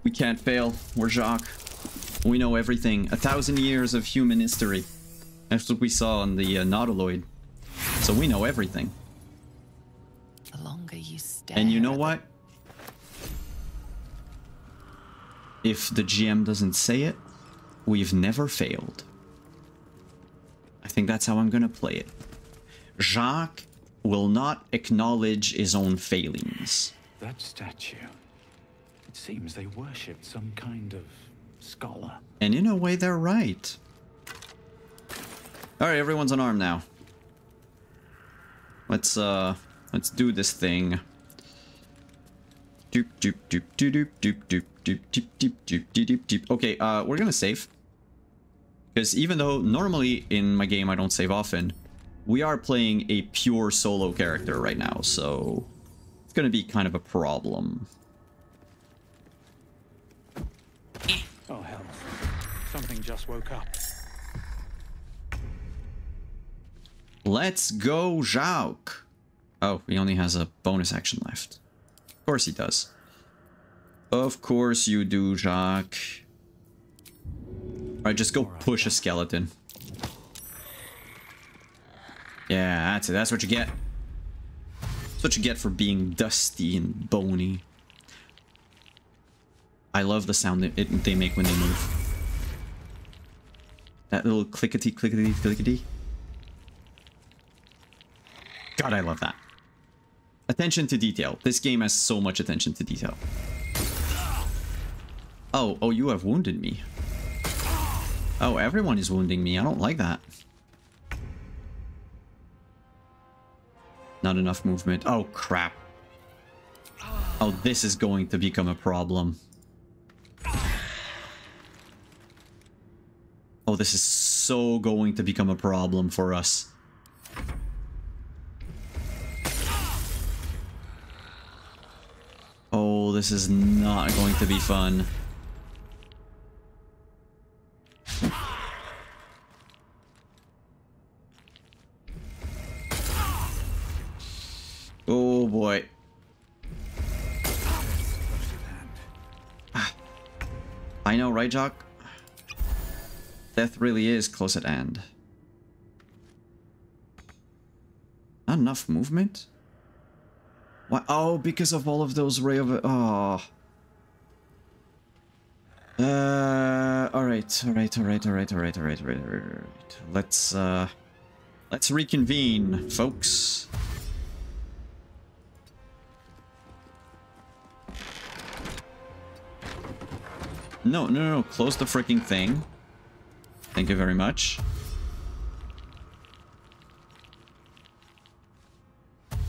We can't fail. We're Jacques. We know everything. 1,000 years of human history. That's what we saw on the Nautiloid. So we know everything. The longer you stare. And you know what? If the GM doesn't say it, we've never failed. I think that's how I'm gonna play it. Jacques will not acknowledge his own failings. That statue. It seems they worshipped some kind of scholar. And in a way, they're right. Alright, everyone's unarmed now. Let's do this thing. Doop doop doop doop doop doop doop doop doop doop doop doop. Okay, we're gonna save. Because even though normally in my game I don't save often, we are playing a pure solo character right now, so it's gonna be kind of a problem. Oh hell. Something just woke up. Let's go, Jacques. Oh, he only has a bonus action left. Of course he does. Of course you do, Jacques. Alright, just go push a skeleton. Yeah, that's it. That's what you get. That's what you get for being dusty and bony. I love the sound they make when they move. That little clickety, clickety, clickety. God, I love that. Attention to detail. This game has so much attention to detail. Oh, you have wounded me. Oh, everyone is wounding me. I don't like that. Not enough movement. Oh, crap. Oh, this is going to become a problem. Oh, this is so going to become a problem for us. Oh, this is not going to be fun. Oh, I know, right, Jock? Death really is close at hand. Not enough movement? What? Oh, because of all of those ray of... Oh. Alright. Let's reconvene, folks. No. Close the freaking thing. Thank you very much.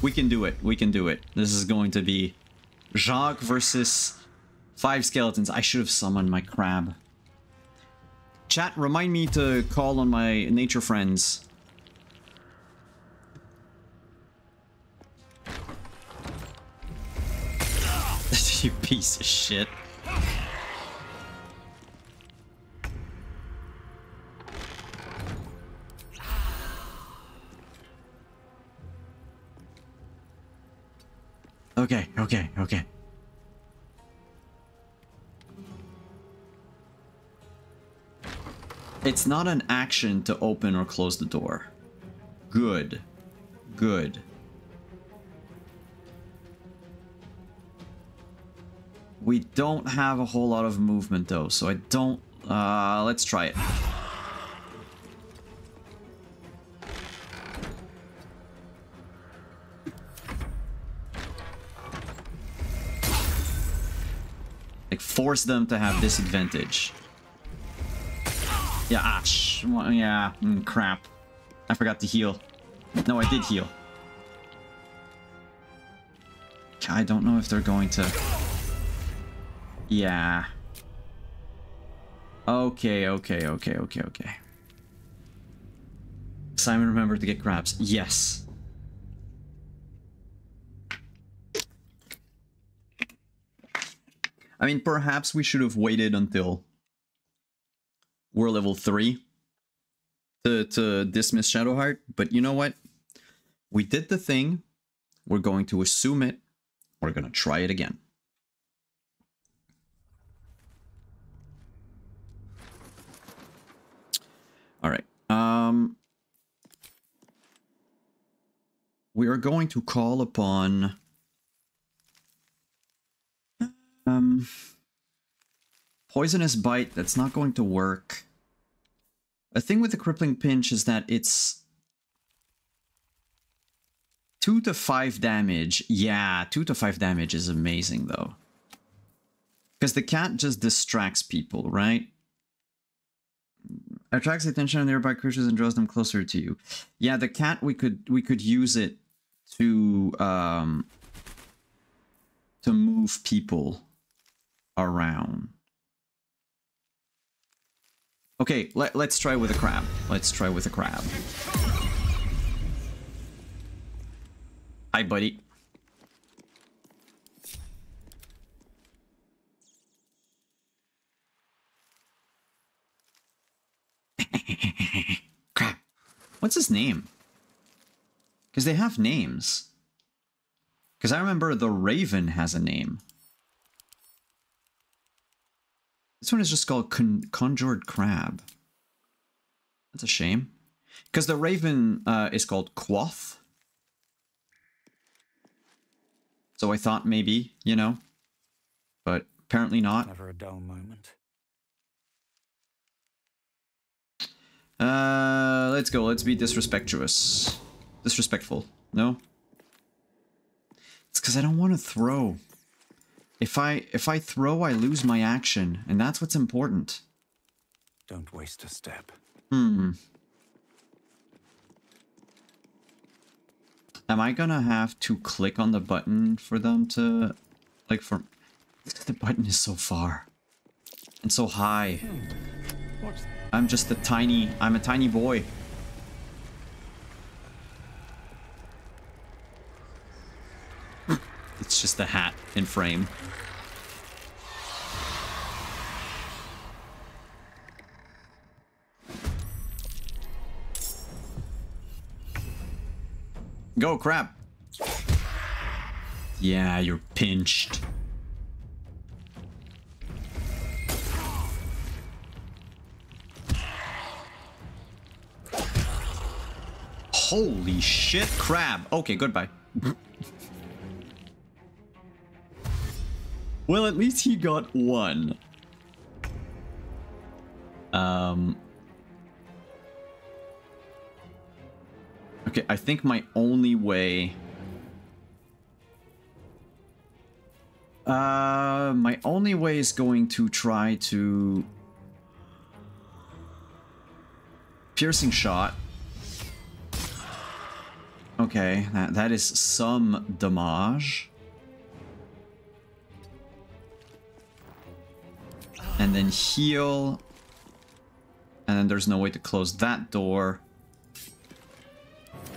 We can do it. This is going to be Jacques versus 5 skeletons. I should have summoned my crab. Chat, remind me to call on my nature friends. You piece of shit. Okay. It's not an action to open or close the door. Good. We don't have a whole lot of movement though, so I don't... let's try it. Like, force them to have disadvantage. Yeah, crap. I forgot to heal. No, I did heal. I don't know if they're going to... Yeah. Okay. Simon remembered to get crabs. Yes. I mean, perhaps we should have waited until we're level 3 to dismiss Shadowheart, but you know what? We did the thing. We're going to assume it. We're going to try it again. All right. We are going to call upon... Poisonous Bite, that's not going to work. The thing with the Crippling Pinch is that it's 2 to 5 damage. Yeah, 2 to 5 damage is amazing though. Because the cat just distracts people, right? Attracts attention of nearby creatures and draws them closer to you. Yeah, the cat, we could use it to move people around. Okay, let's try with a crab. Hi, buddy. Crab. What's his name? Because they have names. Because I remember the Raven has a name. This one is just called Conjured Crab. That's a shame. Because the Raven is called Quoth. So I thought maybe, you know. But apparently not. Never a dull moment. Let's go. Let's be disrespectuous. Disrespectful. No? It's because I don't want to throw. If I throw, I lose my action, and that's what's important. Don't waste a step. Am I gonna have to click on the button for them to, like, for... The button is so far. And so high. I'm just a tiny... I'm a tiny boy. It's just a hat in frame. Go, crab. Yeah, you're pinched. Holy shit, crab. Okay, goodbye. Well, at least he got one. Okay, I think my only way... my only way is going to try to... Piercing shot. Okay, that is some damage. And then heal. And then there's no way to close that door.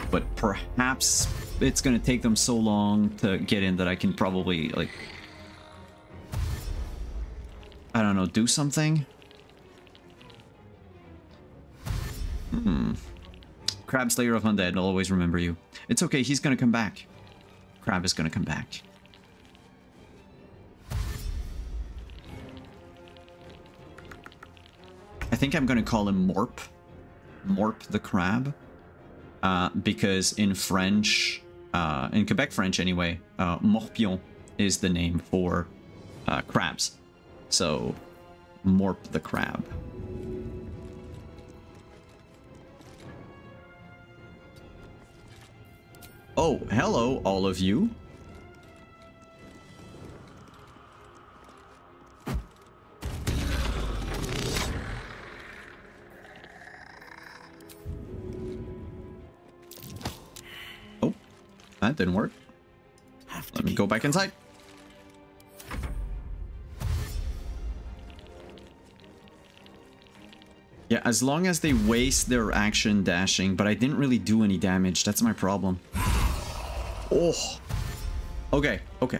But perhaps it's gonna take them so long to get in that I can probably, like... I don't know, do something? Crab Slayer of Undead, I'll always remember you. It's okay, he's gonna come back. Crab is gonna come back. I think I'm gonna call him Morp. Morp the crab. Because in French, in Quebec French anyway, Morpion is the name for crabs. So, Morp the crab. Oh, hello, all of you. Oh, that didn't work. Let me go back inside. Yeah, as long as they waste their action dashing, but I didn't really do any damage. That's my problem. Oh. Okay, okay.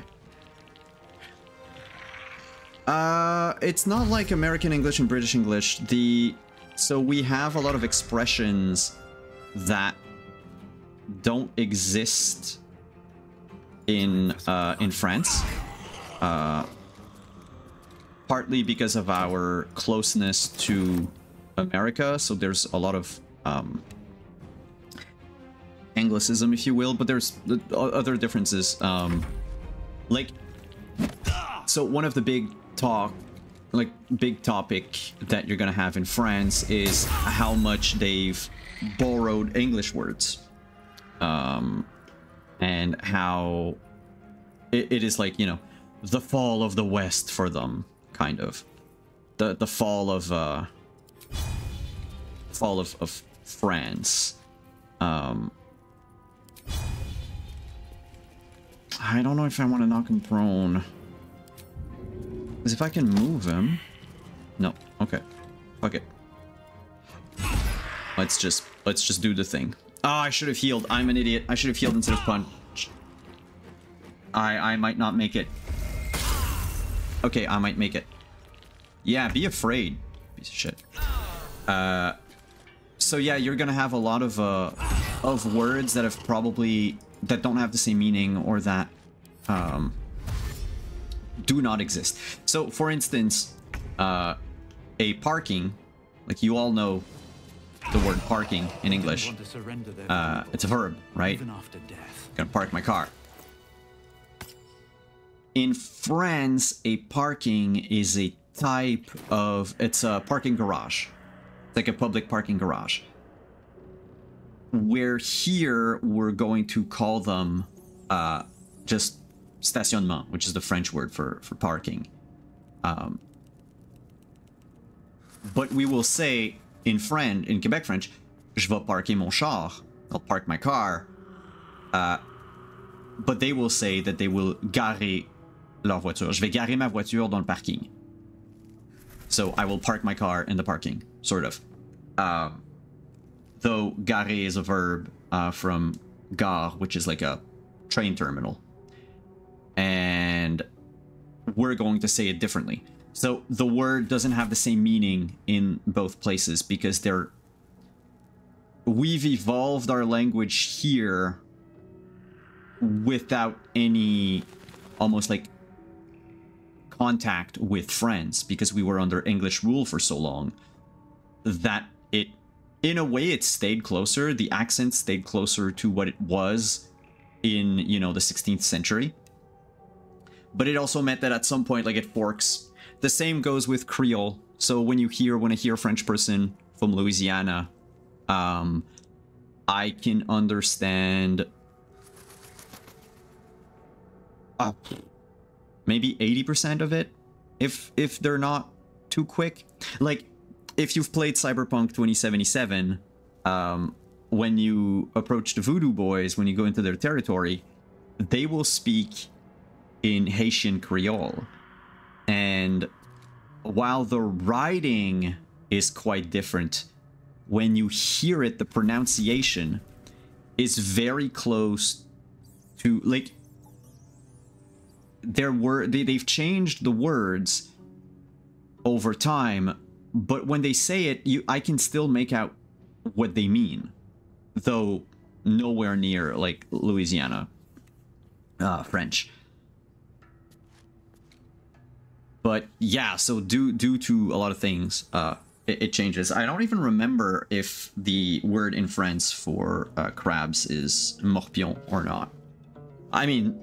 It's not like American English and British English. So we have a lot of expressions that don't exist in France. Partly because of our closeness to America, so there's a lot of Anglicism, if you will, but there's other differences. Like, so one of the big topic that you're gonna have in France is how much they've borrowed English words, and how it is like, you know, the fall of the West for them, kind of the fall of France. I don't know if I want to knock him prone. Because if I can move him... No. Okay. Fuck it. Let's just do the thing. Oh, I should have healed. I'm an idiot. I should have healed instead of punch. I might not make it. Okay, I might make it. Yeah, be afraid. Piece of shit. So yeah, you're gonna have a lot of words that have probably... that don't have the same meaning, or that do not exist. So, for instance, a parking, like you all know the word parking in English. It's a verb, right? Gonna park my car. In France, a parking is a type of... it's a parking garage. It's like a public parking garage. Where here, we're going to call them just stationnement, which is the French word for parking. But we will say in Quebec French, je vais parker mon char. I'll park my car. But they will say that they will garer leur voiture. Je vais garer ma voiture dans le parking. So I will park my car in the parking, sort of. Though garer is a verb from gare, which is like a train terminal. And we're going to say it differently. So the word doesn't have the same meaning in both places because we've evolved our language here without any almost like contact with France, because we were under English rule for so long that in a way, it stayed closer. The accent stayed closer to what it was in, you know, the 16th century. But it also meant that at some point, like, it forks. The same goes with Creole. So when I hear a French person from Louisiana, I can understand maybe 80% of it if they're not too quick. Like, if you've played Cyberpunk 2077, when you approach the Voodoo Boys, when you go into their territory, they will speak in Haitian Creole. And while the writing is quite different, when you hear it, the pronunciation is very close to, like, they've changed the words over time, but when they say it, I can still make out what they mean, though nowhere near like Louisiana French. But yeah, so due to a lot of things, it changes. I don't even remember if the word in France for crabs is morpion or not. I mean,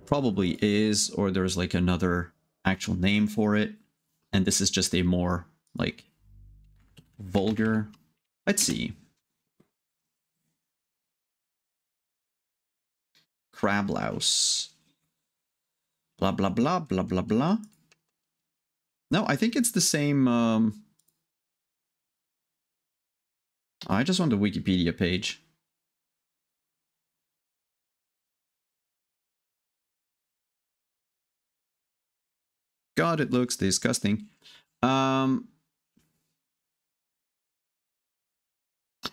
probably is, or there's like another actual name for it, and this is just a more like vulgar. Let's see. Crab louse. Blah blah blah blah blah blah. No, I think it's the same. I just want the Wikipedia page. God, it looks disgusting.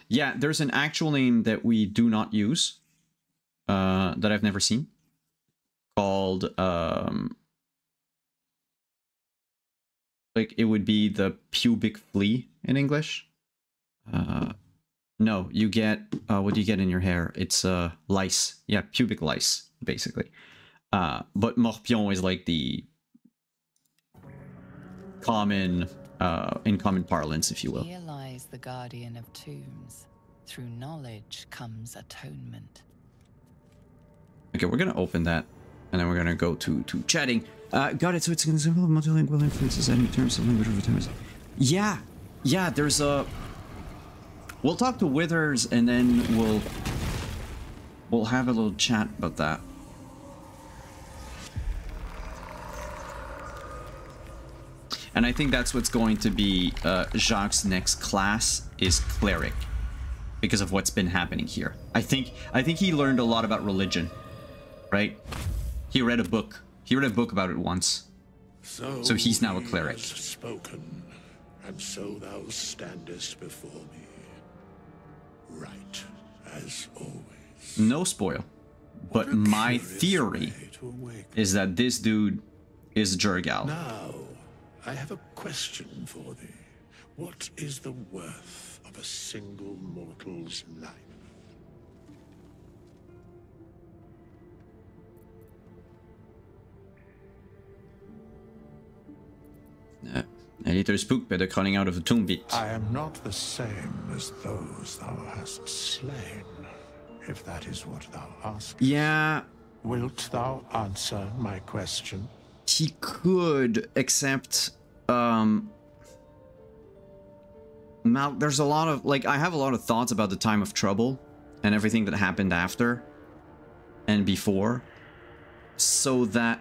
Yeah, there's an actual name that we do not use, that I've never seen, called, like, it would be the pubic flea in English. No, you get, what do you get in your hair? It's, lice. Yeah, pubic lice, basically. But morpion is like the common, in common parlance, if you will. Here lies the guardian of tombs. Through knowledge comes atonement. Okay, we're gonna open that, and then we're gonna go to chatting. Got it. So it's gonna symbol multilingual influences any terms of language over terms. Yeah, there's a. We'll talk to Withers, and then we'll have a little chat about that. And I think that's what's going to be Jacques' next class is cleric, because of what's been happening here. I think he learned a lot about religion, right? He read a book. He read a book about it once. So he's now a cleric. He has spoken, and so thou standest before me, right as always. No spoil, but my theory is that this dude is Jergal. Now, I have a question for thee. What is the worth of a single mortal's life? A little spooked by the crawling out of the tomb bit. I am not the same as those thou hast slain, if that is what thou askest. Yeah. Wilt thou answer my question? He could, except, there's a lot of, like, I have a lot of thoughts about the time of trouble and everything that happened after and before. So that,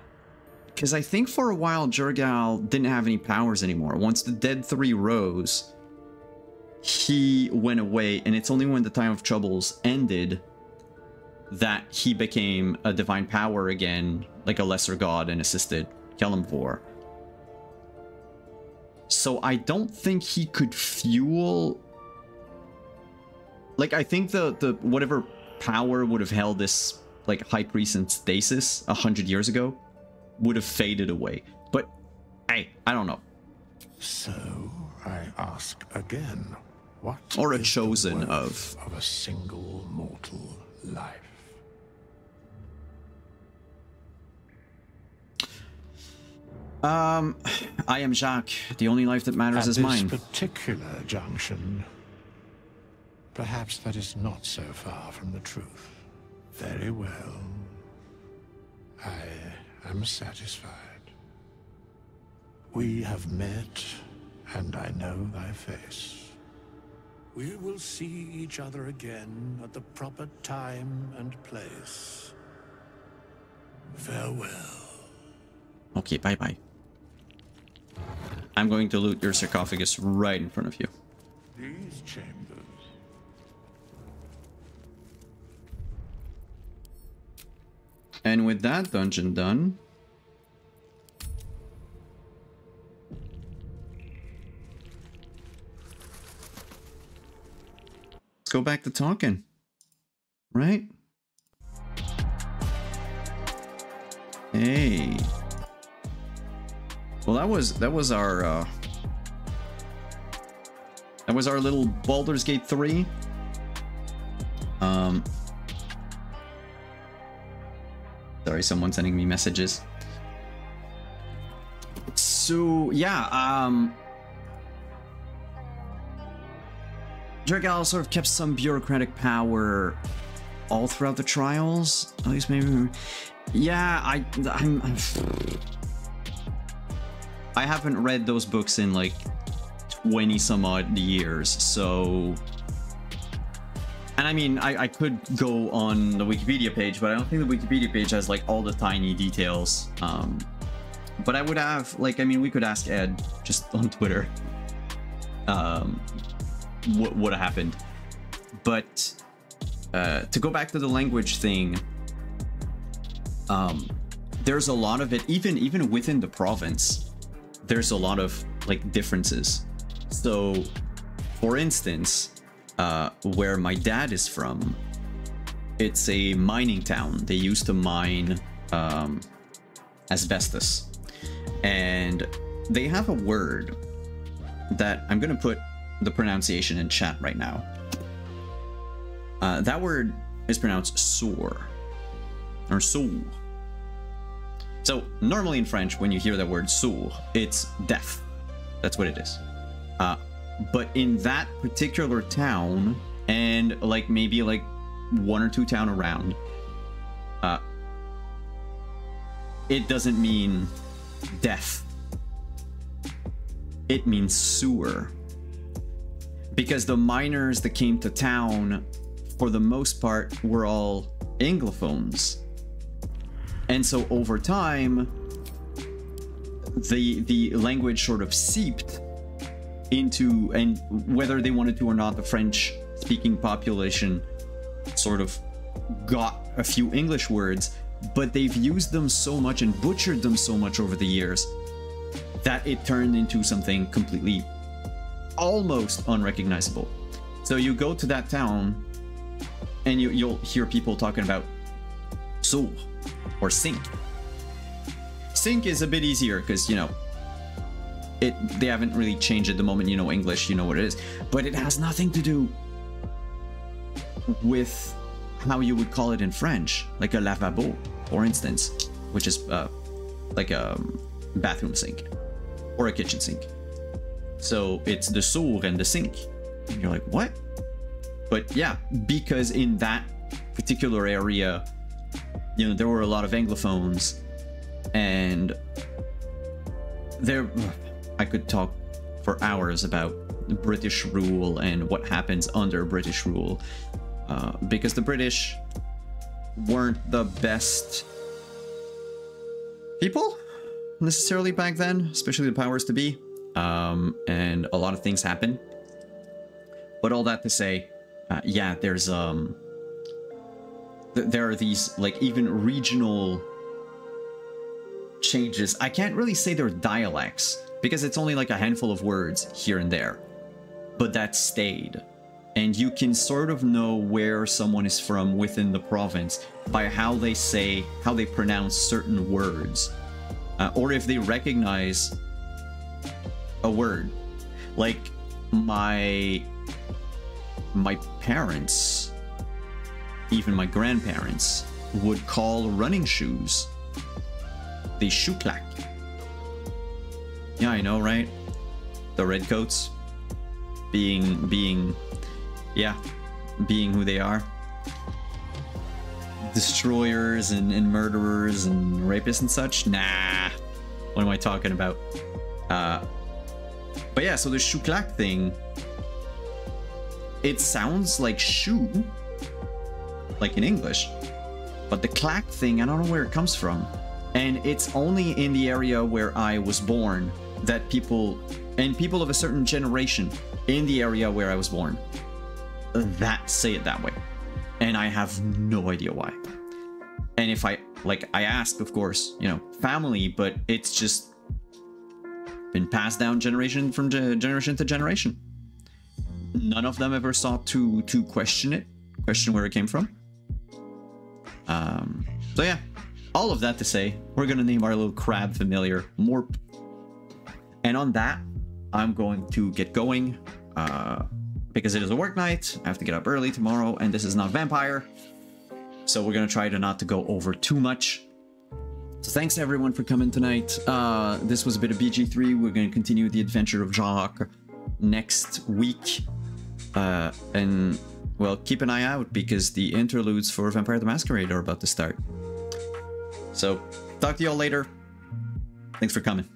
because I think for a while Jergal didn't have any powers anymore. Once the Dead 3 rose, he went away, and it's only when the time of troubles ended that he became a divine power again, like a lesser god, and assisted Kelemvor. So I don't think he could fuel... Like, I think the whatever power would have held this, like, High Priest in stasis 100 years ago would have faded away. But, hey, I don't know. So, I ask again, what or a is chosen the worth of a single mortal life? I am Jacques. The only life that matters is mine. At this particular junction, Perhaps that is not so far from the truth. Very well. I am satisfied. We have met, and I know thy face. We will see each other again at the proper time and place. Farewell. Okay, bye-bye. I'm going to loot your sarcophagus right in front of you. These chambers. And with that dungeon done, let's go back to talking, right? Hey. Well, that was our little Baldur's Gate 3. Sorry, someone's sending me messages. So yeah, Dragal sort of kept some bureaucratic power all throughout the trials. At least maybe. Yeah, I haven't read those books in like 20 some odd years, so. And I mean, I could go on the Wikipedia page, but I don't think the Wikipedia page has like all the tiny details. But I would have, like, I mean, we could ask Ed just on Twitter what happened. But to go back to the language thing, there's a lot of it, even within the province, there's a lot of like differences. So, for instance, where my dad is from, it's a mining town. They used to mine asbestos, and they have a word that I'm gonna put the pronunciation in chat right now. That word is pronounced sour or sour. So normally in French, when you hear that word sour, it's death. That's what it is. But in that particular town, and like maybe like one or two towns around, it doesn't mean death. It means sewer. Because the miners that came to town, for the most part, were all Anglophones. And so over time, the language sort of seeped into, and whether they wanted to or not, the French-speaking population sort of got a few English words, but they've used them so much and butchered them so much over the years that it turned into something completely almost unrecognizable. So you go to that town and you'll hear people talking about soul or sink. Sink is a bit easier because, you know, they haven't really changed it. The moment you know English, you know what it is. But it has nothing to do with how you would call it in French, like a lavabo, for instance, which is like a bathroom sink or a kitchen sink. So it's the sour and the sink. And you're like, what? But yeah, because in that particular area, you know, there were a lot of Anglophones, and I could talk for hours about British rule and what happens under British rule, because the British weren't the best people necessarily back then, especially the powers to be, and a lot of things happen. But all that to say, yeah, there's there are these like even regional changes. I can't really say they're dialects because it's only like a handful of words here and there, but that stayed. And you can sort of know where someone is from within the province by how they pronounce certain words, or if they recognize a word. Like my parents, even my grandparents, would call running shoes the shoeclac. Yeah, I know, right? The redcoats being yeah, being who they are. Destroyers and murderers and rapists and such. Nah. What am I talking about? But yeah, so the Shuklak thing, it sounds like shoe, like in English, but the clack thing, I don't know where it comes from. And it's only in the area where I was born that people of a certain generation in the area where I was born that say it that way. And I have no idea why. And if I asked, of course, you know, family, but it's just been passed down generation from generation to generation. None of them ever sought to question where it came from. So yeah, all of that to say, we're gonna name our little crab familiar Morp. And on that, I'm going to get going because it is a work night. I have to get up early tomorrow, and this is not Vampire. So we're gonna try to not to go over too much. So thanks everyone for coming tonight. This was a bit of BG3. We're gonna continue the adventure of Jacques next week. And well, keep an eye out because the interludes for Vampire the Masquerade are about to start. So talk to y'all later. Thanks for coming.